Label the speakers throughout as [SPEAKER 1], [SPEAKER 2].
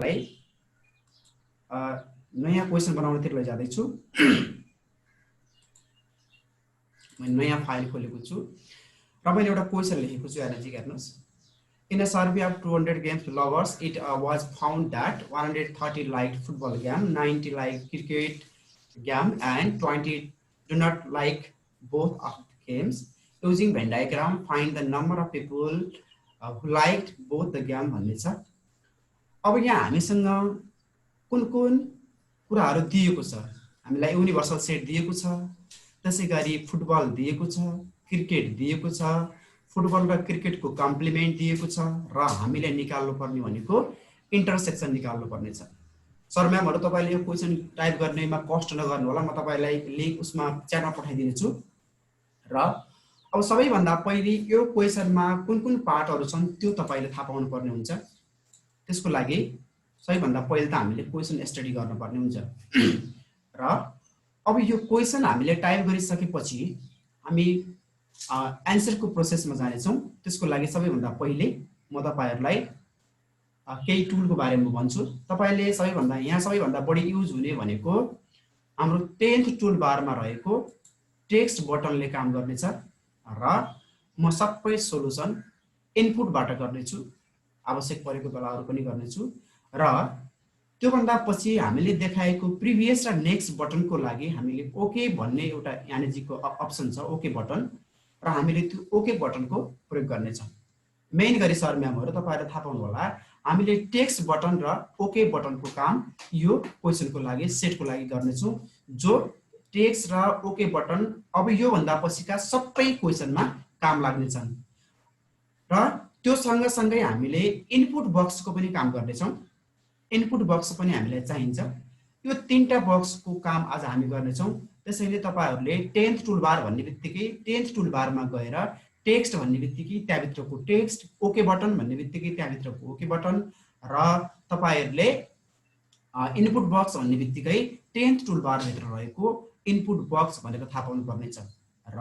[SPEAKER 1] तपाईहरुलाई नयाँ क्वेशन बनाउनतिर लैजाँदै छु। म नयाँ फाइल खोलेको छु र मैले एउटा क्वेशन लेखेको छु। यहाँनिर हेर्नुस्। In a survey of 200 games lovers, it was found that 130 liked football game, 90 liked cricket game, and 20 do not like both of the games. Using Venn diagram, find the number of people who liked both the game भन्ने छ। अब यहाँ हामीसँग कुन-कुन कुराहरु दिएको छ। हामीलाई universal set दिएको छ, त्यसैगरी फुटबल दिएको छ, क्रिकेट दिएको छ, फुटबल र क्रिकेट को कम्प्लिमेन्ट दिएको छ र हामीले निकाल्नु पर्ने भनेको इन्टरसेक्सन निकाल्नु पर्ने छ। सर म्यामहरु तपाईले यो क्वेशन टाइप गर्नेमा कष्ट नगर्नु होला, म तपाईलाई लिंक उसमा च्याटमा पठाइदिन्छु। र अब सबैभन्दा पहिले यो क्वेशनमा कुन-कुन पार्टहरु छन् त्यो तपाईले थाहा पाउनु पर्ने हुन्छ। त्यसको लागि सबैभन्दा पहिले त हामीले क्वेशन स्टडी गर्नुपर्ने हुन्छ। र अब यो क्वेशन हामीले टाइप गरिसकेपछि हामी आन्सर को प्रोसेस में जाने छौं। त्यसको लागि सबैभन्दा पहिले म तपाईहरुलाई केही टुल को बारेमा भन्छु। तपाईले यहाँ सबैभन्दा बढी युज हुने भनेको हाम्रो 10th टुल बार मा रहेको टेक्स्ट बटनले काम गर्नेछ र म सबै सोलुसन इनपुट बाट गर्नेछु। आवश्यक परेको बेला अरु पनि गर्नेछु र त्यो भन्दा पछि हामीले देखाएको प्रिभियस र नेक्स्ट बटन को लागि हामीले ओके भन्ने एउटा यानेजीको अप्सन छ, ओके बटन, र हामीले त्यो ओके बटन को प्रयोग गर्ने छौं। मेन गरी सर म्यामहरु तपाईहरुले थाहा पाउनु होला, हामीले टेक्स्ट बटन र ओके बटन को काम यो क्वेशन को लागि सेट को लागि गर्ने छौं। जो टेक्स्ट र ओके बटन अब यो भन्दा पछिका सबै क्वेशनमा काम लाग्ने छन्। र त्यो सँगसँगै हामीले इनपुट बक्स को पनि काम गर्ने छौं। इनपुट बक्स पनि हामीलाई चाहिन्छ। यो तीनटा बक्स को काम आज हामी गर्ने छौं। त्यसैले तपाईहरुले 10th टुलबार भन्ने बित्तिकै 10th टुलबारमा गएर टेक्स्ट भन्ने बित्तिकै त्यहाँभित्रको टेक्स्ट, ओके बटन भन्ने बित्तिकै त्यहाँभित्रको ओके बटन र तपाईहरुले इनपुट बक्स भन्ने बित्तिकै 10th टुलबार भित्र रहेको इनपुट बक्स भनेको थाहा पाउनु पर्ने छ। र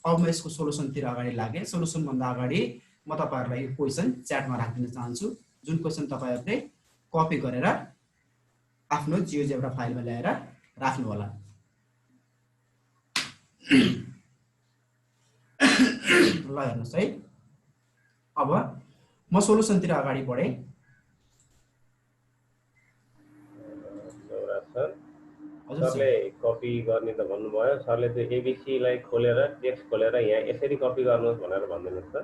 [SPEAKER 1] अब म यसको सोलुसन तिर अगाडि लागे। सोलुसन भन्दा अगाडि म तपाईहरुलाई यो क्वेशन च्याटमा राख्दिन चाहन्छु, जुन क्वेशन तपाईहरुले कपी गरेर आफ्नो जियोजेब्रा फाइलमा ल्याएर राख्नु होला। ल हेर्नुस् है। अब म सोलुसन तिर अगाडि बढे।
[SPEAKER 2] सरले कपी गर्ने त भन्नुभयो। सरले त्यो एबीसी लाई खोलेर टेक्स्ट खोलेर यहाँ यसरी कपी गर्नुहोस् भनेर भन्दिनुस् त।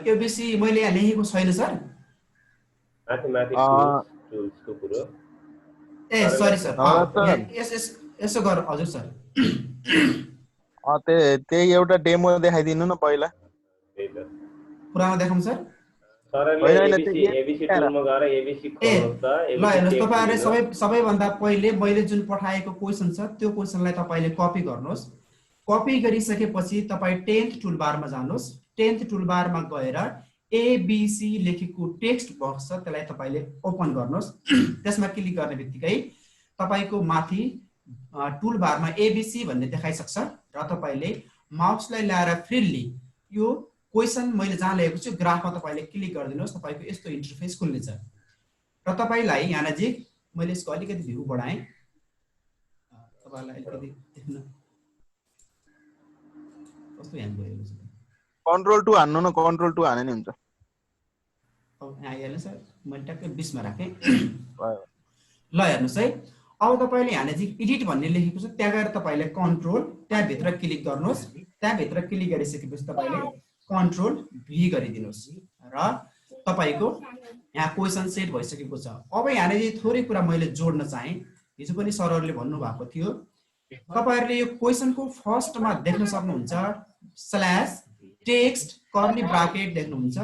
[SPEAKER 1] एबीसी मैले यहाँ लेखेको छैन सर।
[SPEAKER 2] माथि टुल्स को कुरो।
[SPEAKER 1] ए सरी सर। यसो गर हजुर सर।
[SPEAKER 3] त्यही एउटा डेमो देखाइदिनु न पहिला।
[SPEAKER 2] त्यही त।
[SPEAKER 1] पुरानो देखाउँ सर?
[SPEAKER 2] सरले एबीसी टुलमा गएर एबीसी खोल्नुहोस् त।
[SPEAKER 1] ल हेर्नुस्, तपाईहरुले सबैभन्दा पहिले मैले जुन पठाएको क्वेशन छ त्यो क्वेशनलाई तपाईले कपी गर्नुहोस्। कपी गरिसकेपछि तपाई 10th टुलबारमा जानुहोस्। 10th टुलबारमा गएर एबीसी लेखेको टेक्स्ट बक्स छ, त्यसलाई तपाईले ओपन गर्नुहोस्। त्यसमा क्लिक गर्ने बित्तिकै तपाईको माथि टुलबारमा एबीसी भन्ने देखाइसक्छ र तपाईले माउसलाई ल्याएर फ्रीली यो क्वेशन मैले जहाँ लेखेको छु ग्राफमा तपाईले क्लिक गरिदिनुस्। तपाईको यस्तो इन्टरफेस खुल्नेछ र तपाईलाई यहाँ नजिक मैले यसको अलिकति भ्यू बढाएँ। तपाईलाई अलिकति देख्न कस्तो ह्याङ भएको छ।
[SPEAKER 3] कन्ट्रोल 2 हान्नु न, कन्ट्रोल 2 हाने नि हुन्छ।
[SPEAKER 1] अब यहाँ हेर्नु सर, मैले ट्याक्कै 20 मा राखे। ल हेर्नुस् है। अब तपाईले यहाँ नजिक एडिट भन्ने लेखेको छ, त्यहाँ गएर तपाईले कन्ट्रोल त्यहाँ भित्र क्लिक गर्नुहोस्। त्यहाँ भित्र क्लिक गरिसकेपछि तपाईले कन्ट्रोल भी गरिदिनुस् र तपाईको यहाँ क्वेशन सेट भइसकेको छ। अब यहाँ नजिक थोरै कुरा मैले जोड्न चाहे। हिजो पनि सरहरुले भन्नु भएको थियो, तपाईहरुले यो क्वेशनको फर्स्टमा देख्न सक्नुहुन्छ स्ल्याश टेक्स्ट कर्ली ब्राकेट देख्नुहुन्छ।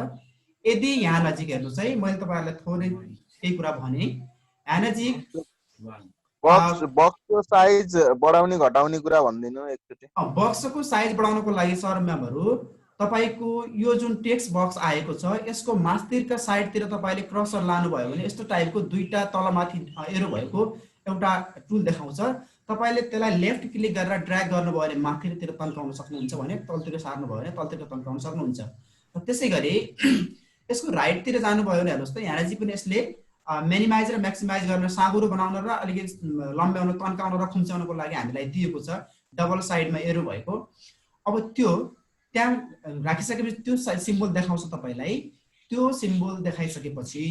[SPEAKER 1] यदि यहाँ नजिक हेर्नुस् है, मैले तपाईहरुलाई थोरै केही कुरा भने। यहाँ नजिक
[SPEAKER 3] बक्सको साइज बढाउने घटाउने कुरा भन्दिनु एकचोटी।
[SPEAKER 1] बक्सको साइज बढाउनको लागि सर म्यामहरु तपाईको यो जुन टेक्स्ट बक्स आएको छ यसको माथिका साइडतिर तपाईले क्रसर लानु भयो भने यस्तो टाइपको दुईटा तलमाथि एरो भएको एउटा टुल देखाउँछ। तपाईले त्यसलाई लेफ्ट क्लिक गरेर ड्र्याग गर्नुभयो भने माथितिर तन्काउन सक्नुहुन्छ भने तलतिर सार्नु भयो भने तलतिर तन्काउन सक्नुहुन्छ। र त्यसैगरी यसको राइट तिर जानु भयो भने हेर्नुस् त यहाँ चाहिँ पनि यसले मिनिमाइज र म्याक्सिमाइज गर्न, साँगुरो बनाउन र अलिकति लम्ब्याउन, तन्काउन र खुम्च्याउनको लागि हामीलाई दिएको छ, डबल साइडमा एरो भएको। अब त्यो त्यहाँ राखिसकेपछि त्यो सिम्बल देखाउँछ तपाईलाई। त्यो सिम्बल देखाइसकेपछि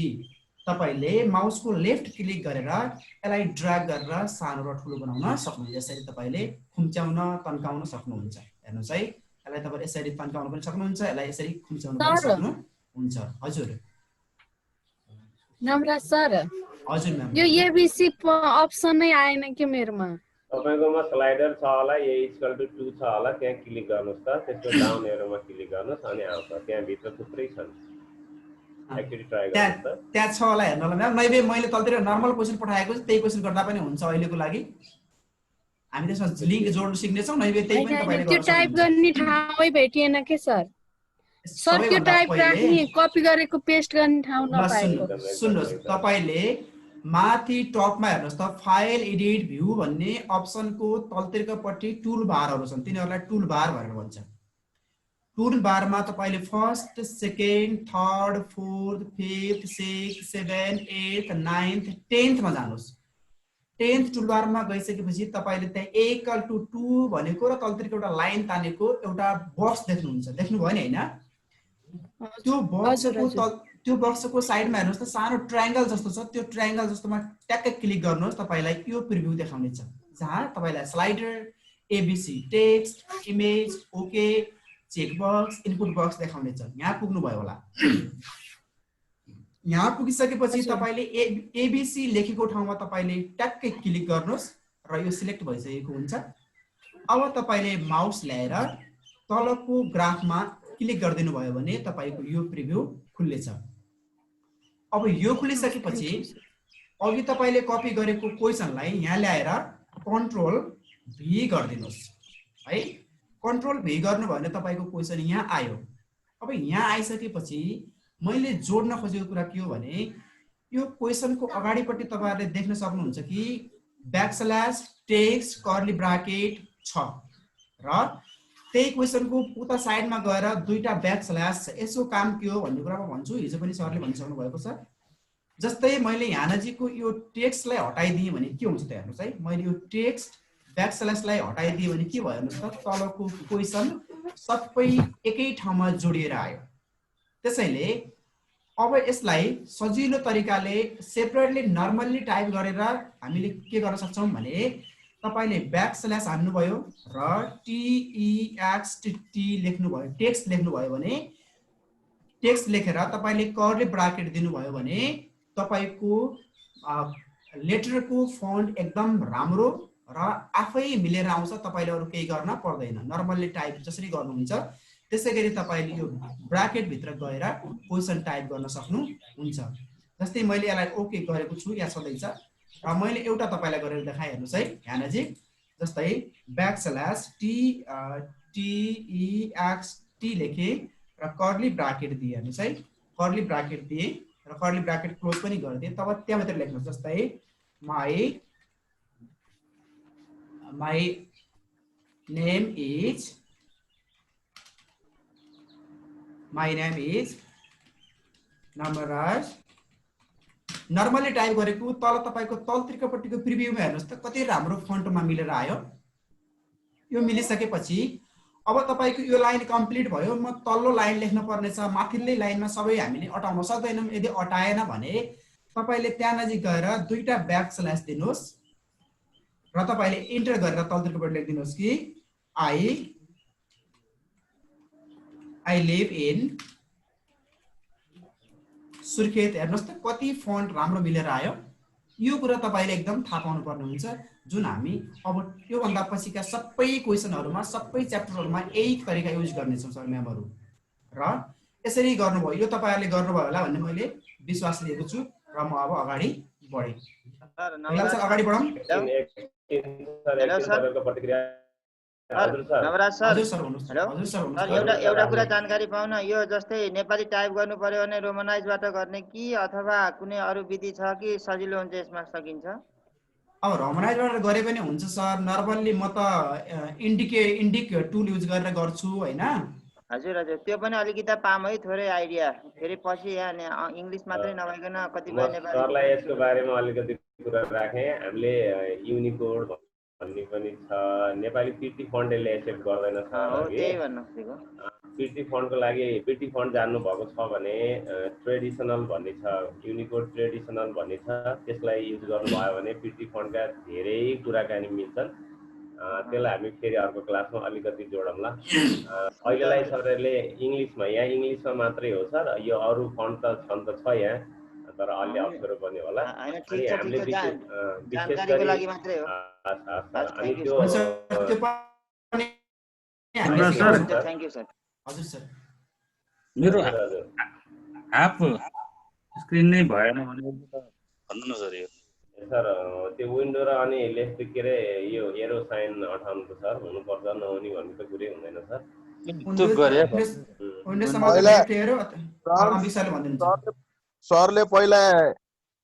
[SPEAKER 1] तपाईले माउसको लेफ्ट क्लिक गरेर यसलाई ड्र्याग गरेर सानो र ठुलो बनाउन सक्नुहुन्छ। यसरी तपाईले खुम्च्याउन तन्काउन सक्नुहुन्छ। हेर्नुस् है, यसलाई तपाईले यसरी तन्काउन पनि सक्नुहुन्छ, यसलाई यसरी खुम्च्याउन पनि सक्नुहुन्छ। हजुर
[SPEAKER 4] नमराज सर,
[SPEAKER 1] हजुर म्याम,
[SPEAKER 4] यो एबीसी अप्सन नै आएन के मेरोमा।
[SPEAKER 2] तपाईकोमा स्लाइडर छ होला, ए इक्वल टु 2 छ होला, त्यहाँ क्लिक गर्नुस् त, त्यसको डाउन एरोमा क्लिक गर्नुस् अनि आउँछ। त्यहाँ भित्र थुप्रै छन्, एक्चुअली ट्राई गर्नुस् त।
[SPEAKER 1] त्यहाँ छ होला, हेर्नु होला म्याम। नैबे मैले तलतिर नर्मल क्वेशन पठाएको छु, त्यही क्वेशन गर्दा पनि हुन्छ अहिलेको लागि। हामी त्यसमा लिंक जोड्न सिक्नेछौँ, नैबे त्यही पनि तपाईले गर्न
[SPEAKER 4] सक्नुहुन्छ। त्यो टाइप गर्ने ठाउँै भेटिएन के सर? सर त्यो टाइप राख्ने, कपी गरेको पेस्ट गर्ने ठाउँ नपाएको।
[SPEAKER 1] सुन्नुहोस्, तपाईले माथि टपमा हेर्नुहोस् त, फाइल एडिट भ्यू भन्ने अप्सनको तलतिरपट्टि टुल बारहरू छन्, तिनीहरूलाई टुल बार भनेर भन्छ। टुल बारमा तपाईले first, second, third, fourth, fifth, sixth, seven, एथ, नाइन्थ, 10th मा जानुहोस्। 10th टुलबारमा गइसकेपछि तपाईले त्यहाँ इक्वल टु 2 भनेको र तलतिरको एउटा लाइन तानेको एउटा बक्स देख्नुहुन्छ, देख्नुभयो नि हैन? त्यो बक्सको साइडमा हेर्नुहोस् त, सानो ट्रायंगल जस्तो छ। त्यो ट्रायंगल जस्तोमा ट्याक्कै क्लिक गर्नुहोस्, तपाईलाई यो प्रिभ्यू देखाउने छ, जहाँ तपाईलाई slider, ABC text, image, okay, check box, input box देखाउने छ। यहाँ पुग्नु भयो होला। यहाँ पुगिसकेपछि तपाईले एबीसी लेखेको ठाउँमा तपाईले ट्याक्कै क्लिक गर्नुहोस् र यो सिलेक्ट भइसकेको हुन्छ। अब तपाईले माउस ल्याएर तलको ग्राफमा क्लिक गरिदिनु भयो भने तपाईको यो प्रिभ्यू खुल्लेछ। अब यो खुलिसकेपछि अघि तपाईले कपी गरेको क्वेशनलाई यहाँ ल्याएर कन्ट्रोल भी गरिदिनुस् है। कन्ट्रोल भी गर्नु भयो भने तपाईको क्वेशन यहाँ आयो। अब यहाँ आइसकेपछि मैले जोड्न खोजेको कुरा के हो भने, यो क्वेशनको अगाडिपट्टि तपाईहरुले देख्न सक्नुहुन्छ कि ब्याकस्ल्याश टेक्स्ट कर्ली ब्राकेट छ र त्यही क्वेशनको उता साइडमा गएर दुईटा ब्याकस्ल्याश छ। यसको काम के हो भन्ने कुरा म भन्छु, हिजो पनि सरले भनिसक्नु भएको छ। जस्तै मैले यहाँ नजिकको यो टेक्स्टलाई हटाइदिएँ भने के हुन्छ त हेर्नुस् है। मैले यो टेक्स्ट ब्याकस्ल्याशलाई हटाइदिएँ भने के भयो हेर्नुस् त, तलको क्वेशन सबै एकै ठाउँमा जोडिएर आयो। त्यसैले अब यसलाई सजिलो तरिकाले सेपरेटली नर्मल्ली टाइप गरेर हामीले के गर्न सक्छौं भने, तपाईले ब्याकस्ल्याश हान्नुभयो र TEXT लेख्नुभयो, टेक्स्ट लेख्नुभयो भने, टेक्स्ट लेखेर तपाईले कर्ली ब्राकेट दिनुभयो भने तपाईको लेटरको फन्ट एकदम राम्रो र आफै मिलेर आउँछ। तपाईले अरु केही गर्न पर्दैन, नर्मल्ली टाइप जसरी गर्नुहुन्छ त्यसैगरी तपाईले यो ब्राकेट भित्र गएर क्वेशन टाइप गर्न सक्नुहुन्छ। जस्तै मैले यसलाई ओके गरेको छु, यहाँ छँदैछ र मैले एउटा तपाईलाई गरेर देखाए हेर्नुस् है यहाँ नजिक। जस्तै ब्याकस्ल्याश TEXT लेखे र कर्ली ब्राकेट दिए हेर्नुस् है। कर्ली ब्राकेट दिए र कर्ली ब्राकेट क्लोज पनि गरिदिए। तब त्यहाँ भित्र लेख्नुस्, जस्तै my name is Namraj. Normally type गरेको तल तपाईको तलतिरपट्टिको प्रिभ्यूमा हेर्नुस् त कति राम्रो फन्टमा मिलेर आयो। यो मिलिसकेपछि अब तपाईको यो लाइन कम्प्लिट भयो। म तल्लो लाइन लेख्न पर्ने छ, माथिल्लै लाइनमा सबै हामीले अटाउन सक्दैनौं। यदि अटाएन भने तपाईले त्यहाँ नजिक गएर दुईटा ब्याकस्ल्याश दिनुस् र तपाईले इन्टर गरेर तलतिरपट्टि लेखिदिनुस् कि I live in सुर्खेत। हेर्नुस् त कति फन्ट राम्रो मिलेर आयो। यो कुरा तपाईले एकदम थाहा पाउनु पर्ने हुन्छ, जुन हामी अब यो भन्दा पछिका सबै क्वेशनहरुमा, सबै च्याप्टरहरुमा यही तरिका युज गर्ने छौं सर म्यामहरु। र यसरी गर्नुभयो, यो तपाईहरुले गर्नुभयो होला भन्ने मैले विश्वास लिएको छु र म अब अगाडि बढे। सर अगाडि बढौं।
[SPEAKER 5] नमराज सर, हेलो सर, एउटा कुरा जानकारी पाउन, यो जस्तै नेपाली टाइप गर्नु पर्यो भने रोमनाइजबाट गर्ने कि अथवा कुनै अरु विधि छ कि सजिलो हुन्छ यसमा सकिन्छ?
[SPEAKER 1] अब रोमनाइजबाट गरे पनि हुन्छ सर। नर्मल्ली म त इन्डिक टुल युज गरेर गर्छु हैन।
[SPEAKER 5] हजुर हजुर त्यो पनि अलिकति पाम है थोरै आइडिया फेरि पछि यहाँ इङ्ग्लिस मात्रै नभइकन
[SPEAKER 2] म
[SPEAKER 5] कतिपय नेपाली
[SPEAKER 2] सरलाई यसको बारेमा अलिकति कुरा राखेँ। हामीले युनिकोड भन्ने पनि छ, नेपाली पिटी फन्टले एक्सेप्ट गर्दैन
[SPEAKER 5] हो
[SPEAKER 2] सर।
[SPEAKER 5] त्यही भन्नु खोजेको।
[SPEAKER 2] पिटी फन्टको लागि पिटी फन्ट जान्नुभएको छ भने ट्रेडिसनल भन्ने छ, युनिकोड ट्रेडिसनल भन्ने छ, त्यसलाई युज गर्नुभयो भने पिटी फन्टका धेरै कुराकानी मिल्छन्। त्यसलाई हामी फेरि अर्को क्लासमा अलिकति जोडौँला। अहिलेलाई सरहरूले इङ्ग्लिसमा, यहाँ इङ्ग्लिसमा मात्रै हो सर, यो अरू फन्ट त छन् त छ यहाँ, तर अलि अप्ठ्यारो पनि होला। अनि हामीले विशेष गरी
[SPEAKER 5] लागि मात्रै हो।
[SPEAKER 2] अनि त्यो
[SPEAKER 5] थ्याङ्क यू सर।
[SPEAKER 1] हजुर सर
[SPEAKER 6] मेरो हाफ स्क्रिन नै भएन भने भन्नु न सर। यो
[SPEAKER 2] सर त्यो विन्डो र अनि लेफ्ट के अरे यो एरो साइन अठाउनु त सर हुनुपर्छ, नहुने भन्ने त कुरै हुँदैन सर।
[SPEAKER 3] सरले पहिला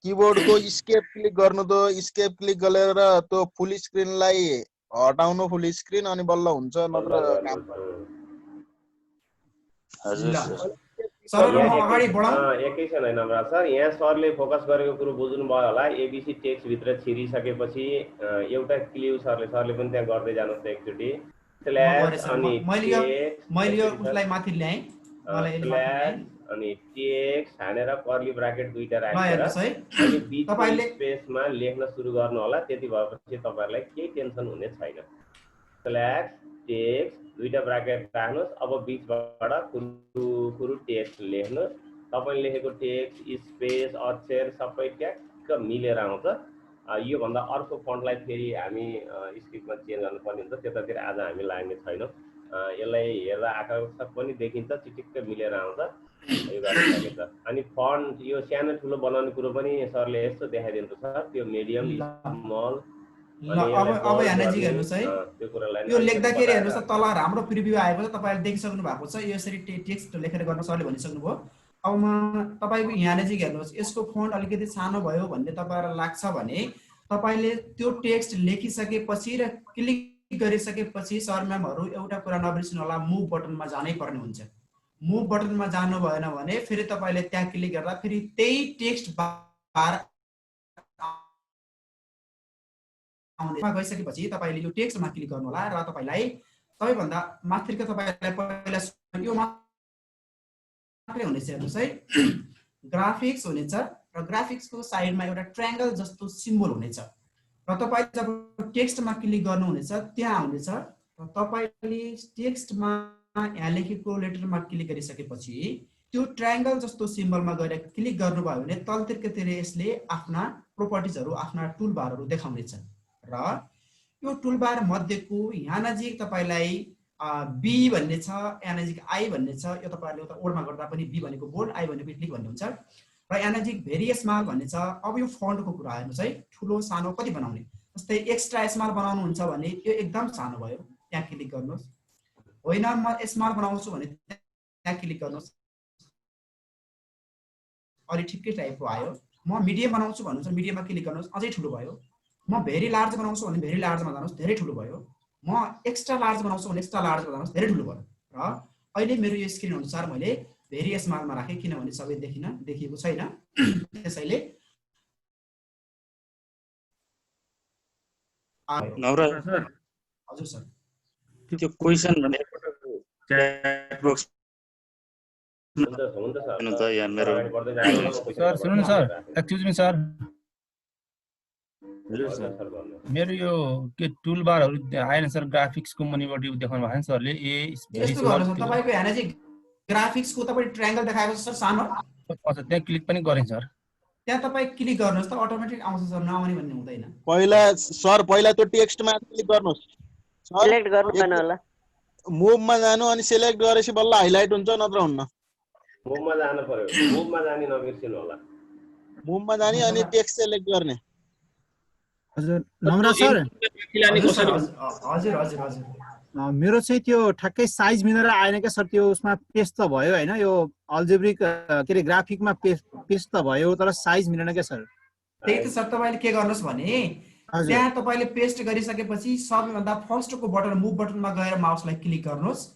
[SPEAKER 3] किबोर्डको स्केप क्लिक गर्नु, त स्केप क्लिक गरेर त्यो फुल स्क्रिनलाई हटाउनु, फुल स्क्रिन, अनि बल्ल हुन्छ, नत्र काम
[SPEAKER 2] एकैछिन होइन सर, यहाँ सरले फोकस गरेको कुरो बुझ्नुभयो होला। एबिसी टेक्स्टभित्र छिरिसकेपछि एउटा क्लिउ सरले पनि त्यहाँ गर्दै जानुहोस् त एकचोटि। अनि टेक्स्ट हानेर कर्ली ब्राकेट दुईटा राखेर अनि बिचमा स्पेसमा लेख्न सुरु गर्नु होला। त्यति भएपछि तपाईँहरूलाई केही टेन्सन हुने छैन। स्ल्यास टेक्स्ट दुईटा ब्राकेट राख्नुहोस्। अब बिचबाट कुरु टेक्स्ट लेख्नुहोस्। तपाईँले लेखेको टेक्स्ट स्पेस अक्षर सबै ट्याक्क मिलेर आउँछ। योभन्दा अर्को फन्टलाई फेरि हामी स्क्रिप्टमा चेन्ज गर्नुपर्ने हुन्छ, त्यतातिर आज हामी लाग्ने छैनौँ। यसलाई हेर्दा आकर्षक पनि देखिन्छ, चिटिक्क मिलेर आउँछ, यो गर्न सकिन्छ। अनि फन्ट यो सानो ठुलो बनाउने कुरो पनि सरले यस्तो देखाइदिन्छ सर, त्यो मिडियम स्मल।
[SPEAKER 1] अब यहाँनिर हेर्नुहोस् है, यो लेख्दाखेरि हेर्नुहोस् त तल हाम्रो प्रिभ्यू आएको छ, तपाईँले देखिसक्नु भएको छ। यो यसरी टेक्स्ट लेखेर गर्न सरले भनिसक्नुभयो। अब म तपाईँको यहाँनिर हेर्नुहोस्, यसको फन्ट अलिकति सानो भयो भन्ने तपाईँलाई लाग्छ भने तपाईँले त्यो टेक्स्ट लेखिसकेपछि र क्लिक गरिसकेपछि सर म्यामहरू एउटा कुरा नबिर्सिनु होला, मुभ बटनमा जानै पर्ने हुन्छ। मुभ बटनमा जानु भएन भने फेरि तपाईँले त्यहाँ क्लिक गर्दा फेरि त्यही टेक्स्ट बार गइसकेपछि तपाईँले यो टेक्स्टमा क्लिक गर्नु होला र तपाईँलाई सबैभन्दा माथिको तपाईँलाई पहिला यो मात्रै हुनेछ। हेर्नुहोस् है, ग्राफिक्स हुनेछ र ग्राफिक्सको साइडमा एउटा ट्रायंगल जस्तो सिम्बल हुनेछ र तपाईले जब टेक्स्टमा क्लिक गर्नुहुनेछ त्यहाँ हुनेछ र तपाईले टेक्स्टमा यहाँ लेखेको लेटरमा क्लिक गरिसकेपछि त्यो ट्रायंगल जस्तो सिम्बलमा गएर क्लिक गर्नुभयो भने तलतिरतिर यसले आफ्ना प्रोपर्टिजहरु, आफ्ना टुलबारहरु देखाउनेछ र यो टुलबार मध्येको यहाँ नजिक तपाईलाई बी भन्ने छ, यहाँ नजिक आई भन्ने छ। यो तपाईहरुले उता ओडमा गर्दा पनि बी भनेको बोल्ड, आई भनेको इटलिक भन्ने हुन्छ र यहाँ नजिक भेरी स्मल भन्ने छ। अब यो फन्टको कुरा हेर्नुस् है, ठुलो सानो कति बनाउने, जस्तै एक्स्ट्रा स्मल बनाउनु हुन्छ भने यो एकदम सानो भयो, त्यहाँ क्लिक गर्नुस्। होइन म स्मल बनाउँछु भने त्यहाँ क्लिक गर्नुस्, अलि ठिकै टाइपको आयो। म मिडियम बनाउँछु भन्नुहुन्छ मिडियममा क्लिक गर्नुस्, अझै ठुलो भयो। म भेरी लार्ज बनाउँछु भने भेरी लार्जमा जानुस्, धेरै ठुलो भयो। म एक्स्ट्रा लार्ज बनाउँछु भने एक्स्ट्रा लार्जमा जानुस्, धेरै ठुलो भयो। र अहिले मेरो यो स्क्रिन अनुसार मैले भेरी स्मलमा राखेँ किनभने सबै देखिएको छैन, त्यसैले
[SPEAKER 6] नवराज सर,
[SPEAKER 1] हजुर सर,
[SPEAKER 6] त्यो क्वेशन भने च्याट बक्स
[SPEAKER 2] हुन्छ
[SPEAKER 6] त यहाँ मेरो
[SPEAKER 7] सर सुन्नु सर, एक्सक्युज मी सर, मेरो यो के टुलबारहरु आएन सर, ग्राफिक्सको मुनिबाट देखाउनु भएको छ सरले।
[SPEAKER 1] यस्तो गर्नुस् तपाईको यहाँ चाहिँ ग्राफिक्सको तपाईले ट्रायंगल देखाएको छ सर सानो,
[SPEAKER 7] अच्छा त्यहाँ क्लिक पनि गरेँ सर।
[SPEAKER 1] त्यहाँ तपाई क्लिक गर्नुस् त अटोमेटिक आउँछ सर, नआउने भन्ने हुँदैन।
[SPEAKER 3] पहिला त्यो टेक्स्टमा क्लिक गर्नुस्,
[SPEAKER 8] सिलेक्ट गर्नु पर्ने होला,
[SPEAKER 3] मुभमा जानु अनि सिलेक्ट गरेपछि बल्ल हाइलाइट हुन्छ, नत्र हुन्न।
[SPEAKER 2] मुभमा जानु पर्यो, मुभमा जानी नबिर्सिनु होला।
[SPEAKER 3] मुभमा जानी अनि टेक्स्ट सेलेक्ट गर्ने।
[SPEAKER 7] हजुर नमरा सर,
[SPEAKER 1] हजुर हजुर हजुर
[SPEAKER 7] मेरो चाहिँ त्यो ठ्याक्कै साइज मिलेर आएन क्या सर, त्यो उसमा पेस्ट त भयो हैन, यो अल्जेब्रिक के रे ग्राफिकमा पेस्ट त भयो तर साइज मिलेन क्या सर।
[SPEAKER 1] त्यही त सर, तपाईले के गर्नुस् भने त्यहाँ तपाईले पेस्ट गरिसकेपछि सबैभन्दा फर्स्टको बटन मुभ बटनमा गएर माउसलाई क्लिक गर्नुस्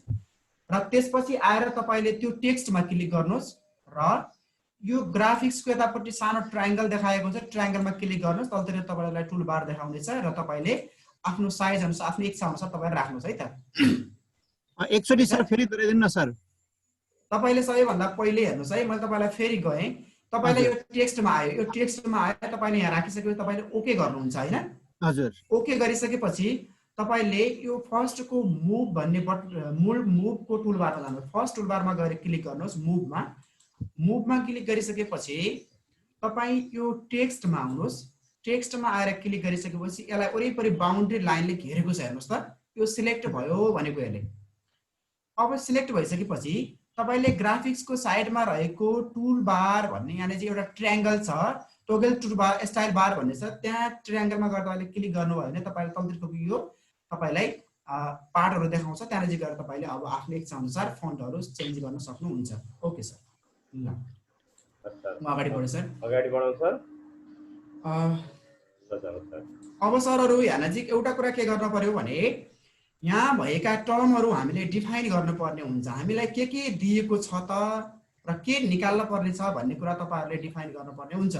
[SPEAKER 1] र त्यसपछि आएर तपाईले त्यो टेक्स्टमा क्लिक गर्नुहोस् र यो ग्राफिक्सको यतापट्टि सानो ट्रायंगल देखाएको छ, ट्रायंगलमा क्लिक गर्नुहोस्, तलतिर तपाईलाई टुल बार देखाउँदैछ र तपाईले आफ्नो साइज अनुसार आफ्नो इच्छा अनुसार तपाईले राख्नुहोस् है त।
[SPEAKER 7] एकचोटी सर फेरि दोहोऱ्याइदिनु न सर।
[SPEAKER 1] तपाईले सबैभन्दा पहिले हेर्नुहोस् है, मैले तपाईलाई फेरि गएँ, तपाईले यो टेक्स्टमा आयो, यो टेक्स्टमा आयो, तपाईले यहाँ राखिसकेपछि तपाईले ओके गर्नुहुन्छ हैन?
[SPEAKER 7] हजुर।
[SPEAKER 1] ओके गरिसकेपछि तपाईले यो फर्स्टको मुभ भन्ने मुभको टुलबारमा जानुहोस्, फर्स्ट टुलबारमा गएर क्लिक गर्नुहोस् मुभमा। मुभमा क्लिक गरिसकेपछि तपाई यो टेक्स्टमा आउनुहोस्, टेक्स्टमा आएर क्लिक गरिसकेपछि यसलाई वरिपरि बाउन्ड्री लाइनले घेरेको छ हेर्नुहोस् त, यो सिलेक्ट भयो भनेको यसले। अब सिलेक्ट भइसकेपछि तपाईले ग्राफिक्सको साइडमा रहेको टुल बार भन्ने यहाँ चाहिँ एउटा ट्रायंगल छ, टोगल टुल बार स्टाइल बार भन्ने छ, त्यहाँ ट्रायंगलमा गएर तपाईले क्लिक गर्नुभयो भने तपाईले तलतिरको यो तपाईलाई पार्टहरु देखाउँछ, त्यहाँ चाहिँ गएर तपाईले अब आफ्नो इच्छा अनुसार फन्टहरु चेन्ज गर्न सक्नुहुन्छ। ओके सर, ल म अगाडि बढ्छु सर।
[SPEAKER 2] अगाडि बढाउँ सर।
[SPEAKER 1] अब सरहरु यहाँ नजिक एउटा कुरा के गर्न पर्यो भने यहाँ भएका टर्महरु हामीले डिफाइन गर्नुपर्ने हुन्छ। हामीलाई के दिएको छ त र के निकाल्न पर्ने छ भन्ने कुरा तपाईहरुले डिफाइन गर्नुपर्ने हुन्छ।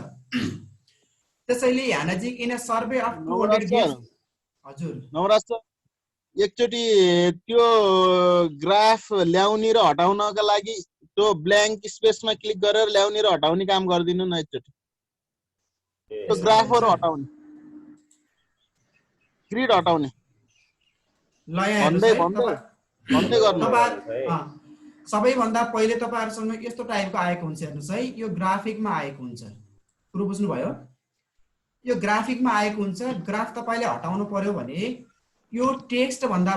[SPEAKER 1] त्यसैले यहाँ नजिक in a survey of 200 games. हजुर
[SPEAKER 3] नवराज सर, एकचोटी त्यो ग्राफ ल्याउने र हटाउनका लागि त्यो ब्ल्याङ्क स्पेसमा क्लिक गरेर ल्याउने र हटाउने काम गर्दिनु न एकचोटी। त्यो ग्राफहरु हटाउने, ग्रिड हटाउने
[SPEAKER 1] भन्दै
[SPEAKER 3] गर्नु।
[SPEAKER 1] सबैभन्दा पहिले तपाईहरुसँग यस्तो टाइपको आएको हुन्छ हेर्नुस् है, यो ग्राफिकमा आएको हुन्छ, कुरो बुझ्नु भयो? यो ग्राफिकमा आएको हुन्छ, ग्राफ तपाईले हटाउनु पर्यो भने यो टेक्स्ट भन्दा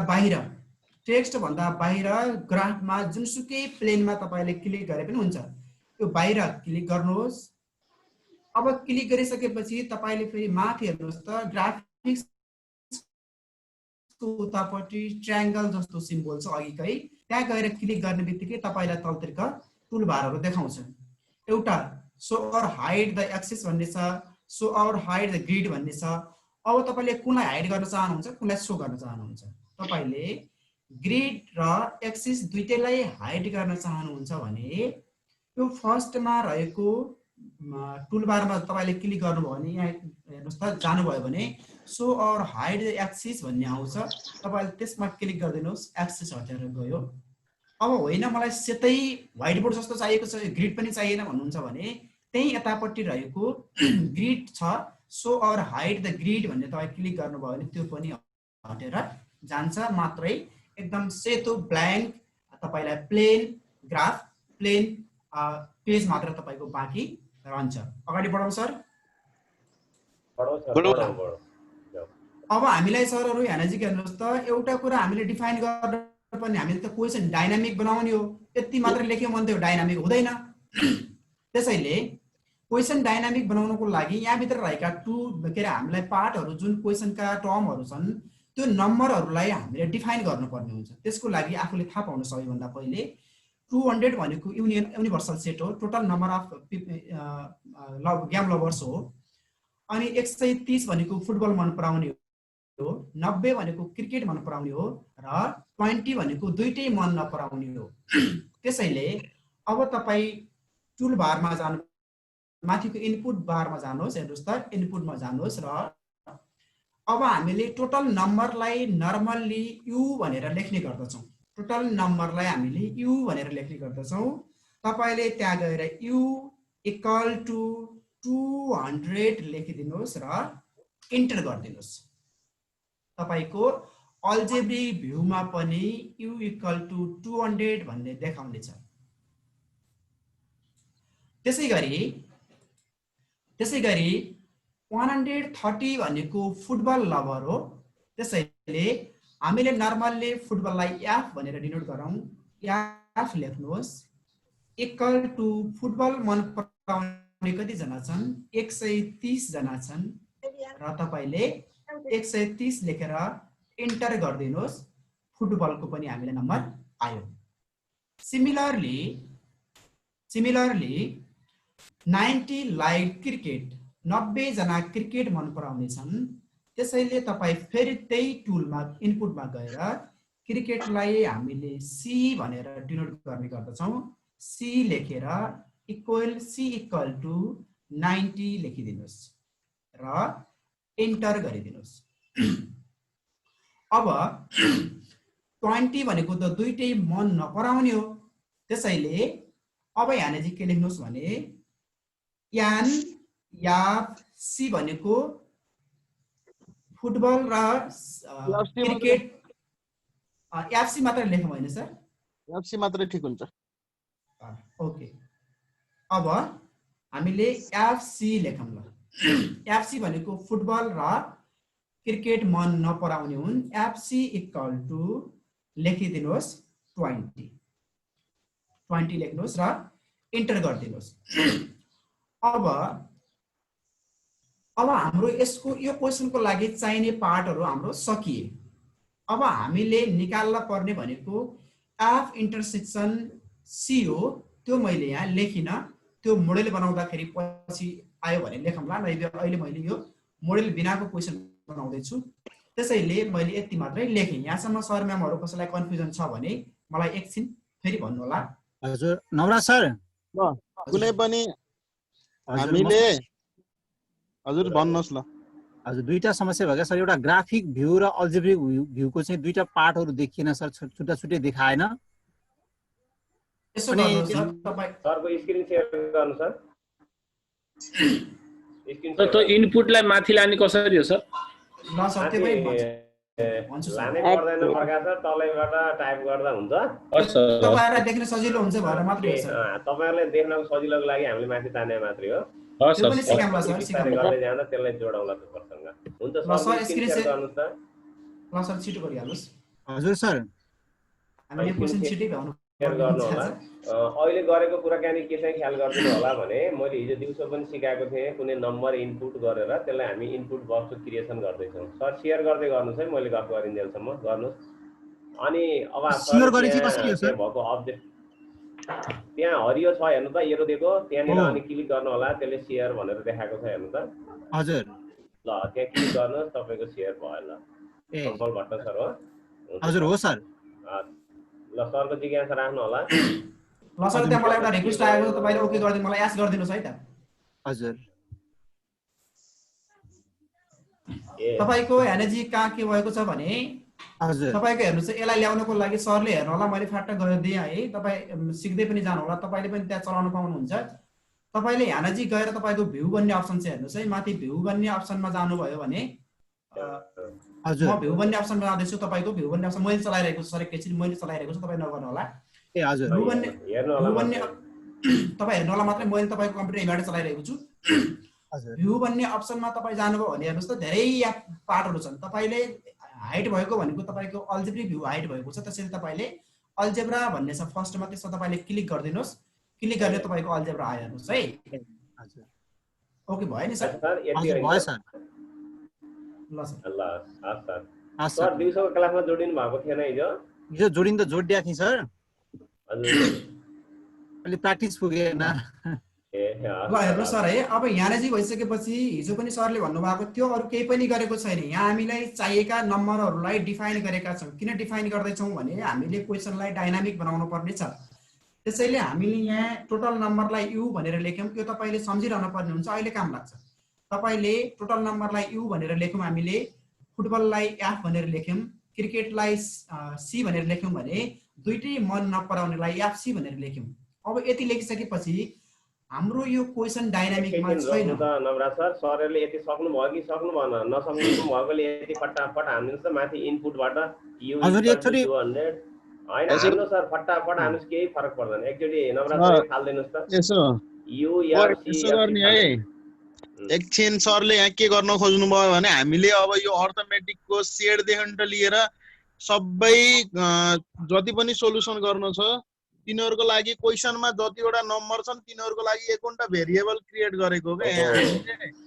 [SPEAKER 1] बाहिर ग्राफमा जुनसुकै प्लेनमा तपाईले क्लिक गरे पनि हुन्छ, यो बाहिर क्लिक गर्नुहोस्। अब क्लिक गरिसकेपछि तपाईले फेरि माथि हेर्नुहोस् त, ग्राफिक्स उतापट्टि ट्रायंगल जस्तो सिम्बल छ अघिकै, त्यहाँ गएर क्लिक गर्ने बित्तिकै तपाईलाई तलतिरका टुल बारहरु देखाउँछ। एउटा show or hide the axis भन्ने छ, show or hide the grid भन्ने छ। अब तपाईले कुनलाई हाइड गर्न चाहनुहुन्छ, कुनलाई शो गर्न चाहनुहुन्छ? तपाईले ग्रिड र एक्सिस दुईटैलाई हाइड गर्न चाहनुहुन्छ भने यो फर्स्टमा रहेको टुलबारमा तपाईले क्लिक गर्नुभयो भने यहाँ हेर्नुस् त, जानुभयो भने show or hide the axis भन्ने आउँछ, तपाईले त्यसमा क्लिक गरिदिनुस्, एक्सिस हटेर गयो। अब होइन मलाई सेतै व्हाइट बोर्ड जस्तो चाहिएको छ, ग्रिड पनि चाहिएन भन्नुहुन्छ भने त्यही यतापट्टि रहेको ग्रिड छ, show or hide the grid भन्ने तपाईले क्लिक गर्नुभयो भने त्यो पनि हटेर जान्छ। मात्रै एकदम सेतो ब्ल्याङ्क तपाईलाई प्लेन ग्राफ, प्लेन पेज मात्र तपाईको बाँकी रहन्छ। अगाडि बढाउँ सर। अब हामीलाई सरहरु यहाँ नजिक हेर्नुहोस् त, एउटा कुरा हामीले डिफाइन गर्न पर्ने, हामीले त क्वेशन डाइनामिक बनाउने हो, यति मात्र लेख्यो भने त डाइनामिक हुँदैन। त्यसैले क्वेशन डाइनामिक बनाउनको लागि यहाँ भित्र रहेका हामीलाई पार्टहरु जुन क्वेशनका टर्महरु छन् त्यो नम्बरहरुलाई हामीले डिफाइन गर्नुपर्ने हुन्छ। त्यसको लागि आफूले थाहा पाउनु सबैभन्दा पहिले 200 भनेको युनिभर्सल सेट हो, total number of game lovers हो। अनि 130 भनेको फुटबल मन पराउने हो, 90 भनेको क्रिकेट मन पराउने हो र 20 भनेको दुईटै मन नपराउने हो। त्यसैले अब तपाई टुल बारमा जानु, माथिको इनपुट बारमा जानुहोस्, हेर्नुस् त इनपुटमा जानुहोस् र अब हामीले टोटल नम्बरलाई नर्मल्ली यु भनेर लेख्ने गर्दछौं। टोटल नम्बरलाई हामीले यु भनेर लेख्ने गर्दछौं। तपाईले त्यहाँ गएर यु इक्वल टु 200 लेखिदिनुस् र इन्टर गरिदिनुस्। तपाईको अल्जेब्रिक भ्यूमा पनि यु इक्वल टु 200 भन्ने देखाउने छ। त्यसैगरी 130 भनेको फुटबल लभर हो। त्यसैले हामीले नर्मल्ली फुटबललाई एफ भनेर डिनोट गरौँ, एफ लेख्नुहोस्, इक्वल टु फुटबल मन पराउने कति जना छन्? 130 जना छन् र तपाईले 130 लेखेर इन्टर गरिदिनुस्, फुटबलको पनि हामीलाई नम्बर आयो। सिमिलरली 90 लाइक क्रिकेट, 90 जना क्रिकेट मन पराउने छन्। त्यसैले तपाई फेरि त्यही टुलमा इनपुटमा गएर क्रिकेटलाई हामीले सी भनेर डिनोट गर्ने गर्दछौँ। सी लेखेर सी इक्वल टु 90 लेखिदिनुहोस् र इन्टर गरिदिनुहोस्। अब 20 भनेको त दुईटै मन नपराउने हो, त्यसैले अब यहाँले चाहिँ के लेख्नुहोस् भने यान या सी भनेको फुटबल र क्रिकेट एफसी मात्र लेखौँ होइन सर?
[SPEAKER 3] एफसी मात्रै ठिक हुन्छ।
[SPEAKER 1] ओके, अब हामीले एफसी लेखौँ ल। एफसी भनेको फुटबल र क्रिकेट मन नपराउने हुन्। एफसी इक्वल टु लेखिदिनुहोस् 20 लेख्नुहोस् र इन्टर गरिदिनुहोस्। अब हाम्रो यसको यो क्वेसनको लागि चाहिने पार्टहरू हाम्रो सकिए। अब हामीले निकाल्न पर्ने भनेको एफ इन्टरसेक्सन सी हो। त्यो मैले यहाँ लेखिन, त्यो मोडेल बनाउँदाखेरि पछि आयो भने लेखौँला। अहिले मैले यो मोडेल बिनाको क्वेसन बनाउँदैछु, त्यसैले मैले यति मात्रै लेखेँ। यहाँसम्म सर म्यामहरू कसैलाई कन्फ्युजन छ भने मलाई एकछिन फेरि भन्नु होला।
[SPEAKER 7] हजुर नवराज सर,
[SPEAKER 3] कुनै पनि हामीले हजुर भन्नुहोस् ल।
[SPEAKER 7] हजुर दुईटा समस्या भयो क्या सर, एउटा ग्राफिक भ्यू र अल्जेब्रिक भ्यूको चाहिँ दुईटा पार्टहरू देखिएन सर, छुट्टा छुट्टै देखाएन।
[SPEAKER 1] यसो गर्नुहोस् सर, तपाईँ
[SPEAKER 2] सरको स्क्रिन सेयर गर्नु सर।
[SPEAKER 9] त्यो इनपुटलाई माथि लाने कसरी हो सर?
[SPEAKER 1] ल सर त्यो पनि भन्छु सर।
[SPEAKER 2] लानै पर्दैन प्रकाश सर, तलैबाट टाइप गर्दा हुन्छ।
[SPEAKER 1] तपाईहरुलाई देख्न सजिलो हुन्छ भनेर मात्रै हो सर।
[SPEAKER 2] तपाईहरुले देख्नको सजिलोको लागि हामीले माथि ताने मात्रै हो।
[SPEAKER 1] त्यो पनि सिकाउँला सर, सिकाउँला।
[SPEAKER 2] गर्दै जाँदा त्यसलाई जोडाउँला त्यो प्रसंग। हुन्छ सर, स्क्रिन सेयर गर्नुस् त।
[SPEAKER 1] ल सर छिटो गरिहाल्नुस्।
[SPEAKER 7] हजुर सर,
[SPEAKER 1] हामीले क्वेशन छिटै भ्याउनु
[SPEAKER 2] सेयर गर्नु होला। अहिले गरेको कुराकानी के चाहिँ ख्याल गरिदिनु होला भने मैले हिजो दिउँसो पनि सिकाएको थिएँ, कुनै नम्बर इनपुट गरेर त्यसलाई हामी इनपुट बक्सको क्रिएसन गर्दैछौँ। सर सेयर गर्दै गर्नुहोस् है, मैले गफ गरिन्जेलसम्म गर्नुहोस्। अनि अब भएको अब्जेक्ट त्यहाँ हरियो छ हेर्नु त, एरो दिएको त्यहाँनिर, अनि क्लिक गर्नु होला। त्यसले सेयर भनेर देखाएको छ हेर्नु त।
[SPEAKER 7] हजुर
[SPEAKER 2] ल त्यहाँ क्लिक गर्नुहोस्, तपाईँको सेयर भयो। ल कन्ट्रोल बटन सर हो।
[SPEAKER 7] हजुर हो सर।
[SPEAKER 2] ल सरको जिज्ञासा राख्नु होला।
[SPEAKER 1] ल सर त्यहाँ मलाई एउटा रिक्वेस्ट आएको छ, तपाईले ओके गरिदिनु, मलाई याद गरिदिनुस् है त।
[SPEAKER 7] हजुर
[SPEAKER 1] तपाईको एनर्जी कहाँ के भएको छ भने
[SPEAKER 7] हजुर
[SPEAKER 1] तपाईको हेर्नुस्, यसलाई ल्याउनको लागि सरले हेर्नु होला, मैले फाटा गरिदिएँ है। तपाई सिक्दै पनि जानु होला, तपाईले पनि त्यहाँ चलाउन पाउनुहुन्छ। तपाईले एनर्जी गएर तपाईको भ्यू भन्ने अप्सन चाहिँ हेर्नुस् है। माथि भ्यू भन्ने अप्सनमा जानुभयो भने
[SPEAKER 7] हजुर
[SPEAKER 1] म भ्यू भन्ने अप्सनमा जाँदैछु। तपाईको भ्यू भन्ने अप्सन मैले चलाइरहेको छु सर, एकैछिन मैले चलाइरहेको छु, तपाईँ नगर्नु होला।
[SPEAKER 7] ए हजुर
[SPEAKER 1] भ्यू भन्ने तपाईँ हेर्नु होला मात्रै, मैले तपाईको कम्प्युटर यहीँबाट चलाइरहेको छु। भ्यू भन्ने अप्सनमा तपाईँ जानुभयो भने हेर्नुहोस् त, धेरै पार्टहरू छन्। तपाईँले हाइट भएको भनेको तपाईँको अल्जेब्रिक भ्यू हाइट भएको छ, त्यसैले तपाईँले अल्जेब्रा भन्ने छ फर्स्टमा, त्यसमा तपाईँले क्लिक गरिदिनुहोस्। क्लिक गरेर तपाईँको अल्जेब्रा आयो हेर्नुहोस् है। ओके भयो नि सर?
[SPEAKER 7] भयो सर।
[SPEAKER 1] ल सर।
[SPEAKER 2] ल सर दिउँसोको क्लासमा जोडिनु भएको थिएन हिजो?
[SPEAKER 7] हिजो जोडिन त जोडिदिएको थिएँ सर,
[SPEAKER 2] हजुर
[SPEAKER 7] अलि प्र्याक्टिस पुगेन।
[SPEAKER 1] ल हेर्नु सर है, अब यहाँ चाहिँ भइसकेपछि हिजो पनि सरले भन्नुभएको थियो अरू केही पनि गरेको छैन। यहाँ हामीलाई चाहिएका नम्बरहरूलाई डिफाइन गरेका छौँ। किन डिफाइन गर्दैछौँ भने हामीले क्वेसनलाई डाइनामिक बनाउनु पर्ने छ। त्यसैले हामीले यहाँ टोटल नम्बरलाई यु भनेर लेख्यौँ। यो तपाईँले सम्झिरहनु पर्ने हुन्छ, अहिले काम लाग्छ। तपाईँले टोटल नम्बरलाई यु भनेर लेख्यौँ, हामीले फुटबललाई एफ भनेर लेख्यौँ, क्रिकेटलाई सी भनेर लेख्यौँ भने दुईटै मन नपराउनेलाई एफसी भनेर लेख्यौँ। अब यति लेखिसकेपछि हाम्रो यो क्वेसन डाइनामिकमा छैन।
[SPEAKER 2] नवराज सर, सरले यति सक्नु भयो कि सक्नु भएन? नसक्नु भएकोले यति फटाफट हाल्नुहोस् त माथि इनपुटबाट यु 200 हैन हाल्नु सर, फटाफट हाल्नुहोस्, केही फरक पर्दैन। एकचोटि नवराज सर हाल्दिनुस् त।
[SPEAKER 3] यसो गर्ने है। एकछिन सरले यहाँ के गर्न खोज्नु भयो भने हामीले अब यो अर्थमेटिकको सेडदेखि लिएर सबै जति पनि सोलुसन गर्न छ तिनीहरुको लागि क्वेसनमा जतिवटा नम्बर छन् तिनीहरुको लागि एकवटा भेरिएबल क्रिएट गरेको के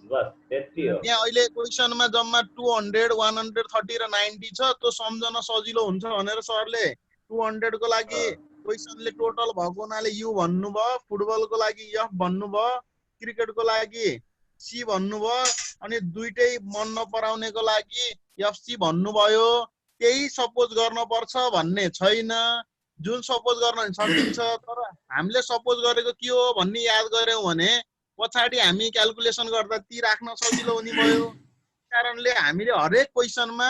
[SPEAKER 2] बस त्यति हो।
[SPEAKER 3] यहाँ अहिले क्वेसनमा जम्मा 200 130 र 90 छ। त्यो सम्झन सजिलो हुन्छ भनेर सरले 200 को लागि क्वेसनले टोटल भएको हुनाले यु भन्नुभयो, फुटबलको लागि एफ भन्नुभयो, क्रिकेटको लागि सी भन्नुभयो, अनि दुईटै मन नपराउनेको लागि एफसी भन्नुभयो। त्यही सपोज गर्न पर्छ भन्ने छैन। जुन सपोज गर्न सकिन्छ, तर हामीले सपोज गरेको के हो भन्ने याद गर्यौं भने पछाडि हामी क्याल्कुलेसन गर्दा ती राख्न सजिलो हुने भयो। कारणले हामीले हरेक क्वेसनमा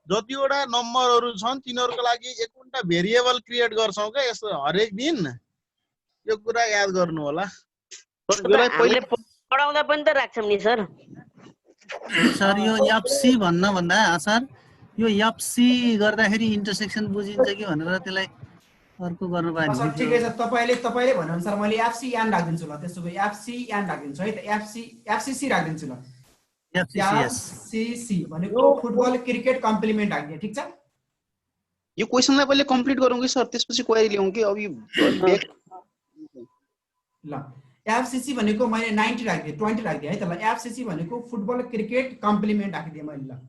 [SPEAKER 3] जतिवटा नम्बरहरू छन् तिनीहरूको लागि एकवटा भेरिएबल क्रिएट गर्छौं क्या यस्तो हरेक दिन। यो कुरा याद गर्नु होला।
[SPEAKER 8] हामीले पढाउँदा पनि त राख्छौँ नि सर।
[SPEAKER 10] सर यो एफसी भन्दा सर यो एफसी गर्दाखेरि इन्टरसेक्सन बुझिन्छ कि भनेर त्यसलाई अर्को गर्नु पाएन।
[SPEAKER 1] सर ठिकै छ, तपाईले भने अनुसार मैले एफसी एन राखिदिन्छु ल। त्यसो भए एफसी एन राखिदिन्छु है त। एफसीसी राखिदिन्छु ल। एफसीसी भनेको फुटबल क्रिकेट कम्प्लिमेन्ट राखिदिए, ठीक छ?
[SPEAKER 11] यो क्वेशनलाई पहिले कम्प्लिट गरौँ कि सर, त्यसपछि क्वेरी ल्याउँ कि अब
[SPEAKER 1] ल। एफसीसी भनेको मैले 90 राखिदिए, 20 राखिदिए है त ल। एफसीसी भनेको फुटबल क्रिकेट कम्प्लिमेन्ट राखिदिए मैले ल।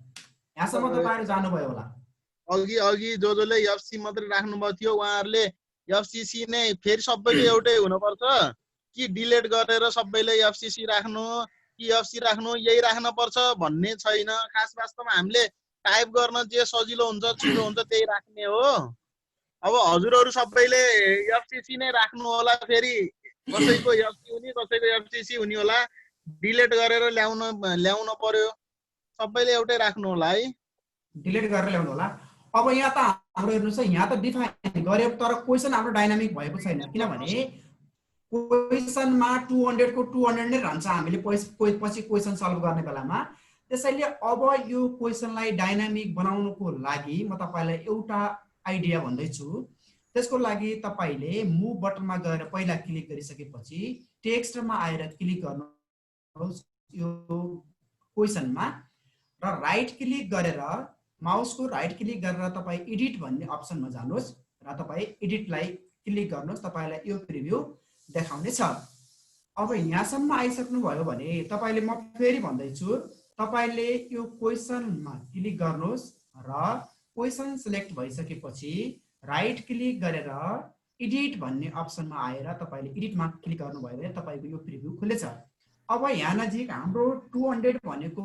[SPEAKER 1] यहाँसम्म तपाईहरु जानुभयो होला।
[SPEAKER 3] अघि जसले एफसी मात्रै राख्नुभएको थियो उहाँहरूले एफसीसी नै फेरि सबैले एउटै हुनुपर्छ कि डिलिट गरेर सबैले एफसीसी राख्नु कि एफसी राख्नु यही राख्न पर्छ भन्ने छैन। खास वास्तवमा हामीले टाइप गर्न जे सजिलो हुन्छ छिटो हुन्छ त्यही राख्ने हो। अब हजुरहरू सबैले एफसीसी नै राख्नु होला। फेरि कसैको एफसी हुने कसैको एफसीसी हुने होला। डिलिट गरेर ल्याउन पर्यो। सबैले एउटै राख्नु होला है।
[SPEAKER 1] डिलिट गरेर ल्याउनु होला। अब यहाँ त हाम्रो हेर्नुस् है, यहाँ त डिफाइन गर्यो तर क्वेशन हाम्रो डाइनामिक भएको छैन। किनभने क्वेशनमा 200 को 200 नै रहन्छ हामीले पछि क्वेशन सल्भ गर्ने बेलामा। त्यसैले अब यो क्वेशनलाई डाइनामिक बनाउनुको लागि म तपाईलाई एउटा आइडिया भन्दैछु। त्यसको लागि तपाईले मुभ बटनमा गएर पहिला क्लिक गरिसकेपछि टेक्स्टमा आएर क्लिक गर्नुहोस् यो क्वेशनमा र राइट क्लिक गरेर माउसको राइट क्लिक गरेर तपाई एडिट भन्ने अप्सनमा जानुहोस् र तपाई एडिटलाई क्लिक गर्नुहोस्। तपाईलाई यो प्रिभ्यू देखाउने छ। अब यहाँसम्म आइसक्नु भयो भने तपाईले म फेरि भन्दैछु तपाईले यो क्वेशनमा क्लिक गर्नुहोस् र क्वेशन सिलेक्ट भइसकेपछि राइट क्लिक गरेर एडिट भन्ने अप्सनमा आएर तपाईले एडिटमा क्लिक गर्नुभयो भने तपाईको यो प्रिभ्यू खुलेछ। अब यहाँ नजिक हाम्रो 200 भनेको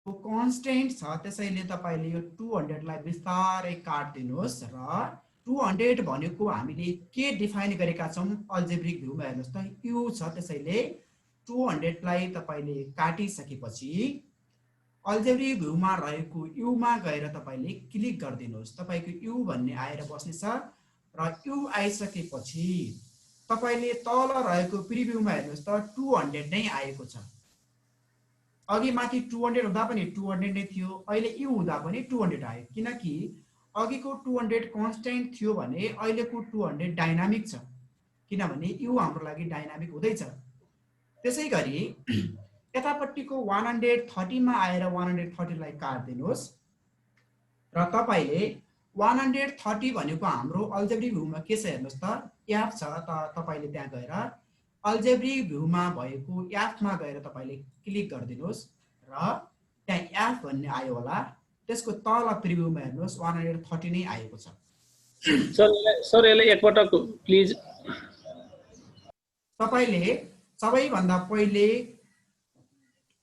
[SPEAKER 1] कन्स्टेन्ट छ। त्यसैले तपाईले यो 200 लाई बिस्तारै काट्दिनुहोस् र 200 भनेको हामीले के डिफाइन गरेका छौं अल्जेब्रिक भ्यूमा हेर्नुस् त u छ। त्यसैले 200 लाई तपाईले काटिसकेपछि अल्जेब्रिक भ्यूमा रहेको u मा गएर तपाईले क्लिक गर्दिनुहोस्। तपाईको u भन्ने आएर बस्नेछ र u आइसकेपछि तपाईले तल रहेको प्रिभ्यूमा हेर्नुस् त 200 नै आएको छ। अघि माथि 200 हुँदा पनि 200 नै थियो, अहिले u हुँदा पनि 200 आयो। किनकि अघिको 200 कन्स्टेन्ट थियो भने अहिलेको 200 डाइनामिक छ। किनभने u हाम्रो लागि डाइनामिक हुँदैछ। त्यसैगरी यतापट्टिको 130 मा आएर 130 लाई काट्दिनुहोस् र तपाईले 130 भनेको हाम्रो अल्जेब्रिक भ्यूमा के छ हेर्नुस् त f छ। त तपाईले त्यहाँ गएर अल्जेब्रिक भ्यूमा भएको f मा गएर तपाईले क्लिक गर्दिनुहोस् र त्यहाँ f भन्ने आयो होला। त्यसको तल प्रिभ्यूमा हेर्नुस् 130 नै आएको छ।
[SPEAKER 9] सर यसले एकपटक प्लिज। तपाईले
[SPEAKER 1] सबैभन्दा पहिले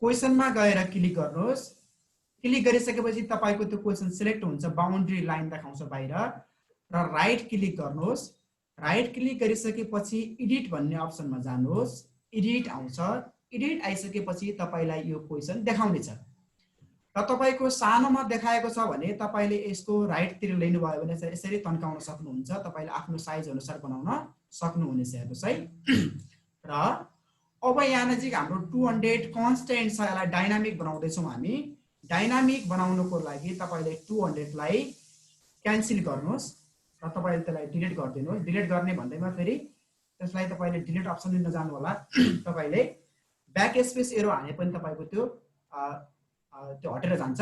[SPEAKER 1] क्वेशनमा गएर क्लिक गर्नुहोस्। क्लिक गरिसकेपछि तपाईको त्यो क्वेशन सिलेक्ट हुन्छ, बाउन्ड्री लाइन देखाउँछ बाहिर र राइट क्लिक गर्नुहोस्। राइट क्लिक गरिसकेपछि एडिट भन्ने अप्सनमा जानुहोस्। एडिट आउँछ। एडिट आइसकेपछि तपाईलाई यो क्वेशन देखाउने छ र तपाईको सानोमा देखाएको छ भने तपाईले यसको राइटतिर लिनु भयो भने यसरी तन्काउन सक्नुहुन्छ। तपाईले आफ्नो साइज अनुसार बनाउन सक्नुहुनेछ। हेर्नुस् है। र अब यहाँ नजिक हाम्रो 200 कन्स्टेन्ट छ। यसलाई डाइनामिक बनाउँदै छौं हामी। डाइनामिक बनाउनको लागि तपाईले 200 लाई क्यान्सल गर्नुहोस् र तपाईले त्यसलाई डिलिट गर्दिनुहोस्। डिलिट गर्ने भन्दैमा फेरि त्यसलाई तपाईले डिलिट अप्सन दिन जानु होला। तपाईले ब्याक स्पेस एरो हाने पनि तपाईको त्यो हटेर जान्छ।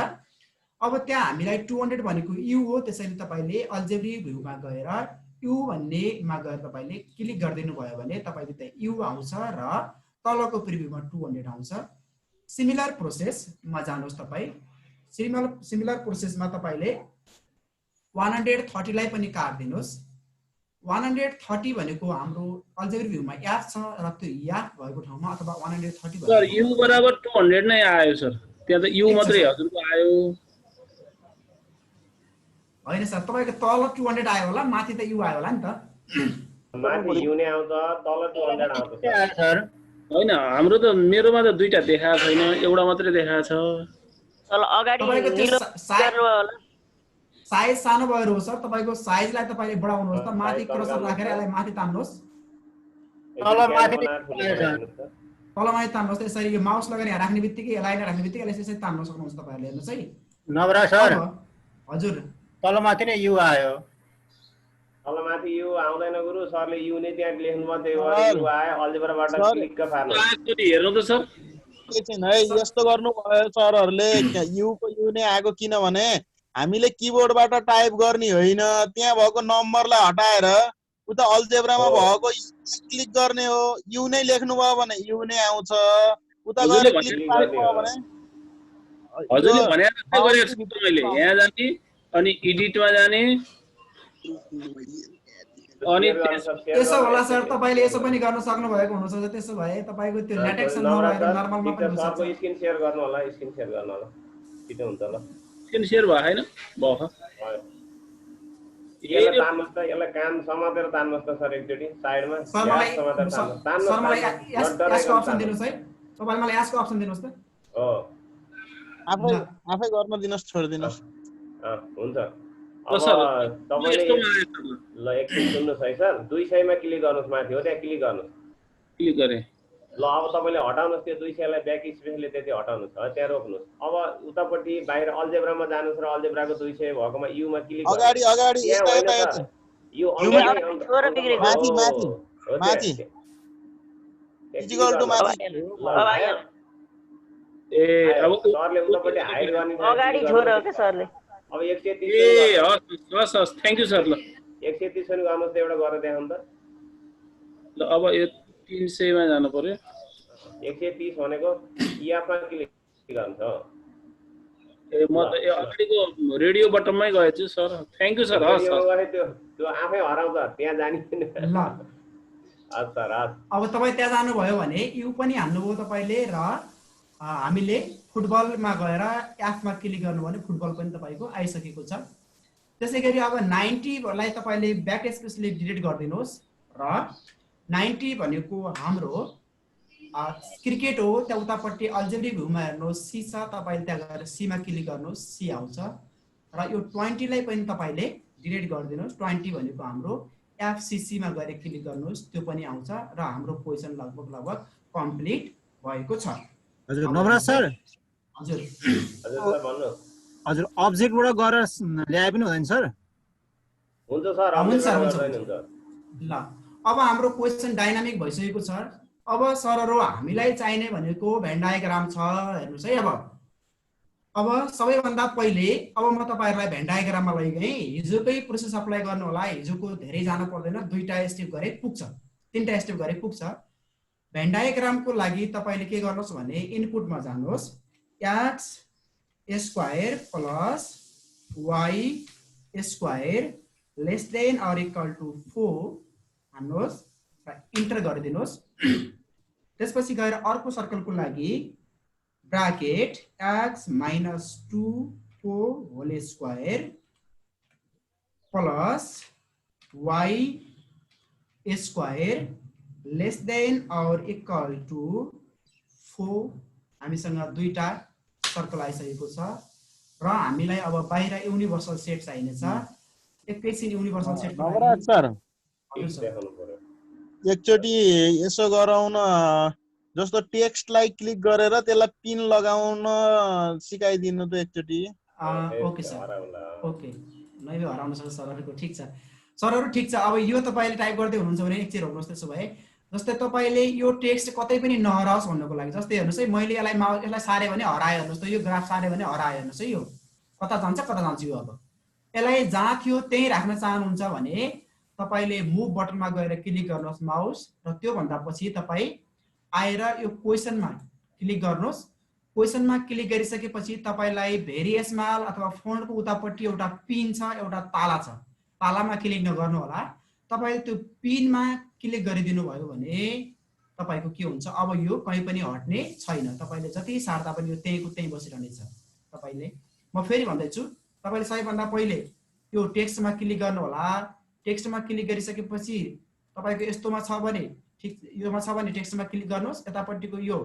[SPEAKER 1] अब त्यहाँ हामीलाई 200 भनेको u हो। त्यसैले तपाईले अल्जेब्रिक भ्यूमा गएर u भन्ने मा गएर तपाईले क्लिक गर्दिनु भयो भने तपाईको त्यहाँ u आउँछ र तलको प्रिभ्यूमा 200 आउँछ। सिमिलर प्रोसेसमा जानुहोस् तपाई। सिमिलर प्रोसेसमा तपाईले 130 लाई पनि काट्दिनुहोस्। 130 भनेको हाम्रो अल्जेब्रिक भ्यूमा f छ र त्यो f भएको ठाउँमा अथवा 130
[SPEAKER 9] सर u बराबर 200 नै आयो सर। त्यहाँ त u मात्रै हजुरको आयो।
[SPEAKER 1] होइन सर, तपाईँको तल 200 आयो होला, माथि त यु आयो होला नि त।
[SPEAKER 2] माथि यु नै आउँछ, तल 200 आउँछ
[SPEAKER 9] सर। होइन हाम्रो त मेरोमा त दुईटा देखाएको छैन, एउटा मात्रै देखाएको छ।
[SPEAKER 8] तल अगाडि निलो
[SPEAKER 1] साइज सानो भएर हो सर, तपाईँको साइजलाई तपाईँले बढाउनुहोस् त, माथि क्रसर राखेर यसलाई माथि तान्नुहोस्। तल माथि तान्नुहोस् त यसरी, यो माउस लगाएर यहाँ राख्ने बित्तिकै यसलाई राख्ने बित्तिकै यसलाई यसरी तान्न सक्नुहुन्छ तपाईँहरूले, हेर्नुहोस् है।
[SPEAKER 7] नवरा सर,
[SPEAKER 1] हजुर
[SPEAKER 7] तल माथि नै यु आयो।
[SPEAKER 2] तल माथि यु आउँदैन गुरु, सरले यु नै त्यहाँ लेख्नु भयो, त्यही भएर यु आयो, अल्जेब्राबाट क्लिक पार्नु।
[SPEAKER 9] हेर्नु त सर,
[SPEAKER 3] के छैन है, यस्तो गर्नु भयो सरहरूले, युको यु नै आएको किनभने हामीले किबोर्डबाट टाइप गर्ने होइन, त्यहाँ भएको नम्बरलाई हटाएर उता अल्जेब्रामा भएको क्लिक गर्ने हो। यु नै लेख्नु भयो भने यु नै आउँछ, उता गएर क्लिक पार्नु भयो भने
[SPEAKER 9] हजुरले भने जस्तै गरेको छु मैले। यहाँ जाने अनि एडिटमा जाने अनि
[SPEAKER 1] त्यसो होला सर, तपाईँले यसो पनि गर्न सक्नु भएको हुनसक्छ। त्यसो भए तपाईँको त्यो ल्याटेक्स नभएर नर्मलमा पनि हुन्छ।
[SPEAKER 2] सरको स्क्रिन शेयर गर्नु होला, स्क्रिन शेयर गर्नु होला, छिटो हुन्छ ल।
[SPEAKER 9] स्क्रिन शेयर भयो हैन? भयो।
[SPEAKER 2] यसलाई तान्नुहोस् त, यसलाई कान समातेर तान्नुहोस् त सर एकचोटि साइडमा।
[SPEAKER 1] सर मलाई यसको अप्सन दिनुहोस् है, तपाईँले मलाई यसको अप्सन दिनुहोस् त।
[SPEAKER 2] हो,
[SPEAKER 3] आफै गर्न दिनुहोस्, छोडिदिनुहोस्।
[SPEAKER 2] हुन्छ। अब तपाईँले ल एकछिन सुन्नुहोस् है सर, 200 मा क्लिक गर्नुहोस्, माथि हो त्यहाँ क्लिक गर्नुहोस्।
[SPEAKER 9] क्लिक गरेँ।
[SPEAKER 2] ल अब तपाईँले हटाउनुहोस् त्यो 200 लाई, ब्याक स्पेसले त्यति हटाउनुहोस्, त्यहाँ रोक्नुहोस्। अब उतापट्टि बाहिर अल्जेब्रामा जानुहोस् र अल्जेब्राको 200 भएकोमा युमा क्लिक गर्नुहोस्।
[SPEAKER 3] अगाडि अगाडि यता यता यता
[SPEAKER 2] यो
[SPEAKER 3] माथि माथि माथि इक्वल टु माथि।
[SPEAKER 9] ए अब
[SPEAKER 2] सरले उतापट्टि हाइड गर्ने
[SPEAKER 8] अगाडि छोड्यो के सरले।
[SPEAKER 2] अब 130
[SPEAKER 9] ए हस् हस्, थ्यांक यू सर। ल
[SPEAKER 2] 130 पनि गर्नुहोस् त, एउटा गरेर देखाउनु त।
[SPEAKER 9] ल अब यो 300 मा जानु पर्यो।
[SPEAKER 2] 130 भनेको यापमा क्लिक गर्नुहुन्छ।
[SPEAKER 9] ए म त अगाडिको रेडियो बटनमै गएछु सर। Thank you sir. हस् हस्,
[SPEAKER 2] त्यो आफै हराउँछ, त्यहाँ जाने
[SPEAKER 1] ल
[SPEAKER 2] हस् सर, हस्।
[SPEAKER 1] अब तपाईँ त्यहाँ जानुभयो भने यु पनि हाल्नुभयो तपाईँले, र हामीले फुटबलमा गएर एफमा क्लिक गर्नुभयो भने फुटबल पनि तपाईँको आइसकेको छ। त्यसै गरी अब 90लाई तपाईँले ब्याक स्पेसले डिलिट गरिदिनुहोस्, र 90 भनेको हाम्रो क्रिकेट हो। त्यहाँ उतापट्टि अल्जेब्रिक भ्यूमा हेर्नुहोस्, सी छ, तपाईँले त्यहाँ गएर सीमा क्लिक गर्नुहोस्, सी आउँछ। र यो 20 लाई पनि तपाईँले डिलिट गरिदिनुहोस्, 20 भनेको हाम्रो एफसीसीमा गएर क्लिक गर्नुहोस्, त्यो पनि आउँछ, र हाम्रो क्वेसन लगभग कम्प्लिट भएको छ।
[SPEAKER 7] हजुर नवराज सर,
[SPEAKER 2] हजुर सर भन्नुहोस्।
[SPEAKER 7] हजुर अब्जेक्टबाट गएर ल्याए पनि हुँदैन सर?
[SPEAKER 2] हुन्छ सर, हुन्छ।
[SPEAKER 1] ल अब हाम्रो क्वेसन डाइनामिक भइसकेको छ। अब सरहरू हामीलाई चाहिने भनेको भेन डायग्राम छ, हेर्नुहोस् है। अब सबैभन्दा पहिले अब म तपाईँहरूलाई भेन डायग्राममा लैगएँ। हिजोकै प्रोसेस अप्लाई गर्नु होला, हिजोको धेरै जानु पर्दैन, 2टा स्टेप गरे पुग्छ, 3टा स्टेप गरे पुग्छ। भेन डायग्रामको लागि तपाईँले के गर्नुहोस् भने इनपुटमा जानुहोस्, x square plus y square less than or equal to 4 हान्नुहोस् र इन्टर गरिदिनुहोस्। त्यसपछि गएर अर्को सर्कलको लागि bracket x minus 2 whole square plus y square less than or equal to 4। हामीसँग 2टा सर्कल आइसकेको छ, र हामीलाई अब बाहिर युनिभर्सल सेट चाहिनेछ। एकैछिन युनिभर्सल सेट
[SPEAKER 3] नवराज सर एकचोटि यसो गराउन, जस्तो टेक्स्टलाई क्लिक गरेर त्यसलाई पिन लगाउन सिकाइदिनु त एकचोटि।
[SPEAKER 1] ओके सर, ओके नैवे हराउन सक्छ सरहरुको। ठीक छ सरहरु, ठीक छ। अब यो तपाईले टाइप गर्दै हुनुहुन्छ भने एकचोटि रोक्नुहोस्। त्यसो भए जस्तै तपाईले यो टेक्स्ट कतै पनि नहराओस् भन्नको लागि, जस्तै हेर्नुस् है, मैले यसलाई सारे भने हराए, हेर्नुस् त यो ग्राफ सारे भने हराए, हेर्नुस् है, यो कता जान्छ कता जान्छ। यो अब यसलाई जहाँ थियो त्यही राख्न चाहनुहुन्छ भने तपाईले मुभ बटनमा गएर क्लिक गर्नुहोस् माउस, र त्यो भन्दा पछि तपाई आएर यो क्वेशनमा क्लिक गर्नुहोस्। क्वेशनमा क्लिक गरिसकेपछि तपाईलाई भेरिएसमाल अथवा फोन्टको उतापट्टि एउटा पिन छ, एउटा ताला छ, तालामा क्लिक नगर्नु होला। तपाईले त्यो पिनमा क्लिक गरिदिनु भयो भने तपाईको के हुन्छ, अब यो कहीँ पनि हट्ने छैन। तपाईले जति सार्दा पनि यो त्यहीको त्यही बसिरहने छ। तपाईले म फेरि भन्दै छु, तपाईले सबैभन्दा पहिले त्यो टेक्स्टमा क्लिक गर्नु होला। टेक्स्टमा क्लिक गरिसकेपछि तपाईको यस्तोमा छ भने ठीक योमा छ भने टेक्स्टमा क्लिक गर्नुहोस्, यतापट्टिको यो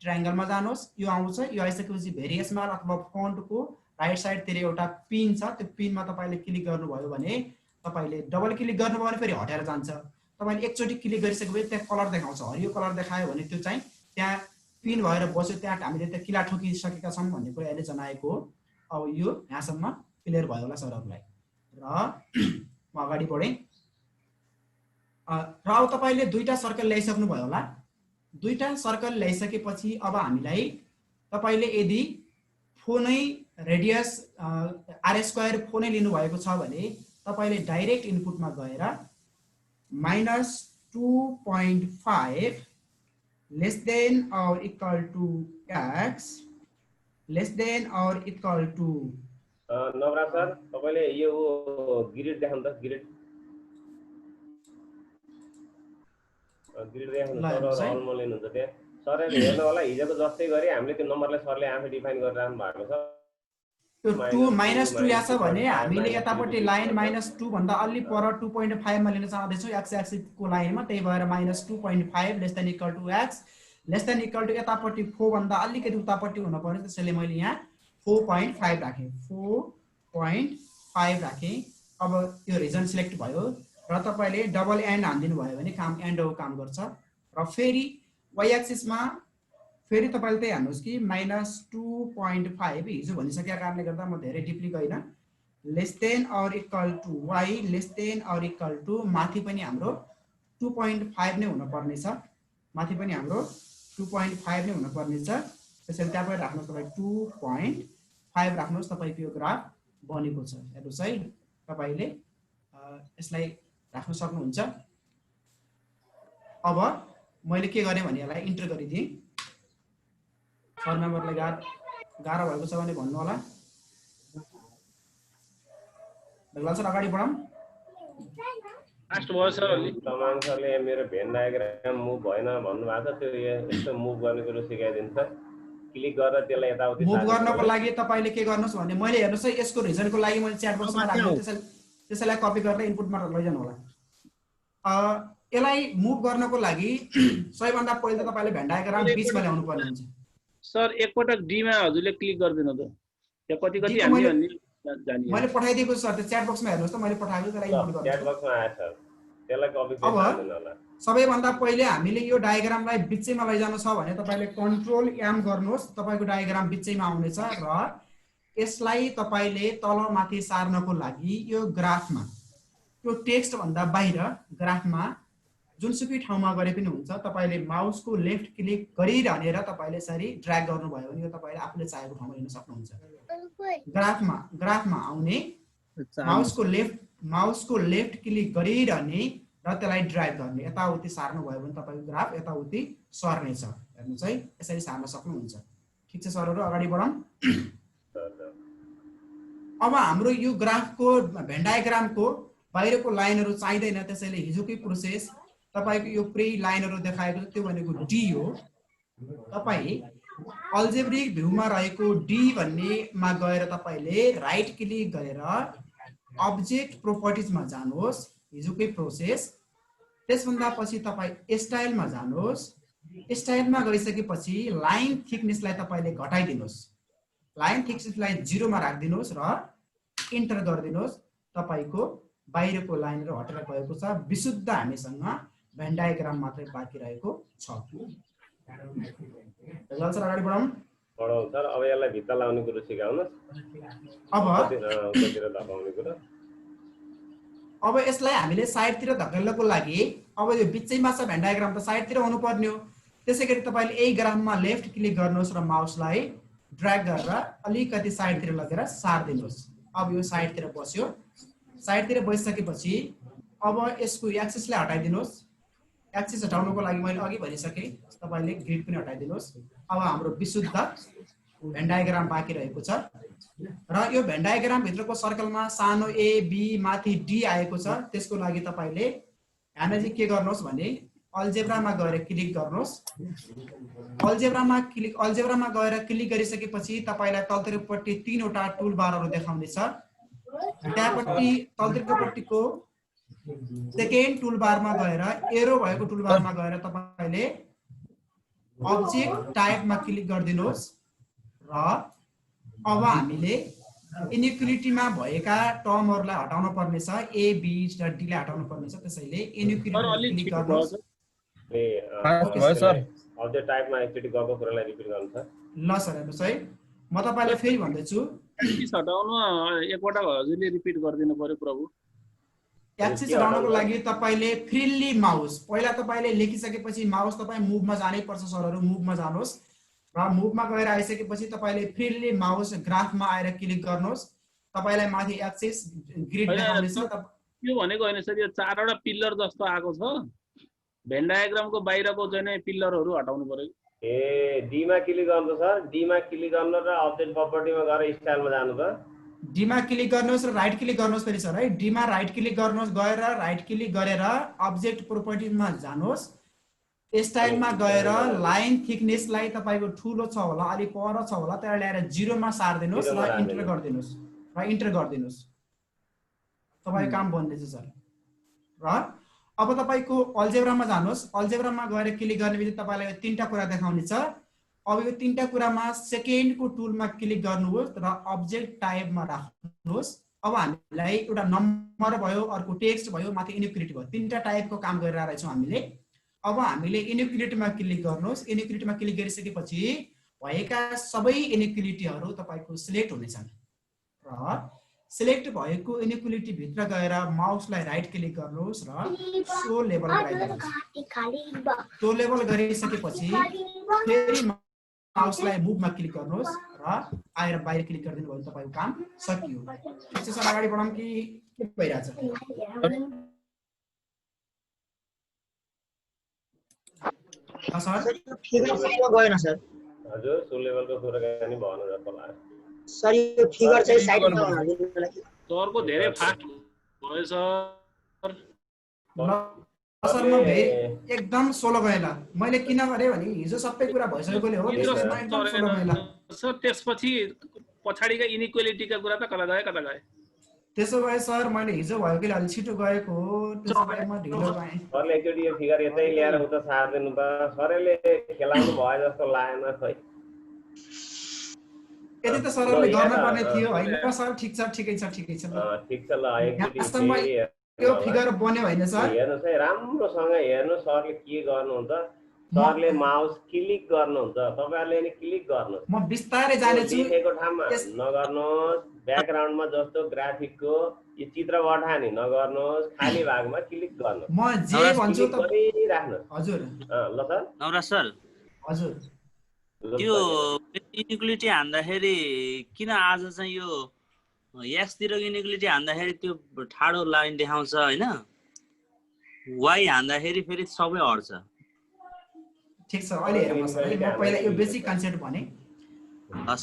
[SPEAKER 1] ट्रायंगलमा जानुहोस्, यो आउँछ। यो आइसकेपछि भेरिएसमा अथवा फन्टको राइट साइडतिर एउटा पिन छ, त्यो पिनमा तपाईले क्लिक गर्नुभयो भने तपाईले डबल क्लिक गर्नुभयो भने फेरि हटेर जान्छ। तपाईले एकचोटी क्लिक गरिसकेपछि त्यहाँ कलर देखाउँछ, हरियो कलर देखायो भने त्यो चाहिँ त्यहाँ पिन भएर बस्यो, त्यहाँ हामीले त्यहाँ किला ठोकिसकेका छौँ भन्ने कुरा यसले जनाएको हो। अब यो यहाँसम्म क्लियर भयो होला सरहरूलाई। र म अगाडि बढेँ। र अब तपाईले दुईटा सर्कल ल्याइसक्नु भयो होला। दुईटा सर्कल ल्याइसकेपछि अब हामीलाई तपाईले यदि फोनै रेडियस r² फोनै लिनु भएको छ भने तपाईले डाइरेक्ट इनपुटमा गएर -2.5 less than or equal to x less than or equal to
[SPEAKER 2] Navraj sir तपाईले यो ग्रिड देखाउनु त ग्रिड देखाउनु सर अलमो लिनुहुन्छ त्यहाँ सरले हेर्नु होला हिजोको जस्तै गरी हामीले त्यो नम्बरलाई सरले आफै डिफाइन गरिराख्नु भएको छ।
[SPEAKER 1] त्यो 2 -2 या छ भने हामीले यतापट्टि लाइन -2 भन्दा अलि पर 2.5 मा लिन चाहदैछौँ x एक्सिस को लाइनमा, त्यही भएर -2.5 less than equal to x less than equal to यतापट्टि 4 भन्दा अलिकति उतापट्टि हुन पर्यो, त्यसैले मैले यहाँ 4.5 राखेँ 4.5 राखेँ। अब यो रिजन सिलेक्ट भयो र तपाईले डबल एन्ड हान्दिनु भयो भने काम एन्डको काम गर्छ। र फेरि y एक्सिसमा फेरि तपाईले त्यही हान्नुस् कि -2.5 हिजो भनिसकेका कारणले गर्दा म धेरै डिपली गइन। Less than or equal to y less than or equal to माथि पनि हाम्रो 2.5 नै हुन पर्ने छ, माथि पनि हाम्रो 2.5 नै हुन पर्ने छ। त्यसैले त्यहाँ पनि राख्नुस् तपाईँ 2.5 राख्नुस्, तपाईको यो ग्राफ बनेको छ। हेर्नुस् है, तपाईले यसलाई राख्न सक्नुहुन्छ। अब मैले के गरेँ भने यसलाई इन्टर गरिदिएँ। सर मेम्बरलाई गाह्रो भएको छ भने भन्नु होला। बेगलाल सर अगाडि बढौँ।
[SPEAKER 9] फास्ट भयो सर अलि।
[SPEAKER 2] तमाङ सरले मेरो भेन डायग्राम मुभ भएन भन्नु भएको छ, त्यो यस्तो मुभ गर्ने कुरो सिकाइदिन्छ। क्लिक गरेर त्यसलाई यताउति
[SPEAKER 1] मुभ गर्नको लागि तपाईले के गर्नुस् भने मैले हेर्नुस् है यसको रिजनको लागि मैले च्याट बक्समा राखेँ, त्यसैलाई कपी गरेर इनपुटमा लैजानु होला। यसलाई मुभ गर्नको लागि सबैभन्दा पहिले त तपाईले भेन डायग्राम बीचमा ल्याउनु पर्ने हुन्छ।
[SPEAKER 9] सर एकपटक डी मा हजुरले क्लिक गर्दिनु त, त्यहाँ कति कति हाल्ने भन्ने जानिए।
[SPEAKER 1] मैले पठाइदिएको सर, त्यो च्याट बक्समा हेर्नुस् त, मैले पठाएको त्यसलाई इनपुट गर्नु।
[SPEAKER 2] च्याट बक्समा आएछ, त्यसलाई कपी पेस्ट गर्नु होला।
[SPEAKER 1] सबैभन्दा पहिले हामीले यो डायग्रामलाई बिचैमा लैजानु छ भने तपाईले कन्ट्रोल एम गर्नुहोस्, तपाईको डायग्राम बिचैमा आउनेछ। र यसलाई तपाईले तल माथि सार्नको लागि यो ग्राफमा त्यो टेक्स्ट भन्दा बाहिर ग्राफमा जुनसुकै ठाउँमा गरे पनि हुन्छ, तपाईले माउसको लेफ्ट क्लिक गरिरहनेर तपाईले यसरी ड्र्याग गर्नुभयो भने यो तपाईले आफूले चाहेको ठाउँमा लिन सक्नुहुन्छ। ग्राफमा आउने माउसको लेफ्ट क्लिक गरिरहने र त्यसलाई ड्र्याग गर्ने, यताउति सार्नु भयो भने तपाईको ग्राफ यताउति सर्ने छ। हेर्नुस् है, यसरी सार्न सक्नुहुन्छ। ठीक छ सरहरु, अगाडि बढौँ। अब हाम्रो यो ग्राफको भेन डायग्रामको बाहिरको लाइनहरु चाहिदैन, त्यसैले हिजोकै प्रोसेस तपाईको यो प्री लाइनहरु देखाएको छ त्यो भनेको डी हो। तपाई अल्जेब्रिक भ्यूमा रहेको डी भन्ने मा गएर तपाईले राइट क्लिक गरेर अब्जेक्ट प्रोपर्टिजमा जानुहोस्, हिजोकै प्रोसेस। त्यसभन्दा पछि तपाई स्टाइलमा जानुहोस्, स्टाइलमा गइसकेपछि लाइन थिकनेसलाई तपाईले घटाइदिनुहोस्, लाइन थिकनेसलाई 0 मा राख्दिनुहोस् र इन्टर गरिदिनुहोस्। तपाईको बाहिरको लाइनहरु हटेर गएको छ, विशुद्ध हामीसँग भेन डायग्राम मात्रै बाँकी रहेको छ। सर अगाडि बढौँ।
[SPEAKER 2] सर अब यसलाई भित्र लाउने कुरो सिकाउनुस्।
[SPEAKER 1] अब यसलाई हामीले साइडतिर धकेल्नको लागि अब यो बिचैमा छ भेन डायग्राम त साइडतिर हुनु पर्ने हो। त्यसैगरी तपाईले यही ग्राफमा लेफ्ट क्लिक गर्नुहोस् र माउसलाई ड्र्याग गरेर अलिकति साइडतिर लगेर सार्दिनुहोस्। अब यो साइडतिर बस्यो। साइडतिर बसिसकेपछि अब यसको एक्सिसलाई हटाइदिनुहोस्। एक्सिस हटाउनको लागि मैले अघि भनिसके, तपाईले ग्रिड पनि हटाइदिनुहोस्। अब हाम्रो विशुद्ध भेन डायग्राम बाँकी रहेको छ र यो भेन डायग्राम भित्रको सर्कलमा सानो ए बी माथि डी आएको छ। त्यसको लागि तपाईले यहाँनिर के गर्नुहोस् भने अल्जेब्रामा गएर क्लिक गर्नुहोस्। अल्जेब्रामा गएर क्लिक गरिसकेपछि तपाईलाई तलतिरपट्टि 3 वटा टुल बारहरु देखाउने छ। त्यहाँपट्टि तलतिरपट्टिको सेकेन्ड टुलबारमा गएर एरो भएको टुलबारमा गएर तपाईले अब्जेक्ट टाइपमा क्लिक गरिदिनुहोस् र अब हामीले इनइक्वालिटीमा भएका टर्महरुलाई हटाउन पर्ने छ ए बी र डी लाई हटाउन पर्ने छ त्यसैले इनइक्वालिटी क्लिक गर्नुहोस्
[SPEAKER 2] अब्जेक्ट टाइपमा एकचोटी गएको कुरालाई रिपिट गर्नु छ
[SPEAKER 1] ल सर हेर्नुस् है म तपाईलाई फेरि भन्दैछु
[SPEAKER 9] एक्सिस हटाउन एकपल्ट हजुरले रिपिट गरिदिनु पर्यो प्रभु
[SPEAKER 1] एक्सिस हटाउनको लागि तपाईले फ्रीली माउस पहिला तपाईले लेखिसकेपछि माउस तपाई मुभमा जानै पर्छ सरहरु मुभमा जानुहोस् र मुभमा गएर आइसकेपछि तपाईले फ्रीली माउस ग्राफमा आएर क्लिक गर्नुहोस् तपाईलाई माथि एक्सिस ग्रिड देखाउनेछ
[SPEAKER 9] यो भनेको हैन सर यो चारवटा पिलर जस्तो आको छ भेन डायग्रामको बाहिरको चाहिँ पिलरहरु हटाउनु पर्यो
[SPEAKER 2] ए डी मा क्लिक गर्नु सर डी मा क्लिक गर्नु र अब्जेक्ट प्रपर्टीमा गएर स्टाइलमा जानु त
[SPEAKER 1] डी मा क्लिक गर्नुहोस् र राइट क्लिक गर्नुहोस् फेरि सर है डी मा राइट क्लिक गर्नुहोस् गएर राइट क्लिक गरेर अब्जेक्ट प्रोपर्टीमा जानुहोस् स्टाइलमा गएर लाइन थिकनेसलाई तपाईको ठूलो छ होला अलि पर छ होला त्यसलाई ल्याएर 0 मा सार्दिनुस् र इन्टर गर्दिनुस् तपाईको काम बन्दैछ सर र अब तपाईको अल्जेब्रामा जानुहोस् अल्जेब्रामा गएर क्लिक गर्ने बित्तिकै तपाईलाई यो तीनटा कुरा देखाउने छ अब यो तीनटा कुरामा सेकेन्डको टुलमा क्लिक गर्नुहोस् र अब्जेक्ट टाइपमा राख्नुहोस् अब हामीलाई एउटा नम्बर भयो अर्को टेक्स्ट भयो माथि इनइक्वालिटी भयो तीनटा टाइपको काम गरिरहेका छौं हामीले अब हामीले इनइक्वालिटीमा क्लिक गर्नुहोस् इनइक्वालिटीमा क्लिक गरिसकेपछि भएका सबै इनइक्वालिटीहरु तपाईको सिलेक्ट हुनेछन् र सिलेक्ट भएको इनइक्वालिटी भित्र गएर माउसलाई राइट क्लिक गर्नुहोस् र सो लेभल गराइदिनुहोस् सो लेभल गरिसकेपछि फेरि माउसलाई मुभमा क्लिक गर्नुहोस् र आएर बाहिर क्लिक गरिदिनु भयो तपाईको काम सकियो त्यसैले अगाडि बढाउँ कि के भइराछ सर
[SPEAKER 5] फिगर चाहिँ गएन सर
[SPEAKER 2] हजुर सो लेभलको कुराकानी भन्नु जस्तो लाग्यो
[SPEAKER 5] सर यो फिगर चाहिँ साइडमा हालिदिनु लागि
[SPEAKER 9] सरको धेरै फास्ट भयो सर
[SPEAKER 1] सर म एकदम सोलो गएला मैले किन गरे भने हिजो सबै कुरा भइसकेकोले हो त्यसमा एकदम सोलो गएला
[SPEAKER 9] सर त्यसपछि पछाडीका इनइक्वालिटीका कुरा त कता गए
[SPEAKER 1] त्यसो भए सर मैले हिजो भयो कि अलि छिटो गएको हो त्यसो भए म ढिलो गएँ
[SPEAKER 2] सरले एकचोटी यो फिगर यतै ल्याएर उता सार्दिनु त सरले खेलाउनु भयो जस्तो लागेन खै
[SPEAKER 1] यदि त सरले गर्न पर्ने थियो हैन सर ठीक छ ठिकै छ
[SPEAKER 2] ठीक छ ल एकचोटी
[SPEAKER 1] यो फिगर बन्यो हैन सर
[SPEAKER 2] हेर्नुस् है राम्रोसँग हेर्नु सरले के गर्नुहुन्छ सरले माउस क्लिक गर्नुहुन्छ तपाईहरुले नि क्लिक गर्नुस्
[SPEAKER 1] म बिस्तारै जाने छु
[SPEAKER 2] लेखेको ठाउँमा नगर्नुस् ब्याकग्राउन्डमा जस्तो ग्राफिकको यो चित्र बढानी नगर्नुस् खाली भागमा क्लिक गर्नुस्
[SPEAKER 1] म जे भन्छु त
[SPEAKER 2] राख्नु
[SPEAKER 1] हजुर
[SPEAKER 2] ल सर
[SPEAKER 6] नवराज सर
[SPEAKER 1] हजुर
[SPEAKER 6] त्यो इनइक्वालिटी हान्दाखेरि किन आज चाहिँ यो एक्स तिर इनइक्वालिटी हान्दाखेरि त्यो ठाडो लाइन देखाउँछ हैन वाइ हान्दाखेरि फेरि सबै हट्छ
[SPEAKER 1] ठीक छ अहिले हेरौँ सर म पहिला यो बेसिक कन्सेप्ट भने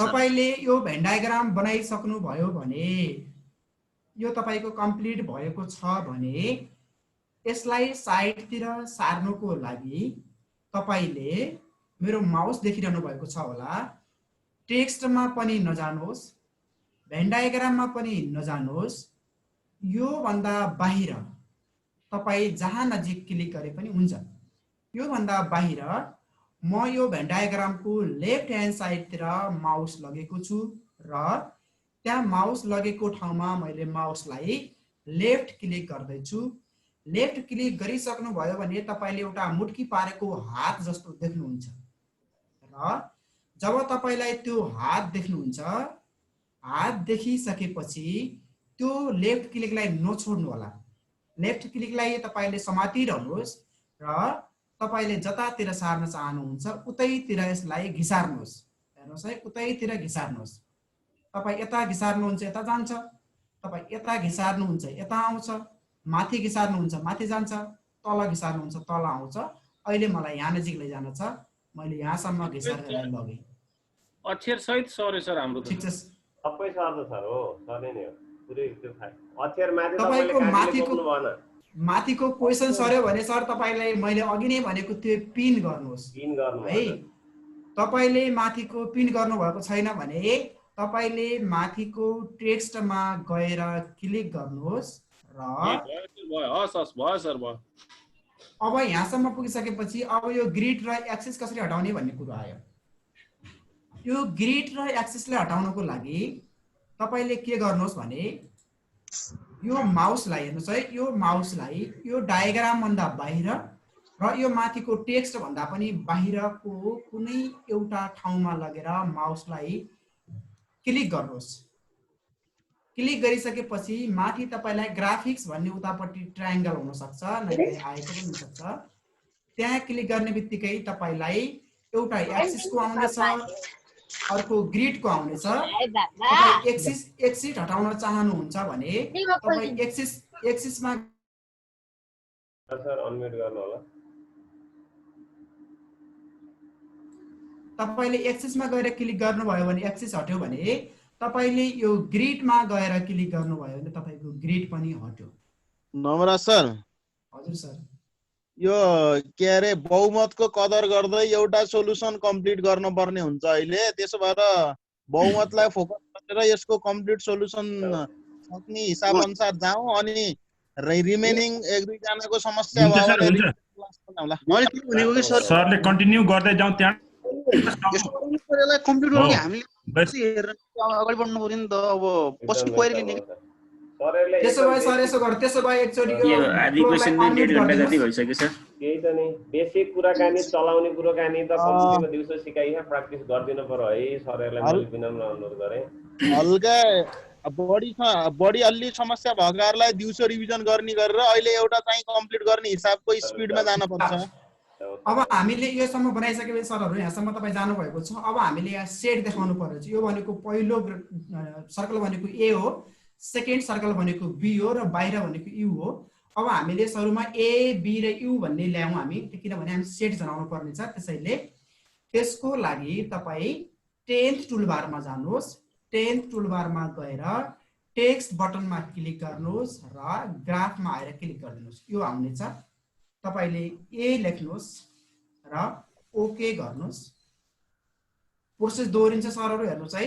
[SPEAKER 1] तपाईले यो भेन डायग्राम बनाइसक्नु भयो भने यो तपाईको कम्प्लिट भएको छ भने यसलाई साइडतिर सार्नुको लागि तपाईले मेरो माउस देखिरहनु भएको छ होला टेक्स्टमा पनि नजानुहोस् भेन डायग्राममा पनि नजानुहोस् यो भन्दा बाहिर तपाई जहाँ नजिक क्लिक गरे पनि हुन्छ यो भन्दा बाहिर म यो भेन डायग्रामको लेफ्ट ह्यान्ड साइडतिर माउस लगेको छु र त्यहाँ माउस लगेको ठाउँमा मैले माउसलाई लेफ्ट क्लिक गर्दै छु लेफ्ट क्लिक गरिसक्नु भयो भने तपाईले एउटा मुट्की पारेको हात जस्तो देख्नुहुन्छ र जब तपाईलाई त्यो हात देख्नुहुन्छ हात देखिसकेपछि त्यो लेफ्ट क्लिकलाई नछोड्नु होला लेफ्ट क्लिकलाई तपाईले समातिरहनुहोस् र तपाईले जतातिर सार्न चाहनुहुन्छ उतैतिर यसलाई घिसार्नुहोस् हेर्नुस् है उतैतिर घिसार्नुहोस् तपाई यता घिसार्नुहुन्छ यता जान्छ तपाई यता घिसार्नुहुन्छ यता आउँछ माथि घिसार्नुहुन्छ माथि जान्छ तल घिसार्नुहुन्छ तल आउँछ अहिले मलाई यहाँ नजिक लैजान छ मैले यहाँसम्म घिसारेर लगे
[SPEAKER 9] अक्षर सहित सर हाम्रो
[SPEAKER 1] ठीक छ
[SPEAKER 2] सबै सर्छ सर हो सरले नि हो पुरै त्यो अक्षर माथि
[SPEAKER 1] तपाईको माथिको क्वेशन सर्यो भने सर तपाईलाई मैले अघि नै भनेको त्यो पिन गर्नुहोस्
[SPEAKER 2] पिन गर्नु
[SPEAKER 1] है तपाईले माथिको पिन गर्नु भएको छैन भने तपाईले माथिको टेक्स्टमा गएर क्लिक गर्नुहोस् र
[SPEAKER 9] भयो सर भयो।
[SPEAKER 1] अब यहाँसम्म पुगिसकेपछि अब यो ग्रिड र एक्सिस कसरी हटाउने भन्ने कुरा आयो। यो ग्रिड र एक्सिसलाई हटाउनको लागि तपाईले के गर्नुहोस् भने यो माउसलाई हेर्नुहोस् है, यो माउसलाई यो डायग्राम भन्दा बाहिर र यो माथिको टेक्स्ट भन्दा पनि बाहिरको कुनै एउटा ठाउँमा लगेर माउसलाई क्लिक गर्नुहोस्। क्लिक गरिसकेपछि माथि तपाईलाई ग्राफिक्स भन्ने उतापट्टि ट्रायंगल हुन सक्छ, नभए आएको पनि हुन सक्छ। त्यहाँ क्लिक गर्ने बित्तिकै तपाईलाई एउटा एक्सिसको आउनेछ, अर्को ग्रिडको आउनेछ। तपाई एक्सिस हटाउन चाहनुहुन्छ भने तपाई एक्सिसमा
[SPEAKER 2] सर अनम्युट गर्नु होला।
[SPEAKER 1] तपाईले एक्सिसमा गएर क्लिक गर्नुभयो भने एक्सिस हट्यो भने तपाईले यो ग्रिडमा गएर क्लिक गर्नुभयो भने तपाईको ग्रिड पनि हट्यो।
[SPEAKER 3] नमराज सर।
[SPEAKER 1] हजुर सर।
[SPEAKER 3] यो के अरे बहुमतको कदर गर्दै एउटा सोलुसन कम्प्लिट गर्न पर्ने हुन्छ अहिले। त्यसो भएर बहुमतलाई फोकस गरेर यसको कम्प्लिट सोलुसन सक्ने हिसाब अनुसार जाउँ अनि रिमेनिङ एक दुई जनाको समस्या
[SPEAKER 12] सरले कन्टिन्यू गर्दै जाउँ। त्यहाँ
[SPEAKER 11] यसलाई कम्प्लिट गरौँ हामीले अगाडि बढ्नु पर्यो नि त। अब पछि क्वेरी लिने
[SPEAKER 1] त्यसो भए सर यसो गर, त्यसो भए एकचोटी
[SPEAKER 6] यो आधी क्वेशन नै 1.5 घण्टा जति भइसक्यो सर।
[SPEAKER 2] केही त नि बेसिक कुराकानी चलाउने कुराकानी त कम्प्युटरमा दिउँसो सिकाइया प्र्याक्टिस गर्दिनु पर्यो है। सरहरुलाई मैले विनम्र अनुरोध गरे।
[SPEAKER 3] हल्का बढी अलि समस्या भएकाहरूलाई दिउँसो रिभिजन गर्ने गरेर अहिले एउटा चाहिँ कम्प्लिट गर्ने हिसाबको स्पिडमा जान पर्छ।
[SPEAKER 1] अब हामीले योसम्म बनाइसकेपछि सरहरु यहाँसम्म तपाई जानु भएको छ। अब हामीले यहाँ सेट देखाउनु पर्छ। यो भनेको पहिलो सर्कल भनेको ए हो, सेकेन्ड सर्कल भनेको बी हो र बाहिर भनेको यु हो। अब हामीले सुरुमा ए बी र यु भन्ने ल्याउँ हामी, किनभने हामी सेट जनाउनु पर्ने छ। त्यसैले त्यसको लागि तपाई 10th टुलबारमा जानुहोस्। 10th टुलबारमा गएर टेक्स्ट बटनमा क्लिक गर्नुहोस् र ग्राफमा आएर क्लिक गरिदिनुहोस्। यो आउने छ। तपाईले ए लेख्नुहोस् र ओके गर्नुहोस्। प्रोसेस दोहोरिन्छ सरहरु हेर्नुहोस् है।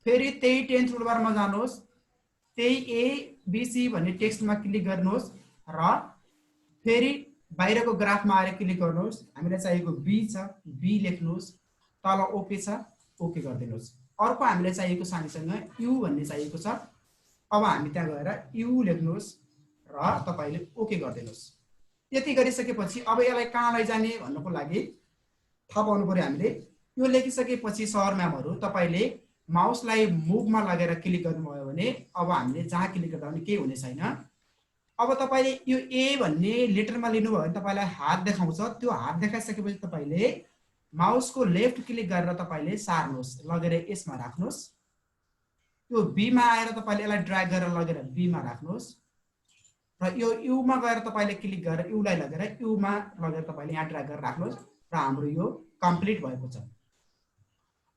[SPEAKER 1] फेरि त्यही 10th टुलबारमा जानुहोस्, त्यही ए बी सी भन्ने टेक्स्टमा क्लिक गर्नुहोस् र फेरि बाहिरको ग्राफमा आएर क्लिक गर्नुहोस्। हामीलाई चाहिएको बी छ, बी लेख्नुहोस्। तल ओके छ, ओके गरिदिनुहोस्। अर्को हामीलाई चाहिएको सँगसँगै यु भन्ने चाहिएको छ। अब हामी त्यहाँ गएर यु लेख्नुहोस् र तपाईले ओके गरिदिनुहोस्। यति गरिसकेपछि अब यसलाई कहाँ लैजाने भन्नको लागि थाहा पाउनु पर्यो हामीले। यो लेखिसकेपछि सर म्यामहरु तपाईले माउसलाई मुभमा लगेर क्लिक गर्नुभयो भने अब हामीले जहाँ क्लिक गर्दा पनि केही हुने छैन। अब तपाईले यो ए भन्ने लेटरमा लिनुभयो भने तपाईलाई हात देखाउँछ। त्यो हात देखाइसकेपछि तपाईले माउसको लेफ्ट क्लिक गरेर तपाईले सार्नुहोस्, लगेर यसमा राख्नुहोस्। यो बी मा आएर तपाईले यसलाई ड्र्याग गरेर लगेर बी मा राख्नुहोस् र यो यु मा गएर तपाईले क्लिक गरेर यु लाई लगेर यु मा लगेर तपाईले यहाँ ड्र्याग गरेर राख्नुहोस् र हाम्रो यो कम्प्लिट भएको छ।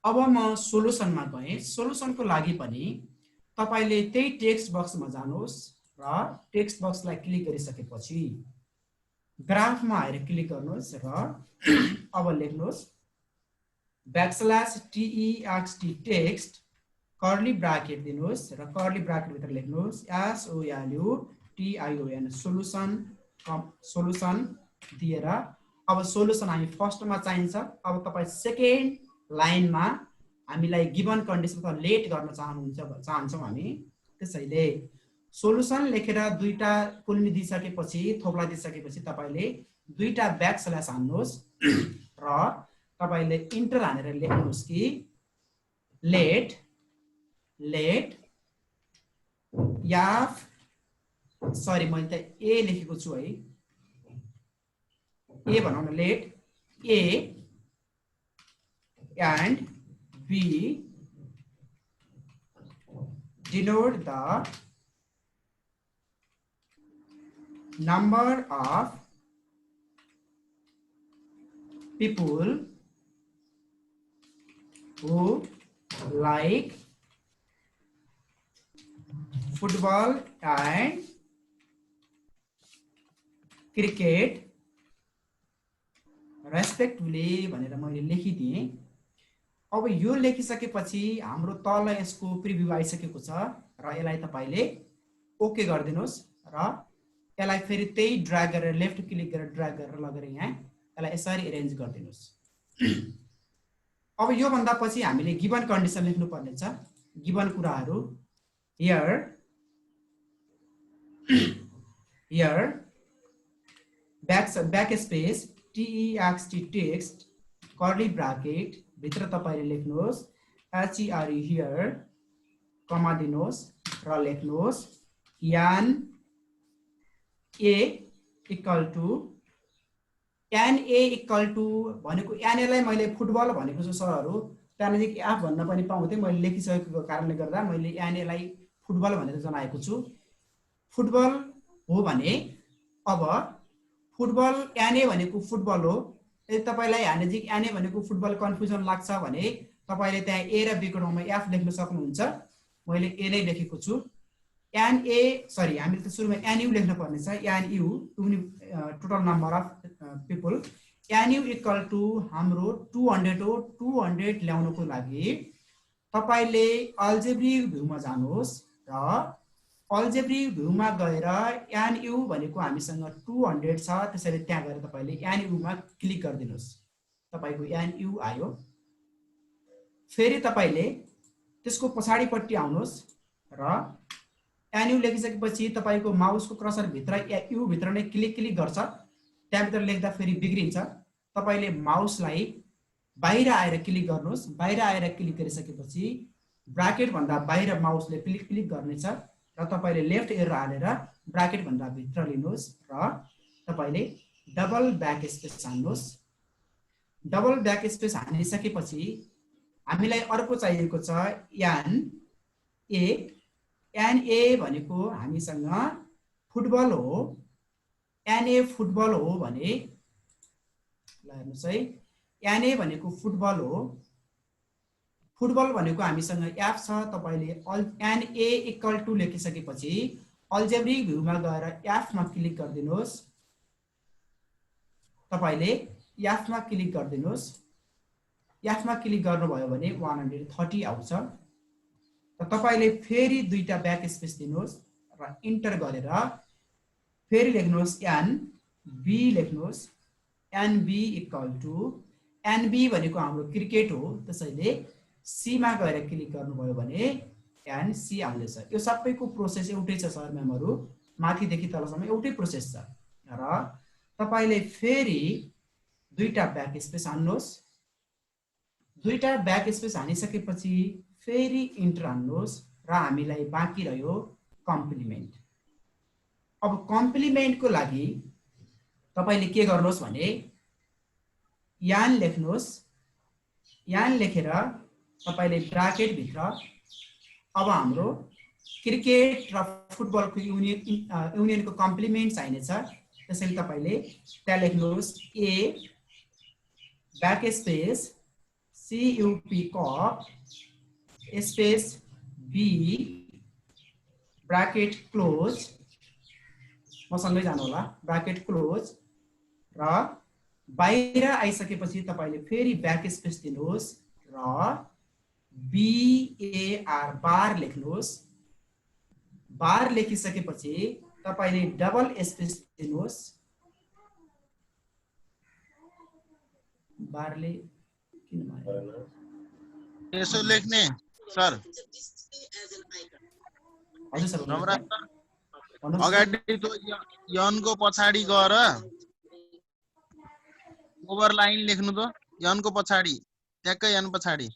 [SPEAKER 1] अब म सोलुसनमा गएँ। सोलुसनको लागि पनि तपाईले त्यही टेक्स्ट बक्समा जानुहोस् र टेक्स्ट बक्सलाई क्लिक गरिसकेपछि ग्राफमा आएर क्लिक गर्नुहोस् र अब लेख्नुहोस् \TEXT टेक्स्ट कर्ली ब्राकेट दिनुहोस् र कर्ली ब्राकेट भित्र लेख्नुहोस् SOLUTION सोलुसन दिएर अब सोलुसन हामी फर्स्टमा चाहिन्छ। अब तपाई सेकेन्ड लाइनमा हामीलाई गिवन कन्डिसन अथवा लेट गर्न चाहन्छौँ हामी। त्यसैले सोलुसन लेखेर दुईटा कुल्मी दिइसकेपछि थोप्ला दिइसकेपछि तपाईले दुईटा ब्याकस्ल्यास हान्नुहोस् र तपाईले इन्टर हानेर लेख्नुहोस् कि लेट या सरी मैले त ए लेखेको छु है, ए भनौँ न, let A and B denote the number of people who like football and cricket respectively भनेर मैले लेखिदिएँ। अब यो लेखिसकेपछि हाम्रो तल यसको प्रिभ्यू आइसकेको छ र यसलाई तपाईले ओके गरिदिनुस् र यसलाई फेरि त्यही ड्र्याग गरेर लेफ्ट क्लिक गरेर ड्र्याग गरेर लगेर यहाँ यसलाई यसरी अरेन्ज गरिदिनुस्। अब यो भन्दा पछि हामीले गिवन कन्डिसन लेख्नु पर्ने छ। गिवन कुराहरू here backspace text text curly bracket भित्र तपाईले लेख्नुहोस् here here कमा दिनुहोस् र लेख्नुहोस् yan a equal to भनेको yan लाई मैले फुटबल भनेको छु सरहरु त्यहाँदेखि f भन्न पनि पाउँथे मैले लेखिसकेको कारणले गर्दा मैले yan लाई फुटबल भनेर जनाएको छु। फुटबल हो भने अब फुटबल याने भनेको फुटबल हो। यदि तपाईलाई यानेजिक याने भनेको फुटबल कन्फ्युजन लाग्छ भने तपाईले त्यहाँ ए र बी को ठाउँमा एफ लेख्न सक्नुहुन्छ। मैले ए नै लेखेको छु। एन ए सरी हामीले त सुरुमा एन यु लेख्न पर्ने छ। N U total number of people N U equal to हाम्रो 200 हो। 200 ल्याउनको लागि तपाईले अल्जेब्रिक भ्यूमा जानुहोस् र अल्जेब्रिक भ्यूमा गएर एन यु भनेको हामीसँग 200 छ त्यसैले त्यहाँ गएर तपाईले एन यु मा क्लिक गरिदिनुस्। तपाईको एन यु आयो। फेरि तपाईले त्यसको पछाडीपट्टि आउनुहोस् र एन यु लेखिसकेपछि तपाईको माउसको कर्सर भित्र यु भित्र नै क्लिक गर्छ। त्यहाँ भित्र लेख्दा फेरि बिग्रिन्छ। तपाईले माउसलाई बाहिर आएर क्लिक गर्नुहोस्। बाहिर आएर क्लिक गरिसकेपछि ब्राकेट भन्दा बाहिर माउसले क्लिक गर्नेछ र तपाईले लेफ्ट एरो हालेर ब्राकेट भन्दा भित्र लिनुहोस् र तपाईले डबल ब्याक स्पेस हाल्नुहोस्। डबल ब्याक स्पेस हालिसकेपछि हामीलाई अर्को चाहिएको छ एन ए भनेको हामीसँग फुटबल हो। एन ए फुटबल हो भने ल हेर्नुस् है एन ए भनेको फुटबल हो। फुटबल भनेको हामीसँग एफ छ। तपाईले एन ए इक्वल टु लेखिसकेपछि अल्जेब्रिक भ्यूमा गएर एफ मा क्लिक गरिदिनुहोस्। तपाईले एफ मा क्लिक गरिदिनुहोस्। एफ मा क्लिक गर्नुभयो भने 130 आउँछ। र तपाईले फेरि दुईटा ब्याक स्पेस दिनुहोस् र इन्टर गरेर फेरि लेख्नुहोस् एन बी लेख्नुहोस्। N B equal to N B भनेको हाम्रो क्रिकेट हो त्यसैले सी मा गएर क्लिक गर्नुभयो भने एन सी आउँदैछ। यो सबैको प्रोसेस एउटै छ सर म्यामहरु। माथिदेखि तलसम्म एउटै प्रोसेस छ र तपाईले फेरि दुईटा ब्याक स्पेस हान्नुहोस्। दुईटा ब्याक स्पेस हानिसकेपछि फेरि इन्टर हान्नुहोस् र हामीलाई बाँकी रह्यो कम्प्लिमेन्ट। अब कम्प्लिमेन्टको लागि तपाईले के गर्नुहोस् भने यान लेख्नुहोस्। यान लेखेर तपाईले ब्राकेट भित्र अब हाम्रो क्रिकेट र फुटबलको युनियनको कम्प्लिमेन्ट चाहिनेछ। त्यसैले तपाईले त्यहाँ लेख्नुहोस् A back space CUP cup space B bracket close मसँगै जानु होला ब्राकेट क्लोज र बाहिर आइसकेपछि तपाईले फेरि ब्याक स्पेस दिनुहोस् र BAR बार लेख्नुहोस्। बार लेखिसकेपछि तपाईले डबल स्पेस दिनुहोस्। बारले किन मार्यो
[SPEAKER 3] यसो लेख्ने सर
[SPEAKER 1] हजुर सर
[SPEAKER 3] नम्रत अगाडि त्यो यन को पछाडी गएर ओभर लाइन लेख्नु त यन को पछाडी ट्याक्कै यन पछाडी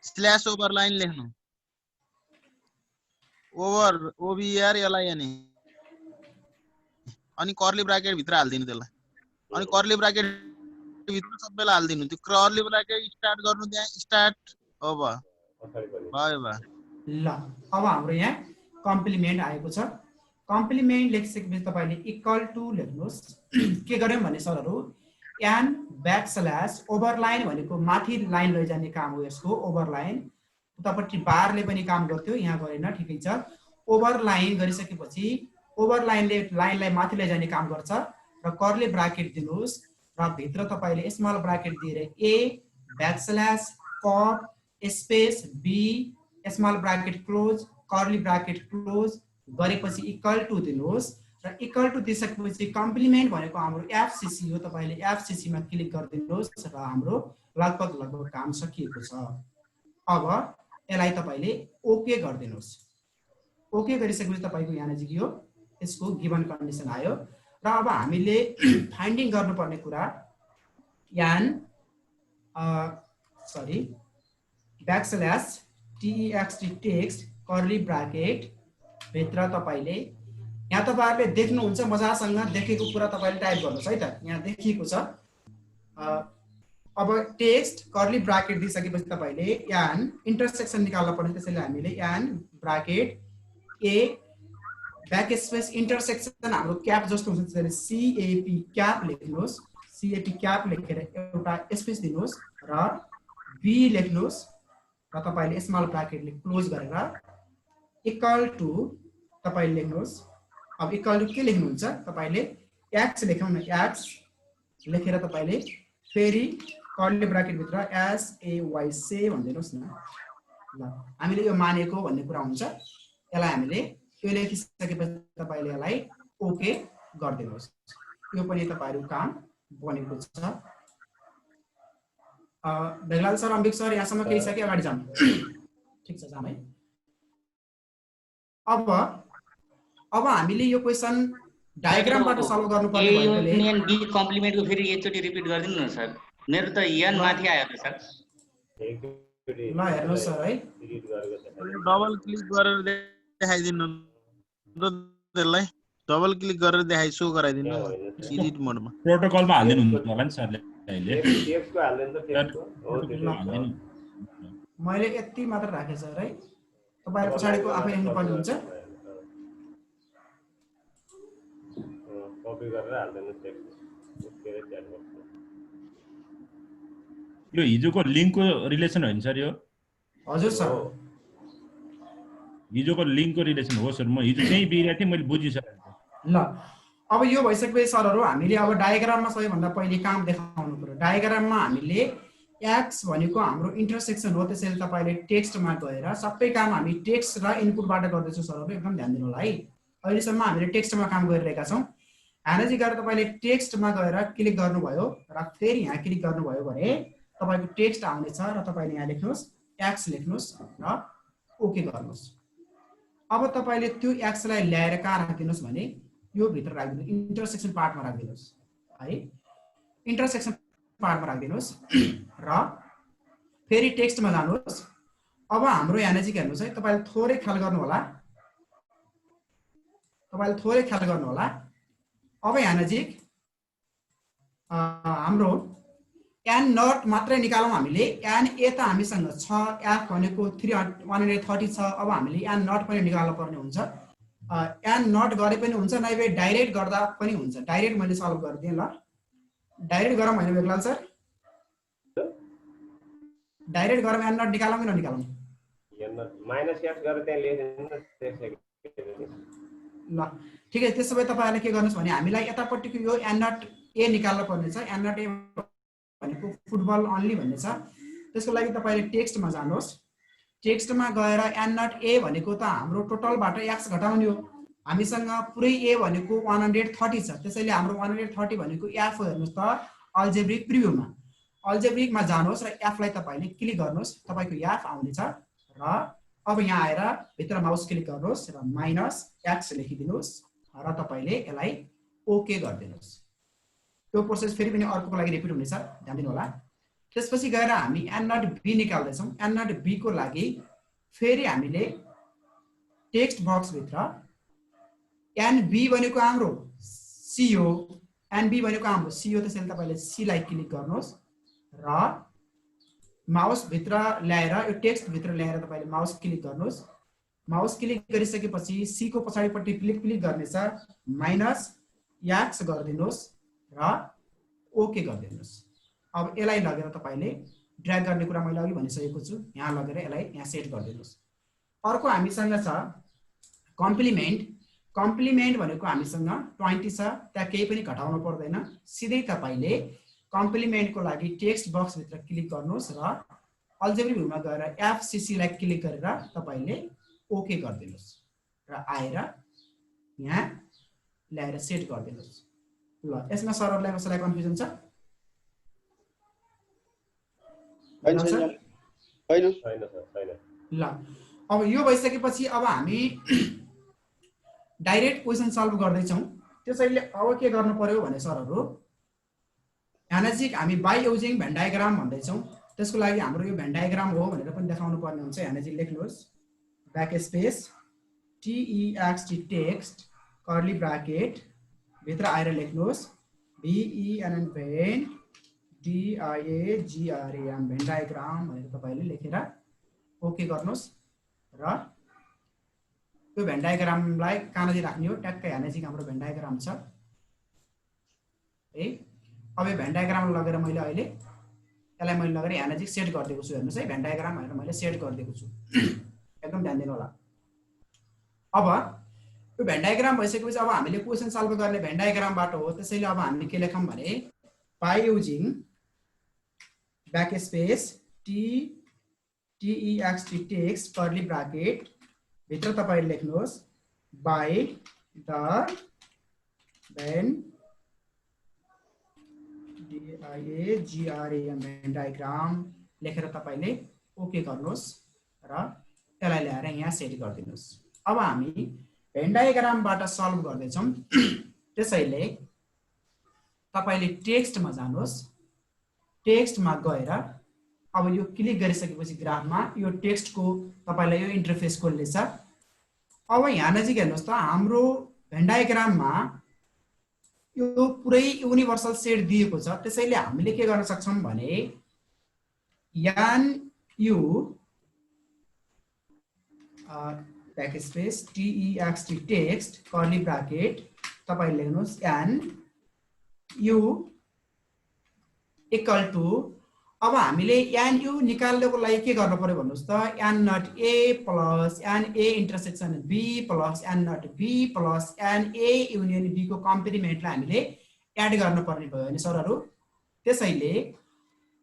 [SPEAKER 3] स्ल्याश ओभर लाइन लेख्नु ओभर OVR LIN अनि कर्ली ब्राकेट भित्र हाल्दिनु त्यसलाई अनि कर्ली ब्राकेट भित्र सबैलाई हाल्दिनु त्यो कर्ली ब्राकेट स्टार्ट गर्नु त्यहाँ स्टार्ट हो भयो भयो
[SPEAKER 1] ल अब हाम्रो यहाँ कम्प्लिमेन्ट आएको छ। कम्प्लिमेन्ट लेखिसकेपछि तपाईले इक्वल टु लेख्नुहोस्। के गर्यौं भने सरहरु एन ब्याक स्ल्याश ओभरलाइन भनेको माथि लाइन लैजाने काम हो यसको ओभरलाइन। उतापट्टि बारले पनि काम गर्थ्यो यहाँ गरेन ठिकै छ। ओभरलाइन गरिसकेपछि ओभरलाइनले लाइनलाई माथि लैजाने काम गर्छ र कर्ली ब्राकेट दिनुहोस् र भित्र तपाईले स्मल ब्राकेट दिएर A backslash cup space B small bracket close curly bracket close गरेपछि इक्वल टु दिनुहोस् र इक्वल टु दिइसकेपछि कम्प्लिमेन्ट भनेको हाम्रो एफसीसी हो। तपाईले एफसीसी मा क्लिक गरिदिनुहोस् र हाम्रो लगभग काम सकिएको छ। अब यसलाई तपाईले ओके गरिदिनुहोस्। ओके गरिसकेपछि तपाईको यहाँ नजिक यो यसको गिवन कन्डिसन आयो र अब हामीले फाइन्डिङ गर्नुपर्ने कुरा ब्याकस्ल्यास text टेक्स्ट कर्ली ब्राकेट भित्र तपाईले यहाँ तपाईहरुले देख्नुहुन्छ मजासँग देखेको कुरा तपाईले टाइप गर्नुस् है त। यहाँ देखिएको छ। अब टेक्स्ट कर्ली ब्राकेट दिइसकेपछि तपाईले एन इन्टरसेक्सन निकाल्न पर्ने। त्यसैले हामीले N bracket A back space intersection हाम्रो क्याप जस्तो हुन्छ त्यसैले सीएपी क्याप लेख्नुहोस्। सीएपी क्याप लेखेर एउटा स्पेस दिनुहोस् र बी लेख्नुहोस् र तपाईले स्मल ब्राकेटले क्लोज गरेर इक्वल टु तपाईले लेख्नुहोस्। अब इक्वल टु के लेख्नुहुन्छ तपाईले एक्स लेख्नु न। एक्स लेखेर तपाईले फेरि कर्ली ब्राकेट भित्र एस ए वाई से भन्दिनुहोस् न। ल हामीले यो मानेको भन्ने कुरा हुन्छ। यसलाई हामीले यो लेखिसकेपछि तपाईले यसलाई ओके गरिदिनुहोस्। यो पनि तपाईहरुको काम बनेको छ। बेगलाल सर अम्बिक सर यहाँसम्म केही छ कि अगाडि जाम? ठीक छ जाम है। अब हामीले यो क्वेशन डायग्रामबाट सल्भ गर्नुपर्ने भएकोले
[SPEAKER 13] युनियन बी कम्प्लिमेन्टको फेरि एकचोटी रिपिट गरिदिनु न सर। मेरो त एन माथि आयो त सर।
[SPEAKER 1] ल हेर्नु सर है।
[SPEAKER 3] डबल क्लिक गरेर देखाइदिनु र त्यसलाई डबल क्लिक गरेर सो गराइदिनु एडिट मोडमा।
[SPEAKER 12] प्रोटोकलमा हाल्दिनु हुन्छ होला नि सरले अहिले।
[SPEAKER 2] टेक्स्टको हाल्दैन त टेक्स्टको हो त्यसले
[SPEAKER 12] हाल्दिनु।
[SPEAKER 1] मैले यति मात्र राखे सर है। तपाईहरु पछाडीको आफै हेर्नु पर्ने हुन्छ।
[SPEAKER 2] कपी गरेर हाल्दैन टेक्स्ट उसले च्याट बक्स।
[SPEAKER 12] यो हिजोको लिंकको रिलेसन होइन सर यो?
[SPEAKER 1] हजुर सर।
[SPEAKER 12] हिजोको लिंकको रिलेसन हो सर। म हिजो चाहिँ बिराएको थिएँ, मैले बुझिसकेँ।
[SPEAKER 1] ल अब यो भइसकेपछि सरहरु हामीले अब डायग्राममा सबैभन्दा पहिले काम देखाउनु पर्यो। डायग्राममा हामीले एक्स भनेको हाम्रो इन्टरसेक्सन हो। त्यसैले तपाईले टेक्स्टमा गएर सबै काम हामी टेक्स्ट र इनपुटबाट गर्दैछौँ सरहरु, एकदम ध्यान दिनु होला है। अहिलेसम्म हामीले टेक्स्टमा काम गरिरहेका छौँ। यहाँ चाहिँ गएर तपाईले टेक्स्टमा गएर क्लिक गर्नुभयो र फेरि यहाँ क्लिक गर्नुभयो भने तपाईको टेक्स्ट आउनेछ र तपाईले यहाँ लेख्नुहोस् एक्स लेख्नुहोस् र ओके गर्नुहोस्। अब तपाईले त्यो एक्सलाई ल्याएर कहाँ राख्दिनुहोस् भने यो भित्र राख्दिनुहोस्, इन्टरसेक्सन पार्टमा राख्दिनुहोस् है। इन्टरसेक्सन पार्टमा राख्दिनुहोस् र फेरि टेक्स्टमा जानुहोस्। अब हाम्रो यहाँ चाहिँ हेर्नुहोस् है। तपाईले थोरै ख्याल गर्नु होला। अब यहाँ नजिक हाम्रो एन नट मात्रै निकालौँ हामीले। एन ए त हामीसँग छ, एफ भनेको 130 छ। अब हामीले एन नट पनि निकाल्नु पर्ने हुन्छ। एन नट गरे पनि हुन्छ, नभए डाइरेक्ट गर्दा पनि हुन्छ। डाइरेक्ट मैले सल्भ गरिदिएँ। ल डाइरेक्ट गरौँ होइन बेगलाल सर? डाइरेक्ट गरौँ एन नट निकालौँ कि ननिकालौँ?
[SPEAKER 2] माइनस एक्स गरेर त्यहाँ लेख्दिनु त्यसै।
[SPEAKER 1] ल ठीक है। त्यसो भए तपाईहरुले के गर्नुस् भने हामीलाई यतापट्टिको यो एन नट ए निकाल्न पर्ने छ। एन नट ए भनेको फुटबल अन्ली भन्ने छ। त्यसको लागि तपाईले टेक्स्टमा जानुहोस्। टेक्स्टमा गएर एन नट ए भनेको त हाम्रो टोटलबाट एक्स घटाउने हो। हामीसँग पुरै ए भनेको 130 छ। त्यसैले हाम्रो 130 भनेको एफ हेर्नुस् त अल्जेब्रिक प्रिभ्यूमा। अल्जेब्रिकमा जानुहोस् र एफ लाई तपाईले क्लिक गर्नुहोस्। तपाईको एफ आउनेछ र अब यहाँ आएर भित्र माउस क्लिक गर्नुहोस् र माइनस एक्स लेखिदिनुहोस् र तपाईले यसलाई ओके गरिदिनुहोस्। त्यो प्रोसेस फेरि पनि अर्कोको लागि रिपिट हुनेछ, ध्यान दिनु होला। त्यसपछि गएर हामी एन नट बी निकाल्दैछौँ। एन नट बी को लागि फेरि हामीले टेक्स्ट बक्स भित्र एन बी भनेको हाम्रो सी हो। एन बी भनेको हाम्रो सी हो। त्यसैले तपाईले सी लाई क्लिक गर्नुहोस् र माउस भित्र ल्याएर यो टेक्स्ट भित्र ल्याएर तपाईले माउस क्लिक गर्नुहोस्। माउस क्लिक गरिसकेपछि सी को पछाडिपट्टि क्लिक गर्नेछ, माइनस एक्स गरिदिनुहोस् र ओके गरिदिनुहोस्। अब यसलाई लगेर तपाईले ड्र्याग गर्ने कुरा मैले अघि भनिसकेको छु। यहाँ लगेर यसलाई यहाँ सेट गरिदिनुहोस्। अर्को हामीसँग छ कम्प्लिमेन्ट। कम्प्लिमेन्ट भनेको हामीसँग 20 छ। त्यहाँ केही पनि घटाउनु पर्दैन। सिधै तपाईले कम्प्लिमेन्टको लागि टेक्स्ट बक्स भित्र क्लिक गर्नुहोस् र अल्जेब्रिक भ्यूमा गएर FCC लाई क्लिक गरेर तपाईले ओके गरिदिनुस् र आएर यहाँ ल्याएर सेट गरिदिनुस्। ल यसमा सरहरुलाई कसैलाई कन्फ्युजन छ?
[SPEAKER 11] छैन छैन
[SPEAKER 2] छैन।
[SPEAKER 1] ल अब यो भइसकेपछि अब हामी डाइरेक्ट क्वेशन सल्भ गर्दै छौं। त्यसैले अब के गर्नु पर्यो भने सरहरु यहाँ नजिक हामी बाइ युजिङ भेन डायग्राम भन्दै छौं। त्यसको लागि हाम्रो यो भेन डायग्राम हो भनेर पनि देखाउनु पर्ने हुन्छ। यहाँ नजिक लेख्नुहोस् backspace TEXT text curly bracket भित्र आएर लेख्नुहोस् VEN Venn DIAGRAM Venn diagram भनेर तपाईले लेखेर ओके गर्नुहोस् र यो भेन डायग्रामलाई कहाँनिर राख्ने हो? ट्याक्कै यहाँ नजिक हाम्रो भेन डायग्राम छ है। अब यो भेन डायग्राम लगेर मैले अहिले यसलाई मैले लगेर यहाँ नजिक सेट गरिदिएको छु। हेर्नुस् है भेन डायग्राम भनेर मैले सेट गरिदिएको छु। एकदम ध्यान दिनु होला। अब यो भेन डायग्राम भइसकेपछि अब हामीले क्वेशन सल्भ गर्ने भेन डायग्रामबाट हो। त्यसैले अब हामीले के लेखौं भने by using backspace TEXT text curly bracket भित्र तपाईले लेख्नुहोस् by the Venn DIAGRAM Venn diagram लेखेर तपाईले ओके गर्नुहोस् र यसलाई ल्याएर यहाँ सेट गरिदिनुहोस्। अब हामी भेन डायग्रामबाट सल्भ गर्दै छौं। त्यसैले तपाईले टेक्स्टमा जानुहोस्। टेक्स्टमा गएर अब यो क्लिक गरिसकेपछि ग्राफमा यो टेक्स्टको तपाईलाई यो इन्टरफेस खोल्नेछ। अब यहाँ नजिक हेर्नुहोस् त हाम्रो भेन डायग्राममा यो पुरै युनिभर्सल सेट दिएको छ। त्यसैले हामीले के गर्न सक्छौं भने यान यु backspace TEXT text curly bracket तपाईले लेख्नुहोस् यान यु इक्वल टु अब हामीले यान यु निकाल्नको लागि के गर्नु पर्यो भन्नुस् त यान नट A प्लस यान A इन्टरसेक्सन B प्लस यान नट B प्लस यान A युनियन B को कम्प्लिमेन्टलाई हामीले एड गर्न पर्ने भयो नि सरहरु। त्यसैले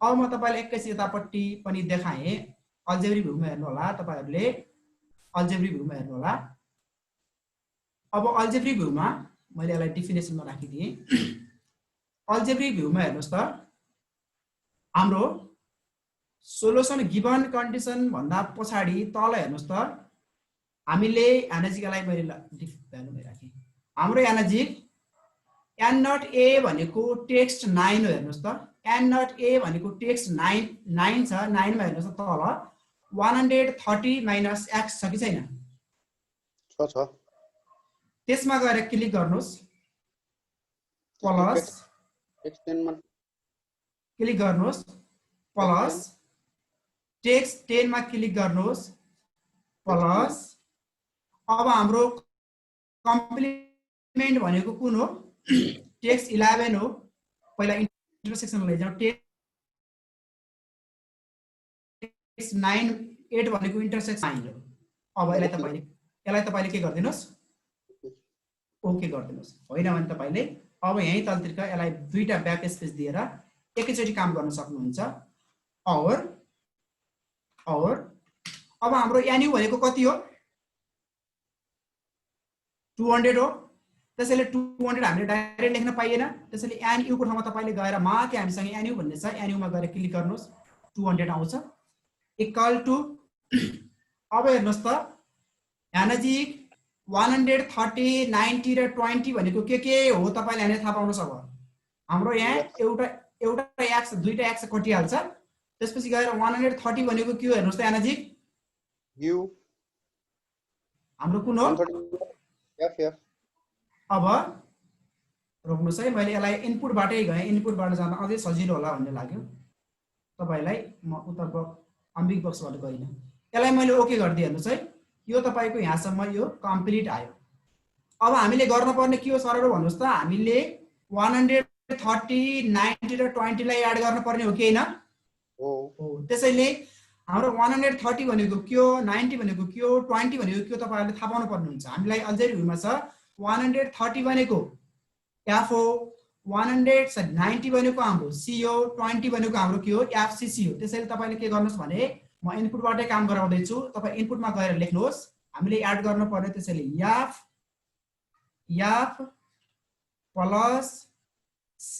[SPEAKER 1] अब म तपाईलाई एकैछिन यतापट्टि पनि देखाएँ। अल्जेब्रिक भ्यूमा हेर्नु होला तपाईहरुले अल्जेब्रिक भ्यूमा हेर्नु होला। अब अल्जेब्रिक भ्यूमा मैले यसलाई डेफिनेसनमा राखिदिए। अल्जेब्रिक भ्यूमा हेर्नुस् त हाम्रो सोलुसन गिवन कन्डिसन भन्दा पछाडी तल हेर्नुस् त हामीले यहाँ नजिकलाई मैले भ्यालुमै राखे। हाम्रो यहाँ नजिक n नट A भनेको टेक्स्ट 9 हो। हेर्नुस् त n नट A भनेको टेक्स्ट 9 छ। 9 मा हेर्नुस् त तल 130 माइनस x छ कि छैन?
[SPEAKER 11] छ।
[SPEAKER 1] त्यसमा गएर क्लिक गर्नुस् प्लस
[SPEAKER 11] एक्सटेन्डमा
[SPEAKER 1] क्लिक गर्नुस् प्लस टेक्स्ट 10 मा क्लिक गर्नुस् प्लस अब हाम्रो कम्प्लिमेन्ट भनेको कुन हो? टेक्स्ट 11 हो। पहिला इन्टरसेक्सन लैजाऊ। टेक्स्ट 9 8 भनेको इन्टरसेक्सन 9 हो। अब यसलाई तपाईले के गर्दिनुस् ओके गर्दिनुस्। होइन भने तपाईले अब यही तलतिर यसलाई दुईटा ब्याक स्पेस दिएर एकैचोटी काम गर्न सक्नुहुन्छ। और अब हाम्रो एनयु भनेको कति हो? 200 हो। त्यसैले 200 हामीले डाइरेक्ट लेख्न पाइएन। त्यसैले एनयु को ठाउँमा तपाईले गएर माथि हामीसँग एनयु भन्ने छ एनयु मा गएर क्लिक गर्नुस् 200 आउँछ इक्वल टु। अब हेर्नुस् त यहाँ नजिक 130 90 र 20 भनेको के हो तपाईले यहाँले थाहा पाउन सक्छ। हाम्रो यहाँ एउटा x दुईटा x कटिहाल्छ। त्यसपछि गएर 130 भनेको के हो हेर्नुस् त यहाँ नजिक
[SPEAKER 11] u
[SPEAKER 1] हाम्रो कुन हो?
[SPEAKER 11] f।
[SPEAKER 1] अब रोक्नुस् है। मैले यसलाई इनपुटबाटै गएँ। इनपुटबाट जान अझै सजिलो होला भन्ने लाग्यो तपाईलाई। म उत्तर अम्बिक बक्सबाट गइन। यसलाई मैले ओके गरिदिए। हेर्नुस् है यो तपाईको यहाँसम्म यो कम्प्लिट आयो। अब हामीले गर्नुपर्ने के हो सरहरु भन्नुस् त हामीले 130 90 र 20 लाई एड गर्नुपर्ने हो कि हैन? हो। त्यसैले हाम्रो 130 भनेको के हो 90 भनेको के हो 20 भनेको के हो तपाईहरुले थाहा पाउनु पर्ने हुन्छ। हामीलाई अल्जेब्रिक भ्यूमा छ 130 भनेको f हो 90 भनेको हाम्रो CO, 20 भनेको हाम्रो के हो FCC हो। त्यसैले तपाईले के गर्नुस् भने म इनपुटबाटै काम गराउँदै छु, तपाई इनपुटमा गएर लेख्नुहोस्। हामीले एड गर्न पर्ने त्यसैले F plus C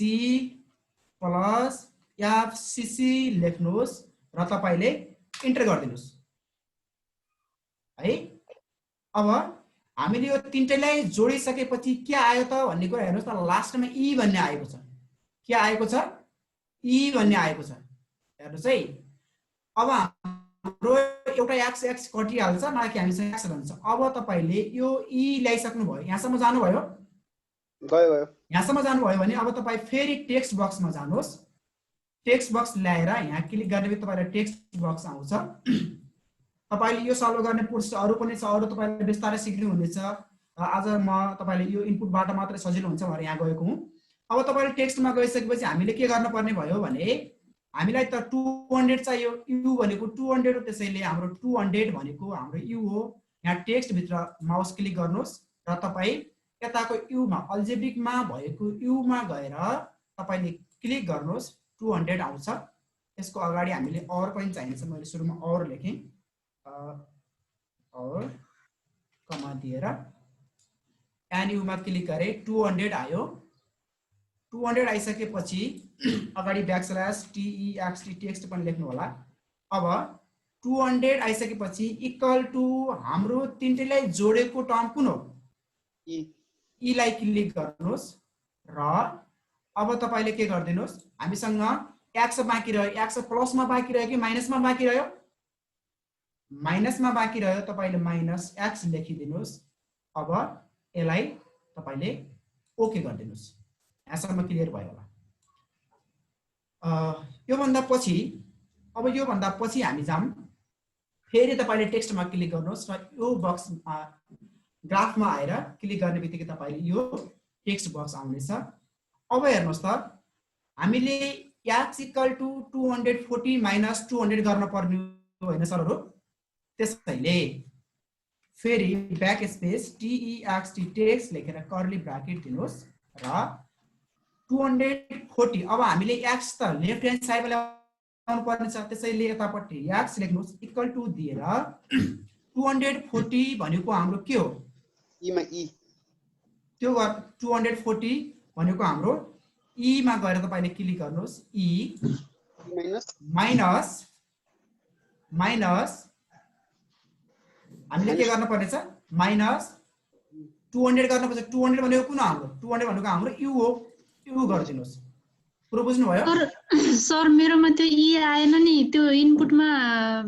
[SPEAKER 1] plus FCC लेख्नुहोस् र तपाईले इन्टर गरिदिनुस् है। अब हामीले यो तीनटैलाई जोडिसकेपछि के आयो त भन्ने कुरा हेर्नुस् त, लास्टमा E भन्ने आएको छ। के आएको छ? E भन्ने आएको छ। हेर्नुस् है। अब हाम्रो एउटा x कटिहाल्छ, नभए हामीसँग x रहन्छ। अब तपाईले यो E ल्याइसक्नु भयो, यहाँसम्म जानु भयो?
[SPEAKER 11] गयो।
[SPEAKER 1] यहाँसम्म जानु भयो भने अब तपाई फेरि टेक्स्ट बक्समा जानुहोस्। टेक्स्ट बक्स ल्याएर यहाँ क्लिक गर्ने तपाईलाई टेक्स्ट बक्स आउँछ। तपाईले यो सल्भ गर्ने प्रोसेस अरु पनि छ, अरु तपाईले विस्तारै सिक्नु हुनेछ। आज म तपाईले यो इनपुटबाट मात्रै सजिलो हुन्छ भनेर यहाँ गएको हुँ। अब तपाईले टेक्स्टमा गइसकेपछि हामीले के गर्न पर्ने भयो भने हामीलाई त 200 चाहियो, u भनेको 200 हो, त्यसैले हाम्रो 200 भनेको हाम्रो u हो। यहाँ टेक्स्ट भित्र माउस क्लिक गर्नुहोस् र तपाई यताको u मा अल्जेब्रिकमा भएको u मा गएर तपाईले क्लिक गर्नुहोस्, 200 आउँछ। यसको अगाडि हामीले और पनि चाहिन्छ, मैले सुरुमा और लेखेँ और कमा दिएर एनयू मा क्लिक गरे, 200 आयो। 200 आइसकेपछि अगाडि ब्याकस्ल्याश text टेक्स्ट पनि लेख्नु होला। अब 200 आइसकेपछि इक्वल टु हाम्रो तीनटैलाई जोडेको टर्म कुन हो? E लाई क्लिक गर्नुहोस् र अब तपाईले के गर्दिनुस्, हामीसँग x बाँकी रह्यो, x प्लसमा बाँकी रह्यो कि माइनसमा बाँकी रह्यो? माइनसमा बाँकी रह्यो, तपाईले माइनस x लेखिदिनुस्। अब यसलाई तपाईले ओके गरिदिनुस्। यहाँसम्म क्लियर भयो होला। यो भन्दा पछि हामी जाम। फेरि तपाईले टेक्स्टमा क्लिक गर्नुहोस् र यो बक्स ग्राफमा आएर क्लिक गर्ने बित्तिकै तपाईले यो टेक्स्ट बक्स आउनेछ। अब हेर्नुहोस् त, हामीले x इक्वल टु 240 माइनस 200 गर्न पर्ने होइन सरहरु। त्यसैले फेरि ब्याक स्पेस text टेक्स्ट लेखेर कर्ली ब्राकेट दिनुहोस् र 240। अब हामीले x त लेफ्ट ह्यान्ड साइडमा ल्याउनु पर्ने छ, त्यसैले यतापट्टि x लेख्नुहोस् इक्वल टु दिएर 240 भनेको हाम्रो के हो? त्यो 240 भनेको हाम्रो E मा गएर तपाईले क्लिक गर्नुहोस्। E माइनस हामीले के गर्न पर्ने छ? माइनस 200 गर्न पर्छ। 200 भनेको कुन हाम्रो? 200 भनेको हाम्रो u हो। u गरिदिनुस्। पुरो बुझ्नु भयो?
[SPEAKER 14] सर मेरोमा त्यो E आएन नि, त्यो इनपुटमा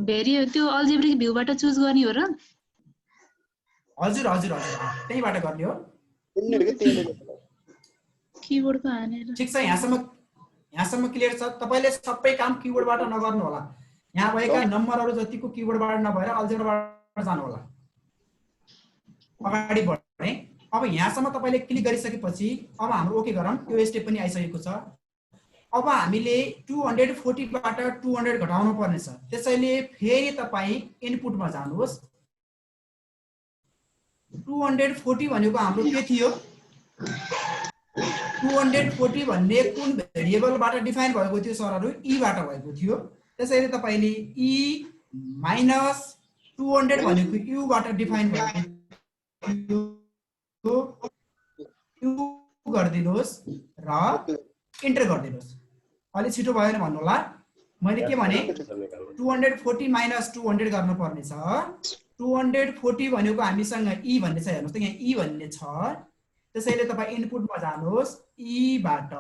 [SPEAKER 14] त्यो अल्जेब्रिक भ्यूबाट चुज गर्ने हो र?
[SPEAKER 1] हजुर हजुर हजुर, त्यहीबाट गर्ने हो।
[SPEAKER 14] किबोर्डको हानेर।
[SPEAKER 1] ठीक छ, यहाँसम्म क्लियर छ। तपाईले सबै काम किबोर्डबाट नगर्नु होला। यहाँ भएका नम्बरहरु जतिको किबोर्डबाट नभएर अल्जेब्राबाट जानु होला। अगाडि बढ्ने। अब यहाँसम्म तपाईले क्लिक गरिसकेपछि अब हाम्रो ओके गरौँ। त्यो स्टेप पनि आइसकेको छ। अब हामीले 240 बाट 200 घटाउनु पर्ने छ। त्यसैले फेरि तपाई इनपुटमा जानुहोस्। 240 भनेको हाम्रो के थियो? 240 भन्ने कुन भेरिएबलबाट डिफाइन भएको थियो सरहरु? E बाट भएको थियो। त्यसैले तपाईले E माइनस 200 भनेको U बाट डिफाइन भएको थियो, U गर्दिनुहोस् र इन्टर गर्दिनुहोस्। अलि छिटो भयो नि भन्नु होला। मैले के भने 240 माइनस 200 गर्नु पर्ने छ। 240 भनेको हामीसँग E भन्ने छ, हेर्नुस् त यहाँ E भन्ने छ। त्यसैले तपाई इनपुटमा जानुहोस्। E बाट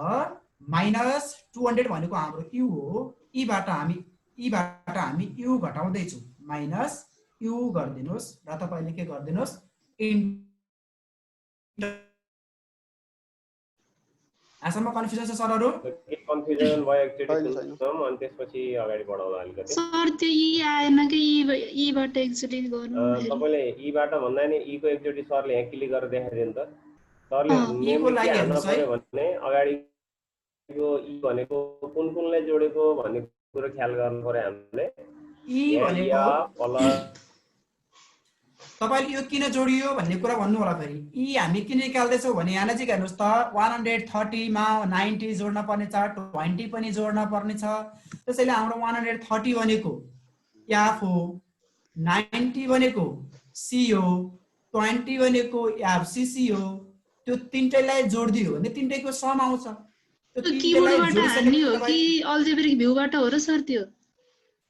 [SPEAKER 1] माइनस 200 भनेको हाम्रो U हो। E बाट हामी U घटाउँदै छु, माइनस U गर्दिनुहोस् र तपाईले के गर्दिनुहोस्? आसम्म कन्फ्युजन छ सरहरु?
[SPEAKER 2] कन्फ्युजन भयो एकचोटी सुनौँ अनि त्यसपछि अगाडि बढाउँला अलिकति।
[SPEAKER 14] सर त्यो E आएन कि E बाट एक्चुअली गर्नु।
[SPEAKER 2] तपाईले E बाट भन्दा नि E को एकचोटी सरले यहाँ क्लिक गरेर देखाइदिनु त। सरले नेम के हाल्नु पर्यो भने अगाडिको E भनेको कुनलाई जोडेको भन्ने कुरा ख्याल गर्नु पर्यो हामीले।
[SPEAKER 1] E भनेको तपाईले यो किन जोडियो भन्ने कुरा भन्नु होला फेरि। यी हामी किन निकाल्दै छौ भने यहाँ चाहिँ हेर्नुस् त 130 मा 90 जोड्न पर्ने छ, 20 पनि जोड्न पर्ने छ। त्यसैले हाम्रो 130 भनेको F हो, 90 भनेको C हो, 20 भनेको FCC हो। त्यो तीनटैलाई जोड्दियो भने तीनटैको सम आउँछ। त्यो
[SPEAKER 14] किबोर्डबाट हान्ने हो कि अल्जेब्रिक भ्यूबाट हो र सर त्यो?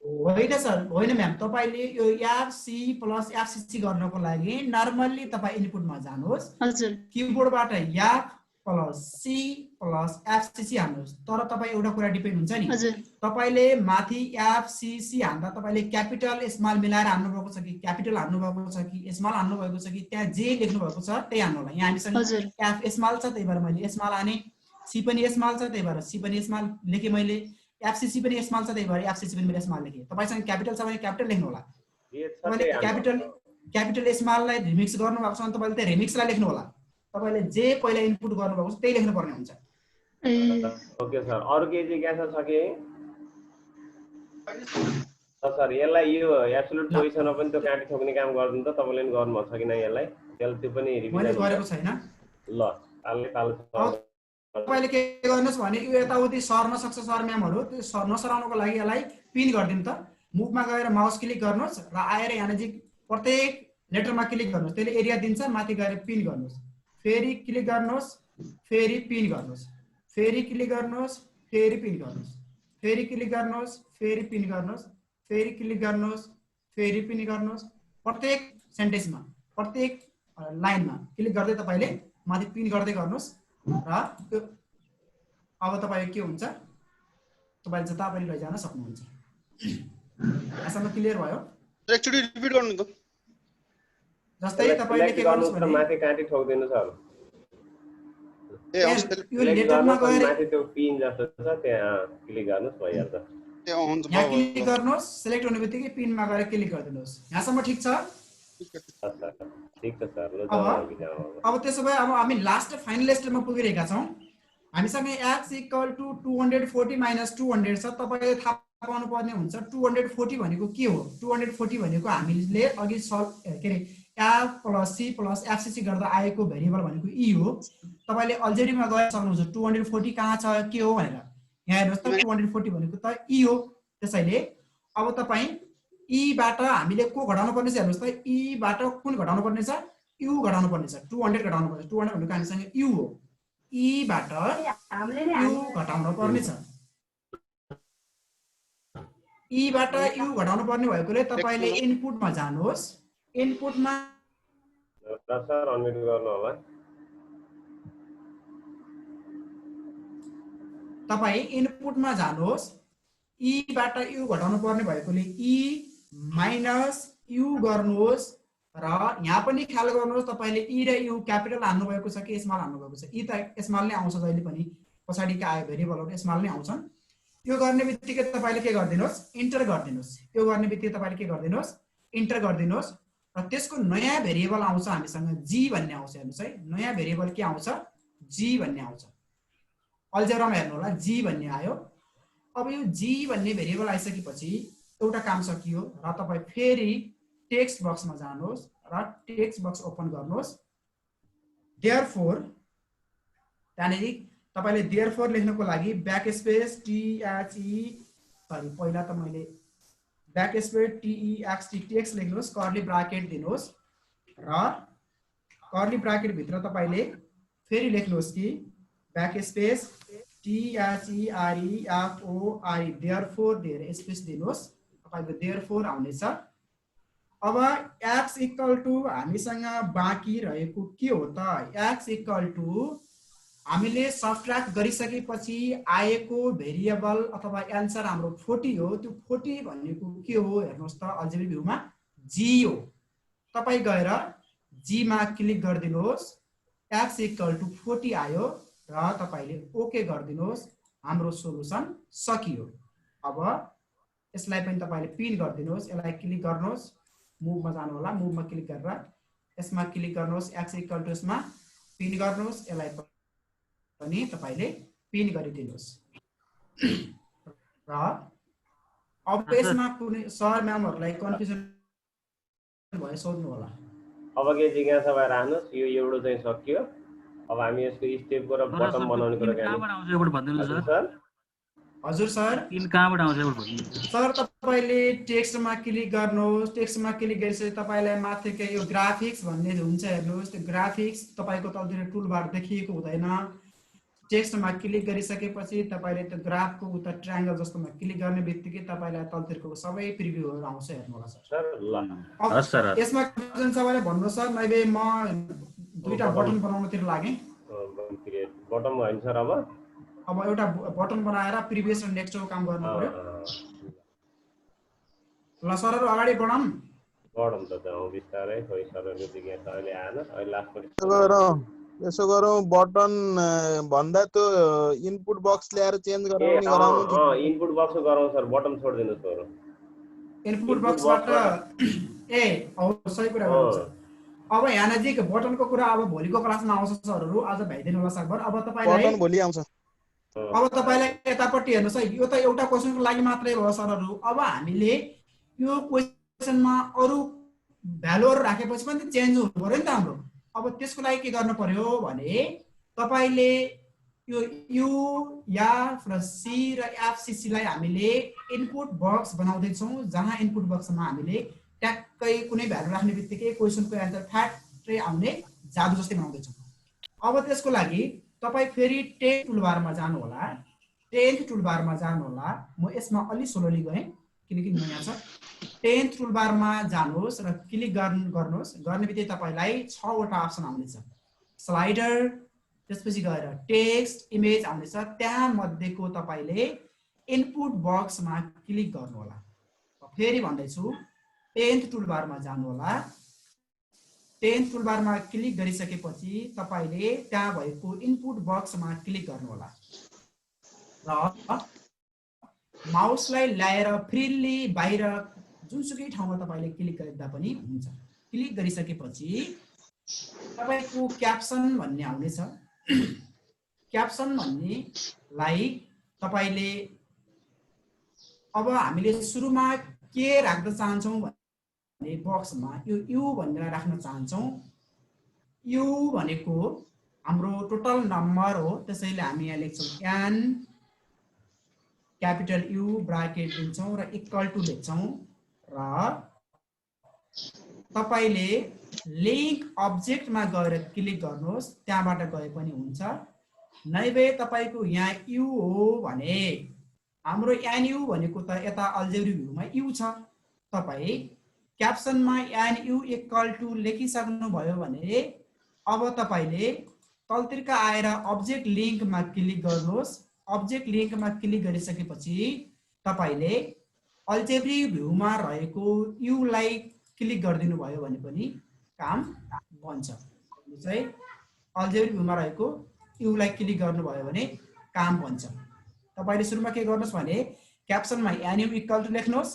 [SPEAKER 1] होइन सर, होइन म्याम, तपाईले यो FC प्लस FCC गर्नको लागि नर्मल्ली तपाई इनपुटमा जानुहोस्।
[SPEAKER 14] हजुर।
[SPEAKER 1] किबोर्डबाट F plus C plus FCC हान्नुहोस्। तर तपाई एउटा कुरा डिपेन्ड हुन्छ नि,
[SPEAKER 14] हजुर।
[SPEAKER 1] तपाईले माथि FCC हान्दा तपाईले क्यापिटल स्मल मिलाएर हान्नु भएको छ कि क्यापिटल हान्नु भएको छ कि स्मल हान्नु भएको छ कि त्यहाँ जे लेख्नु भएको छ त्यही हान्नु होला। यहाँ हामीसँग F स्मल छ त्यही भएर मैले स्मल हाने, C पनि स्मल छ त्यही भएर C पनि स्मल लेखे मैले, FCC पनि स्मल छ त्यही भएर FCC पनि मैले स्मल लेखे। तपाईसँग क्यापिटल छ भने क्यापिटल लेख्नु होला। तपाईले क्यापिटल स्मललाई रिमिक्स गर्नु भएको छ भने तपाईले त्यो रिमिक्सलाई लेख्नु होला। तपाईले जे पहिला इनपुट गर्नु भएको छ त्यही लेख्नु पर्ने हुन्छ।
[SPEAKER 2] ओके सर, अरु केही जिज्ञासा छ कि? सर यसलाई यो एब्सोल्युट पोजिसनमा पनि त्यो काटी ठोक्ने काम गर्दिनु त तपाईले पनि गर्नु भएको छ कि नै यसलाई? त्यसले त्यो पनि
[SPEAKER 1] मैले गरेको छैन।
[SPEAKER 2] ल ताल
[SPEAKER 1] तपाईले के गर्नुस् भने यो यताउति सर्न सक्छ सर म्यामहरु, त्यो नसराउनको लागि यसलाई पिन गर्दिनु त। मुभमा गएर माउस क्लिक गर्नुस् र आएर यहाँ नजिक प्रत्येक लेटरमा क्लिक गर्नुस्, त्यसले एरिया दिन्छ। माथि गएर पिन गर्नुस्, फेरि क्लिक गर्नुस्, फेरि पिन गर्नुस्, फेरि क्लिक गर्नुस्, फेरि पिन गर्नुस्, फेरि क्लिक गर्नुस्, फेरि पिन गर्नुस्, फेरि क्लिक गर्नुस्, फेरि पिन गर्नुस्। प्रत्येक सेन्टेन्समा प्रत्येक लाइनमा क्लिक गर्दै तपाईले माथि पिन गर्दै गर्नुस् र अब तपाईको के हुन्छ, तपाईले जता पनि लैजान सक्नुहुन्छ। यसमा क्लियर भयो?
[SPEAKER 11] एकचोटी रिपिट गर्नु त।
[SPEAKER 1] जस्तै तपाईले के गर्नुस् भने
[SPEAKER 2] माथि काटी ठोक्दिनु सर।
[SPEAKER 1] यो लेटरमा गएर
[SPEAKER 2] माथि त्यो पिन जस्तो छ त्यहाँ क्लिक गर्नुस् भइहाल्छ।
[SPEAKER 1] यहाँ क्लिक गर्नुस्, सिलेक्ट हुनेबित्तिकै पिनमा गएर क्लिक गरिदिनुस्। यहाँसम्म ठीक छ?
[SPEAKER 2] ठीक छ सर।
[SPEAKER 1] अब त्यसो भए अब हामी लास्ट फाइनल स्टेपमा पुगिरहेका छौं। हामीसँग x = 240 - 200 छ। तपाईले थाहा पाउनु पर्ने हुन्छ 240 भनेको के हो। 240 भनेको हामीले अघि के रे f + c + fcc गर्दा आएको भेरिएबल भनेको e हो। तपाईले अल्जेब्रिकमा गएर सक्नुहुन्छ 240 कहाँ छ के हो भनेर। यहाँ हेर्नुस् त 240 भनेको त e हो। त्यसैले अब तपाई e बाट हामीले को घटाउनु पर्ने छ हेर्नुस् त। e बाट कुन घटाउनु पर्ने छ? u घटाउनु पर्ने छ। 200 घटाउनु पर्छ। 200 भनेको हामीसँग u हो। e बाट u घटाउनु पर्ने छ। e बाट u घटाउनु पर्ने भएकोले तपाईले इनपुटमा जानुहोस्। इनपुटमा
[SPEAKER 2] सर अनम्युट गर्नु होला।
[SPEAKER 1] तपाई इनपुटमा जानुहोस्। e बाट u घटाउनु पर्ने भएकोले e - u गर्नुहोस् र यहाँ पनि ख्याल गर्नुहोस् तपाईले e र u क्यापिटल हान्नु भएको छ कि स्मल हान्नु भएको छ। e त स्मल नै आउँछ जहिले पनि, पछाडीका आए भेरिएबलहरु स्मल नै आउँछन्। यो गर्ने बित्तिकै तपाईले के गर्दिनुस्, इन्टर गर्दिनुस्। यो गर्ने बित्तिकै तपाईले के गर्दिनुस्, इन्टर गर्दिनुस् र त्यसको नयाँ भेरिएबल आउँछ हामीसँग g भन्ने आउँछ। हेर्नुस् है, नयाँ भेरिएबल के आउँछ? g भन्ने आउँछ। अल्जेब्रामा हेर्नु होला g भन्ने आयो। अब यो g भन्ने भेरिएबल आइसकेपछि एउटा काम सकियो र तपाई फेरि टेक्स्ट बक्समा जानुहोस् र टेक्स्ट बक्स ओपन गर्नुहोस्। देयरफोर त्यहाँनेरि तपाईले देयरफोर लेख्नको लागि ब्याकस्पेस पहिला त मैले ब्याकस्पेस टेक्स्ट लेख्नुहोस्, कर्ली ब्राकेट दिनुहोस् र कर्ली ब्राकेट भित्र तपाईले फेरि लेख्नुहोस् कि ब्याकस्पेस देयरफोर दिएर स्पेस दिनुहोस्। तपाईको देयरफोर आउनेछ। अब x = हामीसँग बाँकी रहेको के हो त? x = हामीले सबट्र्याक्ट गरिसकेपछि आएको भेरिएबल अथवा एन्सर हाम्रो 40 हो। त्यो 40 भनेको के हो हेर्नुस् त, अल्जेब्रिक भ्यूमा g हो। तपाई गएर g मा क्लिक गर्दिनुहोस्। x = 40 आयो र तपाईले ओके गर्दिनुहोस्। हाम्रो सोलुसन सकियो। अब यसलाई पनि तपाईले पिन गर्दिनुहोस्। यसलाई क्लिक गर्नुहोस्, मुभमा जानु होला। मुभमा क्लिक गरेर यसमा क्लिक गर्नुहोस्, x = यसमा पिन गर्नुहोस्। यसलाई पनि तपाईले पिन गरिदिनुहोस्। र अब यसमा कुनै सर म्यामहरुलाई कन्फ्युजन भयो सोध्नु होला।
[SPEAKER 2] अब के जिज्ञासा भएर राख्नुहोस्, यो एउटा चाहिँ सक्यो। अब हामी यसको स्टेपको र बटम बनाउने कुरा
[SPEAKER 6] गर्नु।
[SPEAKER 1] हजुर सर,
[SPEAKER 6] पिन कहाँबाट आउँछ एउटा भन्नु।
[SPEAKER 1] सर तपाईले टेक्स्टमा क्लिक गर्नुहोस्, टेक्स्टमा क्लिक गरेपछि तपाईलाई माथिकै यो ग्राफिक्स भन्ने हुन्छ हेर्नुहोस्, त्यो ग्राफिक्स तपाईको तलतिर टुलबार देखिएको हुँदैन। टेक्स्टमा क्लिक गरिसकेपछि तपाईले त्यो ग्राफको उता ट्रायंगल जस्तोमा क्लिक गर्ने बित्तिकै तपाईलाई तलतिरको सबै प्रिभ्यूहरु आउँछ हेर्नु होला सर।
[SPEAKER 2] सर ल
[SPEAKER 6] हस् सर,
[SPEAKER 1] यसमा जुन सबैले भन्नु सर, मैले म दुईटा बटन बनाउनतिर लागे।
[SPEAKER 2] बटन होइन सर,
[SPEAKER 1] अब एउटा बटन बनाएर प्रिभियस र नेक्स्टको काम गर्नु पर्यो। ल सरहरु अगाडि बढौँ।
[SPEAKER 2] बढौँ त जाउँ बिस्तारै। खोइ सरहरु जिज्ञासा अहिले आएन, अहिले लास्टमा
[SPEAKER 3] यसो गरौँ, बटन भन्दा त्यो इनपुट बक्स ल्याएर चेन्ज गराउनु
[SPEAKER 2] इनपुट बक्स गरौँ सर, बटन छोड्दिनुस् सर।
[SPEAKER 1] इनपुट बक्सबाट सही कुरा गर्नुहुन्छ। अब यहाँ नजिक बटनको कुरा अब भोलिको क्लासमा आउँछ सरहरु, आज भ्याइदिनु होला सकभर। अब तपाईलाई
[SPEAKER 3] बटन भोलि आउँछ।
[SPEAKER 1] अब तपाईलाई यतापट्टि हेर्नुस् है, यो त एउटा क्वेशनको लागि मात्रै हो सरहरु। अब हामीले यो क्वेशनमा अरु भ्यालुहरु राखेपछि पनि चेन्ज हुनु पर्यो नि त हाम्रो। अब त्यसको लागि के गर्नु पर्यो भने तपाईले यो यु या र सी र एफसीसी लाई हामीले इनपुट बक्स बनाउँदै छौं, जहाँ इनपुट बक्समा हामीले ट्याक्कै कुनै भ्यालु राख्ने बित्तिकै क्वेशनको एन्सर फ्याक्टै आउने जादु जस्तै बनाउँदै छौं। अब त्यसको लागि तपाई फेरि टेन्थ टुलबारमा जानु होला। टेन्थ टुलबारमा जानु होला। म यसमा अलि स्लोली गएँ किनकि नयाँ छ। टेन्थ टुलबारमा जानुहोस् र क्लिक गर्नुहोस्। गर्ने बित्तिकै तपाईलाई 6 वटा अप्सन आउनेछ। स्लाइडर, त्यसपछि गएर टेक्स्ट, इमेज आउनेछ। त्यहाँ मध्येको तपाईले इनपुट बक्समा क्लिक गर्नु होला। फेरि भन्दै छु, टेन्थ टुलबारमा जानु होला। टेन्थ टुलबारमा क्लिक गरिसकेपछि तपाईले त्यहाँ भएको इनपुट बक्समा क्लिक गर्नु होला र माउसलाई ल्याएर फ्रीली बाहिर जुनसुकै ठाउँमा तपाईले क्लिक गर्दा पनि हुन्छ। क्लिक गरिसकेपछि तपाईको क्याप्सन भन्ने आउनेछ। क्याप्सन भन्नेलाई तपाईले अब हामीले सुरुमा के राख्न चाहन्छौं भने बक्समा यो यु भनेर राख्न चाहन्छौं। यु भनेको हाम्रो टोटल नम्बर हो, त्यसैले हामी यहाँ लेख्छौं n क्यापिटल यु ब्राकेट दिन्छौं र इक्वल टु लेख्छौं र तपाईले लिंक अब्जेक्टमा गएर क्लिक गर्नुहोस्। त्यहाँबाट गए पनि हुन्छ। नैबे तपाईको यहाँ यु हो भने हाम्रो nu भनेको त यता अल्जेब्रिक भ्यूमा यु छ। तपाई क्याप्सनमा nu इक्वल टु लेखिसक्नु भयो भने अब तपाईले तलतिरका आएर अब्जेक्ट लिंकमा क्लिक गर्नुहोस्। अब्जेक्ट लिंकमा क्लिक गरिसकेपछि तपाईले अल्जेब्रिक भ्यूमा रहेको यु लाई क्लिक गर्दिनु भयो भने पनि काम बन्छ। चाहिँ अल्जेब्रिक भ्यूमा रहेको यु लाई क्लिक गर्नुभयो भने काम बन्छ। तपाईले सुरुमा के गर्नुहोस् भने क्याप्सनमा nu इक्वल टु लेख्नुहोस्।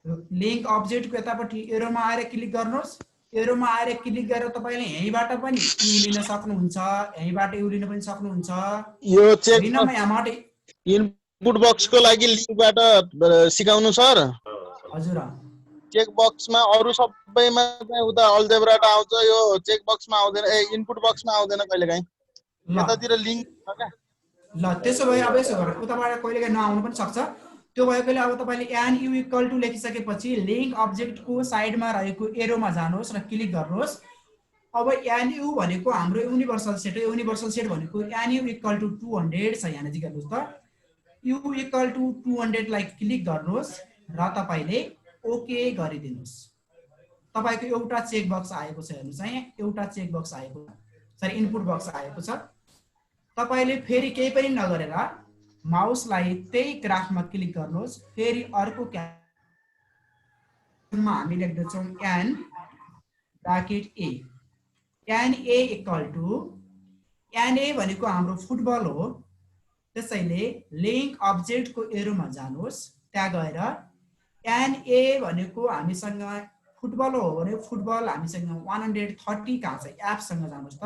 [SPEAKER 1] लिंक अब्जेक्टको यतापट्टि एरोमा आएर क्लिक गर्नुहोस्। एरोमा आएर क्लिक गरेर तपाईले यहीबाट पनि यु लिन सक्नुहुन्छ, यहीबाट यु लिन पनि सक्नुहुन्छ।
[SPEAKER 3] यो चेक
[SPEAKER 1] यहाँबाट
[SPEAKER 3] इनपुट बक्सको लागि लिंकबाट सिकाउनु सर।
[SPEAKER 1] हजुर,
[SPEAKER 3] चेक बक्समा अरु सबैमा चाहिँ उता अल्जेब्राट आउँछ, यो चेक बक्समा आउँदैन, इनपुट बक्समा आउँदैन कहिलेकाहीँ। यतातिर लिंक छ क्या।
[SPEAKER 1] ल त्यसो भए अब यसो गरेर उताबाट कहिलेकाहीँ नआउनु पनि सक्छ। त्यो भएकोले अब तपाईले nu इक्वल टु लेखिसकेपछि लिंक अब्जेक्टको साइडमा रहेको एरोमा जानुहोस् र क्लिक गर्नुहोस्। अब nu भनेको हाम्रो युनिभर्सल सेट हो। युनिभर्सल सेट भनेको nu इक्वल टु 200 छ। यहाँ नजिक हेर्नुहोस् त, u इक्वल टु 200 लाई क्लिक गर्नुहोस् र तपाईले ओके गरिदिनुस्। तपाईको एउटा चेक बक्स आएको छ। हेर्नुस् है, एउटा चेक बक्स आएको छ, सरी इनपुट बक्स आएको छ। तपाईले फेरि केही पनि नगरेर माउसलाई त्यही ग्राफमा क्लिक गर्नुहोस्। फेरि अर्को क्याप्सनमा हामी लेख्दैछौं n bracket a। na equal to na भनेको हाम्रो फुटबल हो, त्यसैले लिंक अब्जेक्टको एरोमा जानुहोस्। त्यहाँ गएर na भनेको हामीसँग फुटबल हो भने फुटबल हामीसँग 130 कहाँ छ, एफ सँग जानुहोस् त।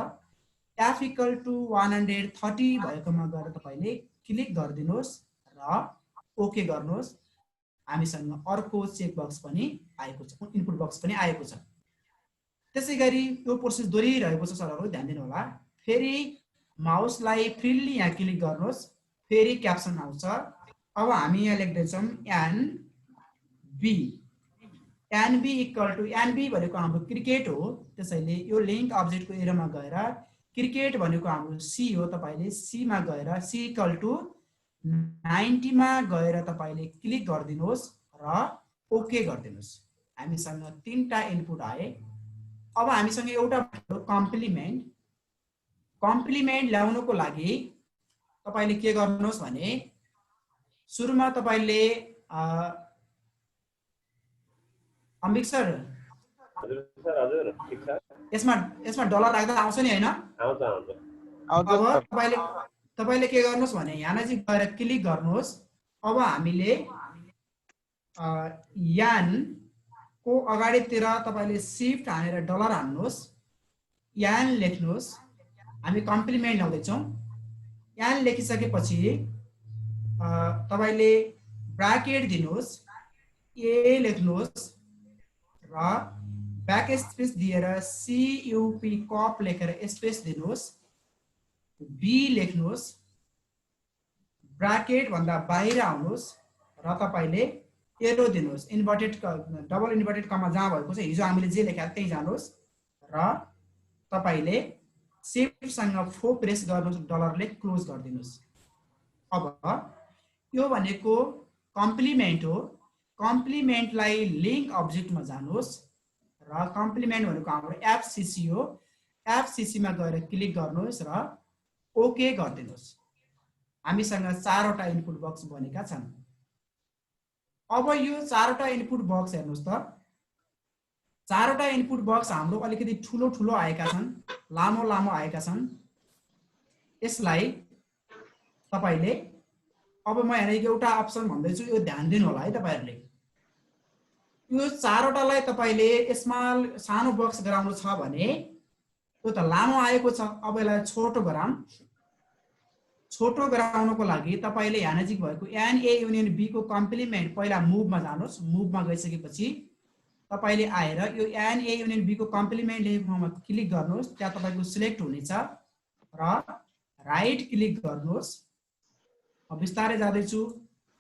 [SPEAKER 1] f इक्वल टु 130 भएकोमा गएर तपाईले क्लिक गरिदिनुहोस् र ओके गर्नुहोस्। हामीसँग अर्को चेक बक्स पनि आएको छ, इनपुट बक्स पनि आएको छ। त्यसैगरी यो प्रोसेस दोहोरिरहेको छ सरहरु, ध्यान दिनु होला। फेरि माउसलाई फ्रीली यहाँ क्लिक गर्नुहोस्, फेरि क्याप्सन आउँछ। अब हामी यहाँ लेख्दै छौं NB. NB equal to, NB भनेको हाम्रो क्रिकेट हो, त्यसैले यो लिंक अब्जेक्टको एरोमा गएर क्रिकेट भनेको हाम्रो सी हो, तपाईले सी मा गएर सी इक्वल टु 90 मा गएर तपाईले क्लिक गर्दिनुहोस् र ओके गर्दिनुहोस्। हामीसँग 3टा इनपुट आए। अब हामीसँग एउटा कम्प्लिमेन्ट। कम्प्लिमेन्ट ल्याउनको लागि तपाईले के गर्नुहोस् भने सुरुमा तपाईले अम्बिक सर,
[SPEAKER 2] हजुर सर, हजुर ठीक छ।
[SPEAKER 1] यसमा डलर राख्दा आउँछ नि हैन?
[SPEAKER 2] आउँछ आउँछ।
[SPEAKER 1] अब तपाईले के गर्नुहोस् भने यहाँ नजिक गएर क्लिक गर्नुहोस्। अब हामीले यान को अगाडितिर तपाईले शिफ्ट हानेर डलर हान्नुहोस्, यान लेख्नुहोस्। हामी कम्प्लिमेन्ट ल्याउँदै छौं। यान लेखिसकेपछि तपाईले ब्राकेट दिनुहोस्, ए लेख्नुहोस् र ब्याक स्पेस दिएर सीयूपी कप लेखेर स्पेस दिनुहोस्, बी लेख्नुहोस्, ब्राकेट भन्दा बाहिर आउनुहोस् र तपाईले एरो दिनुहोस्, इन्भर्टेड डबल इन्भर्टेड कमा जहाँ भएको छ हिजो हामीले जे लेखेका त्यही जानुहोस् र तपाईले शिफ्ट सँग 4 प्रेस गर्नुहोस्, डलरले क्लोज गरिदिनुहोस्। अब यो भनेको कम्प्लिमेन्ट हो। कम्प्लिमेन्टलाई लिंक अब्जेक्टमा जानुहोस् र कम्प्लिमेन्ट भनेको हाम्रो एफसीसी हो, एफसीसी मा गएर क्लिक गर्नुहोस् र ओके गरिदिनुहोस्। हामीसँग 4वटा इनपुट बक्स बनेका छन्। अब यो 4वटा इनपुट बक्स हेर्नुस् त, 4वटा इनपुट बक्स हाम्रो अलिकति ठुलो ठुलो आएका छन्, लामो लामो आएका छन्। यसलाई तपाईले, अब म यहाँ एउटा अप्सन भन्दै छु, यो ध्यान दिनु होला है तपाईहरुले। यो 4वटालाई तपाईले स्मल सानो बक्स गराउनु छ भने यो त लामो आएको छ, अब यसलाई छोटो गराउँ। छोटो गराउनको लागि तपाईले यहाँ नजिक भएको एन ए युनियन बी को कम्प्लिमेन्ट पहिला मुभमा जानुहोस्। मुभमा गइसकेपछि तपाईले आएर यो एन ए युनियन बी को कम्प्लिमेन्ट लेखेको ठाउँमा क्लिक गर्नुहोस्, त्यहाँ तपाईको सिलेक्ट हुनेछ र राइट क्लिक गर्नुहोस्। अब बिस्तारै जाँदै छु।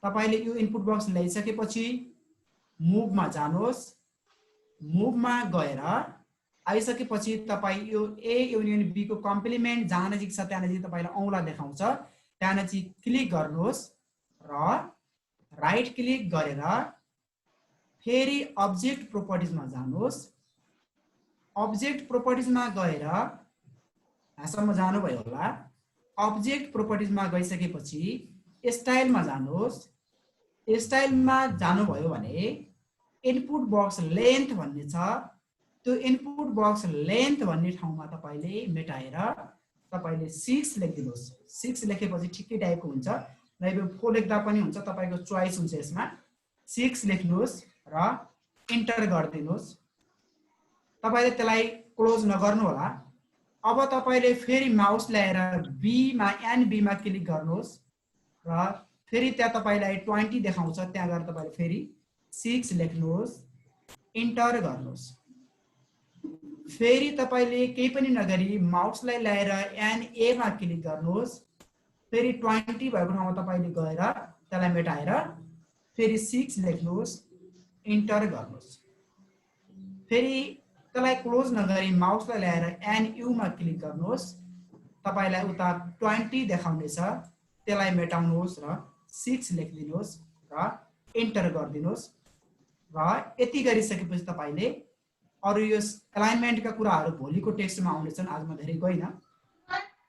[SPEAKER 1] तपाईले यो इनपुट बक्स ल्याइसकेपछि मुभमा जानुहोस्। मुभमा गएर आइसकेपछि तपाई यो ए युनियन बी को कम्प्लिमेन्ट जहाँ नजिक छ त्यहाँ नजिक तपाईलाई औंला देखाउँछ, त्यहाँ नजिक क्लिक गर्नुहोस् र राइट क्लिक गरेर फेरि अब्जेक्ट प्रोपर्टिजमा जानुहोस्। अब्जेक्ट प्रोपर्टिजमा गएर यहाँसम्म जानुभयो होला। अब्जेक्ट प्रोपर्टिजमा गइसकेपछि स्टाइलमा जानुहोस्। स्टाइलमा जानुभयो भने इनपुट बक्स लेन्थ भन्ने छ, त्यो इनपुट बक्स लेन्थ भन्ने ठाउँमा तपाईले मेटाएर तपाईले 6 लेखिदिनुहोस्। 6 लेखेपछि ठिकै टाइपको हुन्छ, नभए 4 लेख्दा पनि हुन्छ, तपाईको चोइस हुन्छ। यसमा 6 लेख्नुहोस् र इन्टर गरिदिनुहोस्। तपाईले त्यसलाई क्लोज नगर्नु होला। अब तपाईले फेरि माउस ल्याएर बी मा एनबी मा क्लिक गर्नुहोस् र फेरि त्यहाँ तपाईलाई 20 देखाउँछ, त्यहाँ गएर तपाईले फेरि 6 लेख्नुहोस्, इन्टर गर्नुहोस्। फेरि तपाईले केही पनि नगरी माउसलाई ल्याएर एन ए मा क्लिक गर्नुहोस्, फेरि 20 भएको ठाउँमा तपाईले गएर त्यसलाई मेटाएर फेरि 6 लेख्नुहोस्, इन्टर गर्नुहोस्। फेरि त्यसलाई क्लोज नगरी माउसलाई ल्याएर एन यू मा क्लिक गर्नुहोस्, तपाईलाई उता 20 देखाउनेछ, त्यसलाई मेटाउनुहोस् र 6 लेखिदिनुहोस् र इन्टर गरिदिनुहोस्। र यति गरिसकेपछि तपाईले अरु यो अलाइनमेन्टका कुराहरु भोलिको टेक्स्टमा आउनेछन्, आज म धेरै गइन।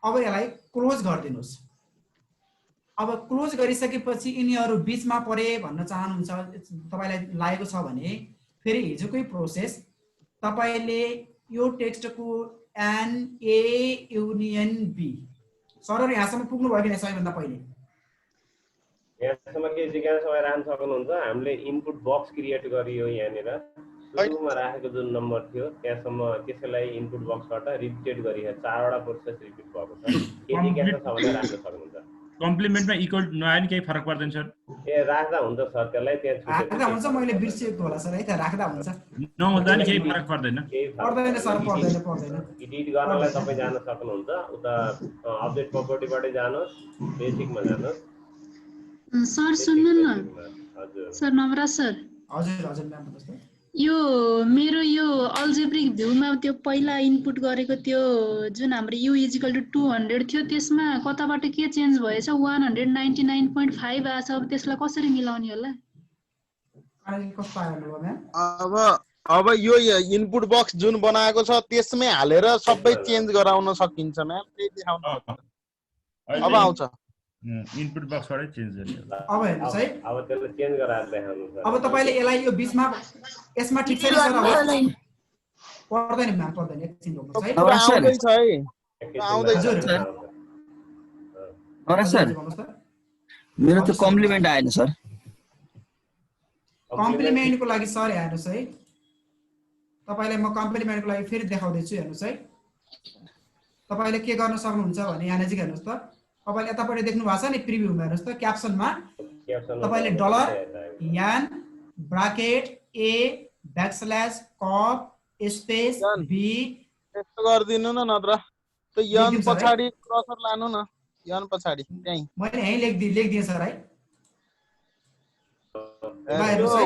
[SPEAKER 1] अब यसलाई क्लोज गरिदिनुहोस्। अब क्लोज गरिसकेपछि यिनीहरु बीचमा परे भन्न चाहनुहुन्छ तपाईलाई लागेको छ भने फेरि हिजोकै प्रोसेस तपाईले यो टेक्स्टको एन ए युनियन बी सरर यहाँसम्म पुग्नु भयो कि सबैभन्दा पहिले
[SPEAKER 2] यहाँसम्म के जिज्ञासा समय राख्न सक्नुहुन्छ। हामीले इनपुट बक्स क्रिएट गरियो, यहाँनिर सुरुमा राखेको जुन नम्बर थियो त्यहाँसम्म त्यसैलाई इनपुट बक्सबाट रिपिटेड गरियो। 4 वटा प्रोसेस रिपिट भएको छ। के जिज्ञासा छ भने राख्न सक्नुहुन्छ।
[SPEAKER 12] कम्प्लिमेन्टमा इक्वल नआए नि केही फरक पर्दैन सर?
[SPEAKER 2] ए राख्दा हुन्छ सर, त्यसलाई त्यहाँ
[SPEAKER 1] राख्दा हुन्छ, मैले बिर्सिएको होला सर है, त राख्दा हुन्छ।
[SPEAKER 12] नहुँदा नि केही फरक पर्दैन?
[SPEAKER 1] पर्दैन सर, पर्दैन।
[SPEAKER 2] एडिट गर्नलाई तपाईँ जान सक्नुहुन्छ, उता अब्जेक्ट प्रपर्टीबाटै जानुहोस्, बेसिकमा जानुहोस्।
[SPEAKER 14] सर सुन्नु न
[SPEAKER 2] हजुर
[SPEAKER 14] सर, नवराज सर,
[SPEAKER 1] हजुर म्याम भन्नुहोस् त।
[SPEAKER 14] यो मेरो यो अल्जेब्रिक भ्यूमा त्यो पहिला इनपुट गरेको त्यो जुन हाम्रो u = 200 थियो, त्यसमा कताबाट के चेन्ज भएछ? 199.5 आछ। अब त्यसलाई कसरी मिलाउने होला?
[SPEAKER 1] कस्तो आयो म्याम?
[SPEAKER 3] अब यो इनपुट बक्स जुन बनाएको छ त्यसमै हालेर सबै चेन्ज गराउन सकिन्छ म्याम, त्यही देखाउनु। अब आउँछ
[SPEAKER 12] इनपुट बक्सबाटै चेन्ज गर्ने।
[SPEAKER 1] अब हेर्नुहोस् है,
[SPEAKER 2] अब त्यसलाई चेन्ज गराएर देखाउनु सर।
[SPEAKER 1] अब तपाईले यसलाई यो बीचमा यसमा ठिक छैन सर? अब पर्दैन म्याम, पर्दैन। एकछिन रोक्नुहोस् है,
[SPEAKER 3] आउँदैछ है, आउँदैछ।
[SPEAKER 15] सर मेरो त कम्प्लिमेन्ट आएन सर।
[SPEAKER 1] कम्प्लिमेन्टको लागि सर हेर्नुहोस् है, तपाईलाई म कम्प्लिमेन्टको लागि फेरि देखाउँदै छु। हेर्नुहोस् है, तपाईले के गर्न सक्नुहुन्छ भने यहाँ नजिक हेर्नुहोस् त, तपाईले यतापट्टि देख्नु भएको छ नि प्रिभ्यूमा, हेर्नुहोस् त क्याप्सनमा तपाईले $n bracket a \cop space b
[SPEAKER 3] यस्तो गरिदिनु न, नत्र त्यो यन पछाडी क्रसर लानु न, यन पछाडी त्यही
[SPEAKER 1] मैले यही लेखिदिएँ सर है।
[SPEAKER 3] भयो
[SPEAKER 15] सर,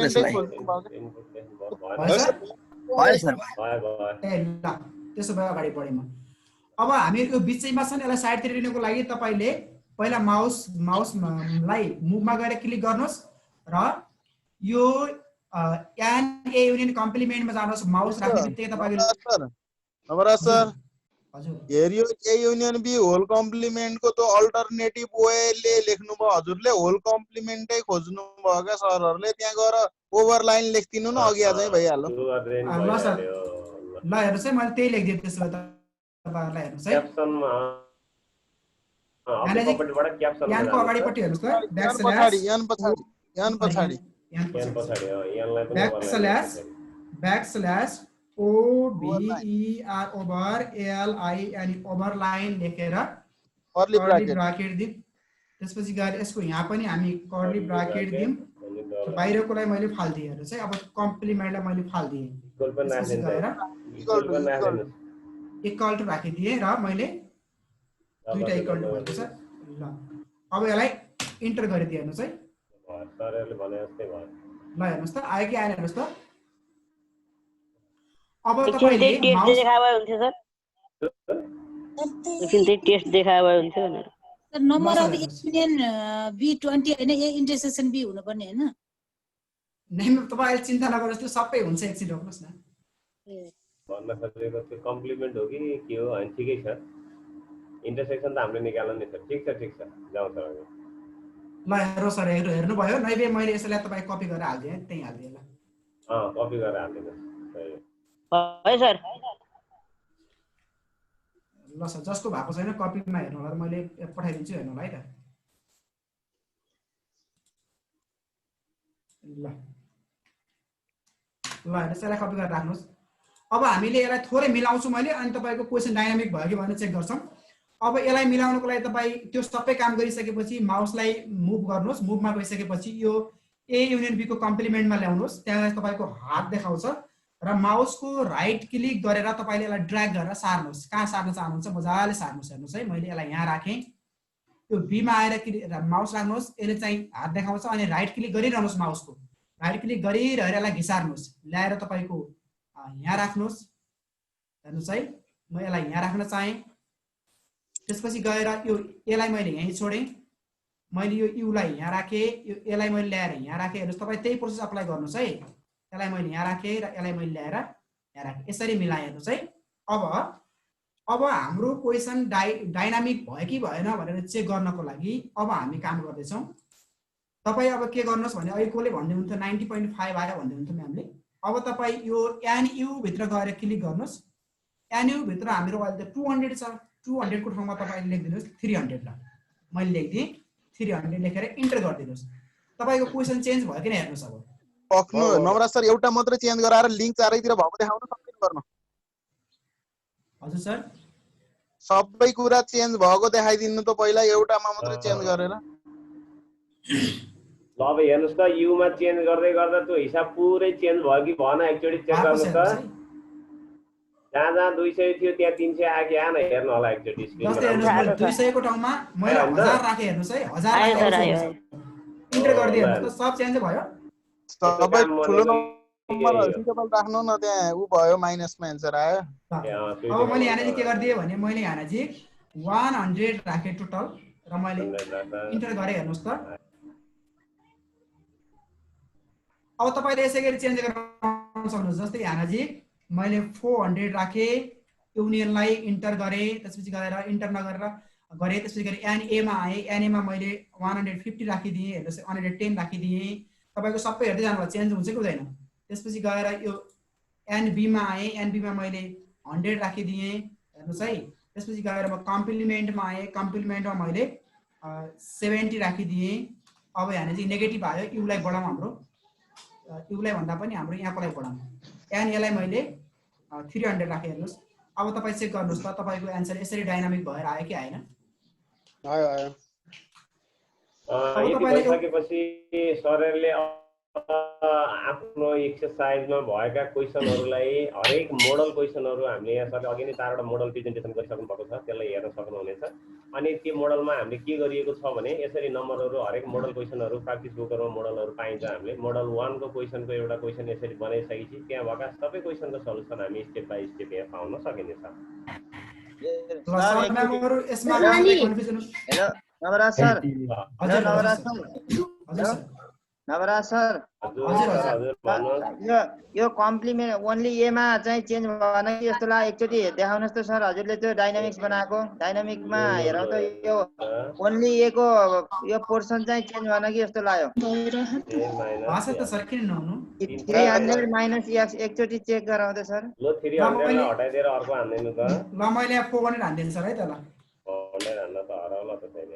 [SPEAKER 15] त्यसलाई भयो सर।
[SPEAKER 1] त्यसो भए अगाडि बढेँ म। अब हामी यो बिचैमा छ नि, यसलाई साइडतिर लिनुको लागि तपाईले पहिला माउसलाई मुभमा गएर क्लिक गर्नुहोस् र यो n a युनियन कम्प्लिमेन्टमा जानुहोस्, माउस राख्ने बित्तिकै तपाईले।
[SPEAKER 3] नवराज सर
[SPEAKER 1] हजुर,
[SPEAKER 3] हेरियो ए युनियन बी होल कम्प्लिमेन्टको त अल्टरनेटिभ वेले लेख्नुभयो हजुरले, होल कम्प्लिमेन्टै खोज्नु भयो क्या सरहरूले, त्यहाँ गएर ओभरलाइन लेख्दिनु न, अघि आजै भइहाल्यो।
[SPEAKER 1] ल सर, ल हेर्नुहोस् है, मैले त्यही लेखिदिएँ। त्यसो भए तपाईहरुलाई हेर्नुहोस् है,
[SPEAKER 2] क्याप्सनमा अब्जेक्टबाट क्याप्सन
[SPEAKER 1] यानको अगाडिपट्टि हेर्नुहोस् त,
[SPEAKER 3] यान पछाडी
[SPEAKER 1] \= OBER ओभर LIN ओभरलाइन लेखेर कर्ली ब्राकेट दिम। त्यसपछि गएर यसको यहाँ पनि हामी कर्ली ब्राकेट दिम, बाहिरकोलाई मैले फाल्दिएँ। हेर्नुहोस् है, अब कम्प्लिमेन्टलाई मैले फाल्दिएँ, त्यसपछि गएर इक्वल टु राखिदिएँ र मैले दुईटा इक्वल टु भएको छ। ल अब यसलाई इन्टर गरिदिए। हेर्नुहोस् है, ल हेर्नुहोस् त आयो कि आएन, हेर्नुहोस् त। अब तपाईले
[SPEAKER 8] टेस्ट देखाए हुन्थ्यो सर, एकछिन टेस्ट देखाए हुन्थ्यो भनेर।
[SPEAKER 16] Sir number of union B20 हैन, ए इन्टरसेक्सन B हुनुपर्ने हैन?
[SPEAKER 1] नै तपाईले चिन्ता नगर्नुहोस्, त्यो सबै हुन्छ। एकछिन रोक्नुहोस् न।
[SPEAKER 2] भन्न खोजेको त्यो कम्प्लिमेन्ट हो कि के हो? अनि ठिकै छ, इन्टरसेक्सन त हामीले निकाल्नु नि सर। ठिक छ जाउँ सर।
[SPEAKER 1] ल हेर्नु सर, हेर्नुभयो नैबे मैले यसलाई तपाई कपी गरेर हाल्दिएँ, त्यही हाल्दिएँ। ल
[SPEAKER 2] कपी गरेर हाल्दिनु
[SPEAKER 8] है सर।
[SPEAKER 1] ल सर, जसको भएको छैन कपीमा हेर्नु होला, मैले पठाइदिन्छु, हेर्नु होला है त। ल हेर्नुहोस्, यसलाई कपी गरेर राख्नुहोस्। अब हामीले यसलाई थोरै मिलाउँछु मैले, अनि तपाईको क्वेसन डाइनामिक भयो कि भनेर चेक गर्छौँ। अब यसलाई मिलाउनको लागि तपाई त्यो सबै काम गरिसकेपछि माउसलाई मुभ गर्नुहोस्, मुभमा गइसकेपछि यो ए युनियन बी को कम्प्लिमेन्टमा ल्याउनुहोस्, त्यहाँ तपाईको हात देखाउँछ र माउसको राइट क्लिक गरेर तपाईले यसलाई ड्र्याग गरेर सार्नुहोस्। कहाँ सार्न चाहनुहुन्छ मजाले सार्नुहोस्। हेर्नुहोस् है, मैले यसलाई यहाँ राखेँ, यो बीमा आएर माउस राख्नुहोस्, यसले चाहिँ हात देखाउँछ, अनि राइट क्लिक गरिरहनुहोस्, माउसको राइट क्लिक गरिरहेर यसलाई घिसार्नुहोस्, ल्याएर तपाईको यहाँ राख्नुहोस्। हेर्नुहोस् है, म यसलाई यहाँ राख्न चाहेँ। त्यसपछि गएर यो यसलाई मैले यहीँ छोडेँ, मैले यो युलाई यहाँ राखेँ, यो यसलाई मैले ल्याएर यहाँ राखेँ। हेर्नुहोस्, तपाईँ त्यही प्रोसेस अप्लाई गर्नुहोस् है। यसलाई मैले यहाँ राखेँ र यसलाई मैले ल्याएर यहाँ राखेँ, यसरी मिलाएँ। हेर्नुहोस् है, अब हाम्रो क्वेसन डाइनामिक भयो कि भएन भनेर चेक गर्नको लागि अब हामी काम गर्दैछौँ। तपाईँ अब के गर्नुहोस् भने, अहिलेकोले भन्दै हुन्थ्यो 90.5 आयो भन्दै हुन्थ्यो म्यामले। अब तपाईँ यो NU भित्र गएर क्लिक गर्नुहोस्। NU भित्र हाम्रो अहिले त 200 छ, 200 को ठाउँमा तपाईले लेखिदिनुहोस् 300। ल मैले लेखिदिएँ 300 लेखेर इन्टर गरिदिनुहोस्। तपाईको क्वेसन चेन्ज भयो कि हेर्नुहोस्। अब
[SPEAKER 3] पक्नु नवराज सर, एउटा मात्र चेन्ज गराएर लिंक चारैतिर भएको देखाउन सक्दैन गर्न।
[SPEAKER 1] हजुर सर,
[SPEAKER 3] सबै कुरा चेन्ज भएको देखाइदिनु त पहिला, एउटामा मात्रै चेन्ज गरेर।
[SPEAKER 2] ल अब हेर्नुहोस् त, युमा चेन्ज गर्दै गर्दा त्यो हिसाब पुरै चेन्ज भयो कि भएन एकचोटि चेक गर्नुहोस् त। जहाँ जहाँ 200 थियो त्यहाँ 300 आयो कि आएन हेर्नु होला एकचोटि स्क्रिनमा।
[SPEAKER 1] 200 को ठाउँमा मैले 1000 राखे, हेर्नुस् है, 1000 राखे इन्टर गर्दिए हेर्नुस् त, सब चेन्ज भयो।
[SPEAKER 3] सबै ठुलो नम्बरहरु सिम्पल राख्नु न, त्यहाँ उ भयो माइनसमा एन्सर आयो।
[SPEAKER 1] अब मैले यहाँ चाहिँ के गर्दिए भने मैले यहाँ चाहिँ 100 राखे टोटल र मैले इन्टर गरे, हेर्नुस् त। अब तपाईले यसै गरी चेन्ज गर्न सक्नुहुन्छ। जस्तै यहाँ चाहिँ मैले 400 राखे, युनियनलाई इन्टर गरे, त्यसपछि गएर इन्टर नगरेर गरे, त्यसपछि गरी एनए मा आए, एनए मा मैले 150 राखिदिए, हेर्नुस् 110 राखिदिए। तपाईको सबै हेर्दै जानुभयो चेन्ज हुन्छ कि हुँदैन। त्यसपछि गएर यो एनबी मा आए, एनबी मा मैले 100 राखिदिए, हेर्नुस् है। त्यसपछि गएर म कम्प्लिमेन्टमा आए, कम्प्लिमेन्टमा मैले 70 राखिदिए। अब यहाँ चाहिँ नेगेटिभ आयो, युलाई बढाउँ, हाम्रो युलाई भन्दा पनि हाम्रो यहाँकोलाई बढाउँ। एनएलाई मैले 300 राखेँ, हेर्नुस्। अब तपाईँ चेक गर्नुहोस् त तपाईँको एन्सर यसरी डाइनामिक भएर आयो कि आएन।
[SPEAKER 3] आयो आयो।
[SPEAKER 2] यति भइसकेपछि सरहरूले आफ्नो एक्सरसाइजमा भएका क्वेसनहरूलाई, हरेक मोडल क्वेसनहरू हामीले यहाँ सरले अघि नै 4 वटा मोडल प्रेजेन्टेसन गरिसक्नु भएको छ, त्यसलाई हेर्न सक्नुहुनेछ। अनि त्यो मोडलमा हामीले के गरिएको छ भने यसरी नम्बरहरू, हरेक मोडल क्वेसनहरू प्र्याक्टिस बुकहरूमा मोडलहरू पाइन्छ। हामीले मोडल 1 को क्वेसनको एउटा क्वेसन यसरी बनाइसकेपछि त्यहाँ भएका सबै क्वेसनको सल्युसन हामी स्टेप बाई स्टेप यहाँ पाउन सकिनेछ।
[SPEAKER 5] Hello Navraj sir, Navraj sir, यो कम्प्लिमेन्ट ओन्ली एमा चाहिँ चेन्ज भएन कि जस्तो लाग्यो, एकचोटि देखाउनुहोस् त सर। हजुरले त्यो डाइनामिक्स बनाएको डाइनामिकमा हेरौँ त, यो ओन्ली ए को यो पोर्सन चाहिँ चेन्ज भएन कि जस्तो लाग्यो। 300 माइनस एक्स एकचोटि चेक गराउँ त सर।
[SPEAKER 2] ल 300 लाई हटाइदिएर अर्को हान्दिनु त।
[SPEAKER 1] ल मैले 400 हान्दिनु सर है त। ल
[SPEAKER 2] 400 हान्न त हराउला त छैन।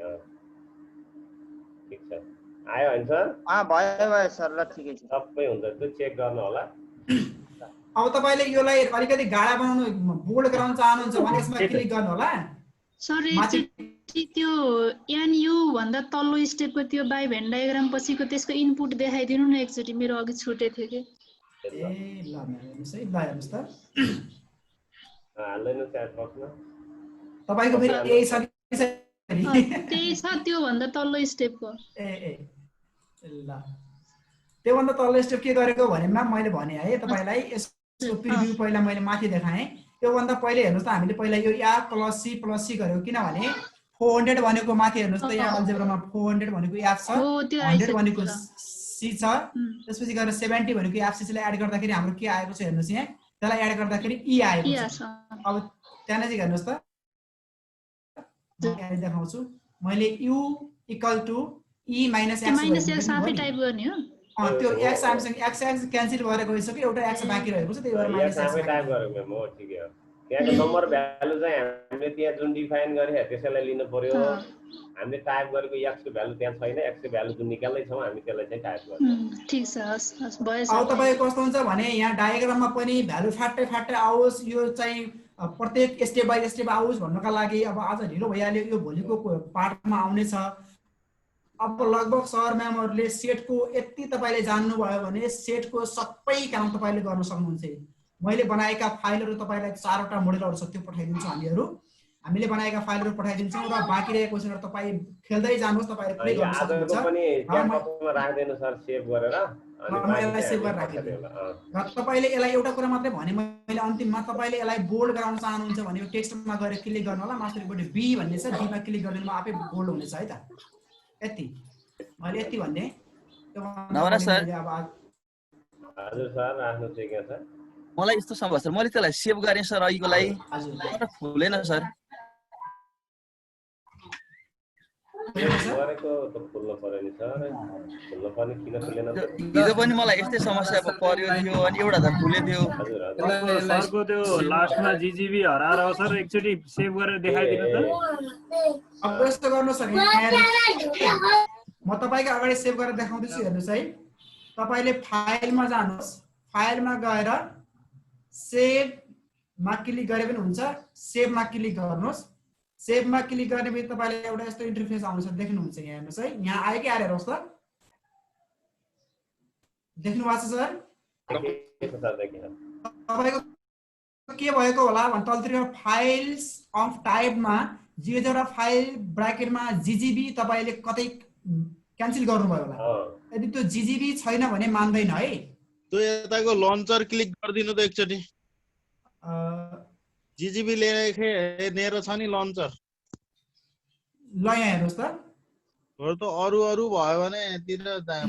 [SPEAKER 2] ठीक छ, आयो हैन सर?
[SPEAKER 5] भयो सर, ल ठिकै छ,
[SPEAKER 2] सबै हुन्छ, त्यो चेक गर्नु होला।
[SPEAKER 1] अब तपाईले योलाई अलिकति गाढा बनाउनु, बोल्ड गराउन चाहनुहुन्छ भने यसमा क्लिक गर्नु होला।
[SPEAKER 14] सर एकचोटि त्यो एनयु भन्दा तल्लो स्टेपको त्यो बाइ भेन डायग्राम पछिको त्यसको इनपुट देखाइदिनु न एकचोटि, मेरो अघि छुटे थियो के।
[SPEAKER 1] ए ल हेर्नुस् है, ल हेर्नुस् त।
[SPEAKER 2] हाल्दैन च्याट बक्समा
[SPEAKER 1] तपाईको फेरि यही छ
[SPEAKER 14] त्यही छ, त्यो भन्दा तल्लो स्टेपको।
[SPEAKER 1] ए ल त्यो भन्दा तल्लो स्टेप के गरेको भनेमा मैले भने है तपाईलाई, यसको प्रिभ्यू पहिला मैले माथि देखाएँ। त्यो भन्दा पहिले हेर्नुस् त, हामीले पहिला यो या प्लस सी गर्यो, किनभने 400 भनेको माथि हेर्नुस् त, यहाँ अल्जेब्रामा 400 भनेको एफ छ, 100 भनेको सी छ, त्यसपछि गएर 70 भनेको एफसीसीलाई एड गर्दाखेरि हाम्रो के आएको छ हेर्नुस्, यहाँ त्यसलाई एड गर्दाखेरि ई आएको छ। अब त्यहाँ चाहिँ हेर्नुस् त, यहाँ देखाउँछु मैले u equal to e minus
[SPEAKER 14] X आफै टाइप गर्ने हो।
[SPEAKER 1] त्यो एक्स हामीसँग एक्स क्यान्सल भएर गइसक्यो, एउटा एक्स बाँकी रहेको छ, त्यही भएर माइनस एक्स
[SPEAKER 2] टाइप गरेको म। ठिकै हो, त्यहाँको नम्बर भ्यालु चाहिँ हामीले त्यहाँ जुन डिफाइन गरे त्यसैलाई लिनु पर्यो। हामीले टाइप गरेको एक्स को भ्यालु त्यहाँ छैन, एक्स को भ्यालु जुन निकाल्दै छौं हामी त्यसलाई चाहिँ टाइप गर्छौं।
[SPEAKER 14] ठीक छ, हस् भयो सर।
[SPEAKER 1] अब तपाईको कस्तो हुन्छ भने यहाँ डायग्राममा पनि भ्यालु फाट्टै आओस्, यो चाहिँ प्रत्येक स्टेप बाइ स्टेप आओस् भन्नका लागि अब आज ढिलो भइहाल्यो, यो भोलिको पार्टमा आउने छ। अब लगभग सर म्यामहरुले सेटको यति तपाईले जान्नुभयो भने सेटको सबै काम तपाईले गर्न सक्नुहुन्छ। मैले बनाएका फाइलहरु तपाईलाई 4 वटा मोडेलहरु छ, त्यो पठाइदिन्छु हामीहरु। हामीले बनाएका फाइलहरु पठाइदिन्छौँ र बाँकी रहेको क्वेशनहरु तपाई खेल्दै जानुहोस्, तपाईले प्ले गर्न सक्नुहुन्छ।
[SPEAKER 2] आजको पनि क्याम्पसमा राख्दिनु सर सेभ गरेर,
[SPEAKER 1] अनि मैले सेभ गरेर राख्दिनु। र तपाईले यसलाई एउटा कुरा मात्रै भने, मैले अन्तिममा तपाईले यसलाई बोल्ड गराउन चाहनुहुन्छ भने यो टेक्स्टमा गएर क्लिक गर्नु होला, माथिपट्टि बी भन्ने छ, बी मा क्लिक गर्दिनुमा आफै बोल्ड हुनेछ है त। यति मैले यति भन्ने।
[SPEAKER 15] नवरा सर,
[SPEAKER 2] हजुर सर राख्नु चाहिँ के छ?
[SPEAKER 15] मलाई यस्तो सम्भव सर, मैले त्यसलाई सेभ गरेँ सर अहिलेको लागि, तर खुलेन सर।
[SPEAKER 2] गरेको त खुल्न पर्यो नि सर, खुल्न पर्ने किन खुलेन?
[SPEAKER 15] हिजो पनि मलाई यस्तै समस्या पर्यो थियो, अनि एउटा त खुले थियो।
[SPEAKER 2] हजुर
[SPEAKER 17] सरको त्यो लास्टमा जीजीबी हराएर हो सर, एकचोटि सेभ गरेर देखाइदिनु त।
[SPEAKER 1] अब यस्तो गर्नु सर, म तपाईको अगाडि सेभ गरेर देखाउँदैछु, हेर्नुस् है। तपाईले फाइलमा जानुहोस्, फाइलमा गएर सेभ मा क्लिक गरे पनि हुन्छ, सेभ मा क्लिक गर्नुहोस्। सेभमा क्लिक गर्ने बित्तिकै तपाईले एउटा यस्तो इन्टरफेस आउँछ देख्नुहुन्छ यहाँ हेर्नुस् है यहाँ आयो कि आएर होस् त देख्नु भएको छ सर तपाईको के भएको होला भने तलतिर फाइल्स अफ टाइपमा जियोजेब्रा फाइल ब्र्याकेटमा जीजीबी तपाईले कतै क्यान्सल गर्नुभयो होला यदि त्यो जीजीबी छैन भने मान्दैन है
[SPEAKER 3] त्यो यताको लन्चर क्लिक गर्दिनु त एकचोटी जीजीबी लेखेर छ नि लन्चर
[SPEAKER 1] ल यहाँ हेर्नुस् त
[SPEAKER 3] हो त अरु भयो भने तिर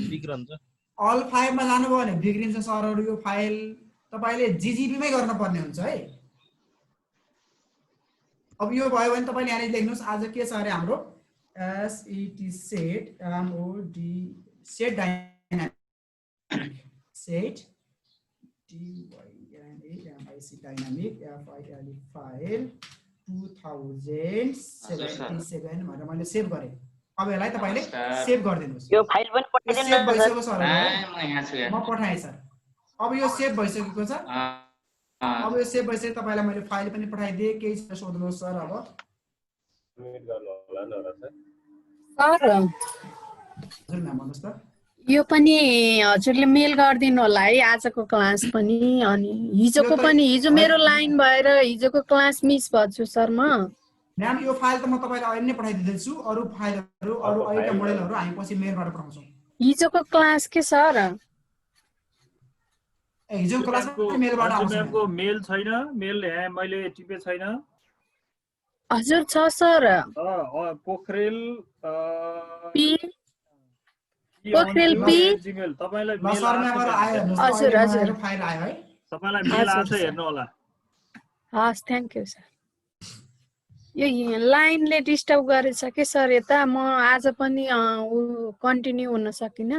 [SPEAKER 3] बिग्रन्छ
[SPEAKER 1] अल 5 मा जानुभयो भने बिग्रिन्छ सरहरु यो फाइल तपाईले जीजीबी मै गर्न पर्ने हुन्छ है अब यो भयो भने तपाईले यहाँ लेख्नुस् आज के छ अरे हाम्रो set mod set dynamic set dynamic file 2077 भनेर मैले सेभ गरे अब यसलाई तपाईले सेभ गर्दिनुस्
[SPEAKER 8] यो फाइल पनि पठाइदिनु
[SPEAKER 1] सेभ भइसक्यो सर
[SPEAKER 13] म यहाँ छु
[SPEAKER 1] म पठाए सर अब यो सेभ भइसकेको छ अब यो सेभ भइसक्यो तपाईलाई मैले फाइल पनि पठाइदिए केही छ सोध्नुहोस् सर अब
[SPEAKER 2] म्युट गर्नु होला न र सर
[SPEAKER 4] सर
[SPEAKER 1] हजुर म्याम भन्नुस् त
[SPEAKER 4] यो पनि हजुरले मेल गरिदिनु होला है आजको क्लास पनि अनि हिजोको पनि हिजो मेरो लाइन भएर हिजोको क्लास मिस भछु सर म
[SPEAKER 1] म्याम यो फाइल त म तपाईलाई अहिले नै पठाइदिदैछु अरु फाइलहरु अरु अहिलेका मोडेलहरु हामी पछि मेलबाट पठाउँछौँ
[SPEAKER 4] हिजोको क्लास के सर
[SPEAKER 1] हिजो क्लासको मेलबाट आउँछ
[SPEAKER 17] म्यामको मेल छैन मेल यहाँ मैले टिपे छैन
[SPEAKER 4] हजुर छ sir
[SPEAKER 17] Pokhrel
[SPEAKER 4] Pokhrel P
[SPEAKER 17] Gmail तपाईलाई
[SPEAKER 1] ल सर मेलबाट आयो हेर्नुस्
[SPEAKER 4] हजुर हजुर
[SPEAKER 1] फाइल आयो है
[SPEAKER 17] तपाईलाई मेल आछ हेर्नु होला
[SPEAKER 4] हस् थ्यांक यू सर यो लाइनले डिस्टर्ब गरेछ के सर यता म आज पनि कन्टिन्यू हुन सकिन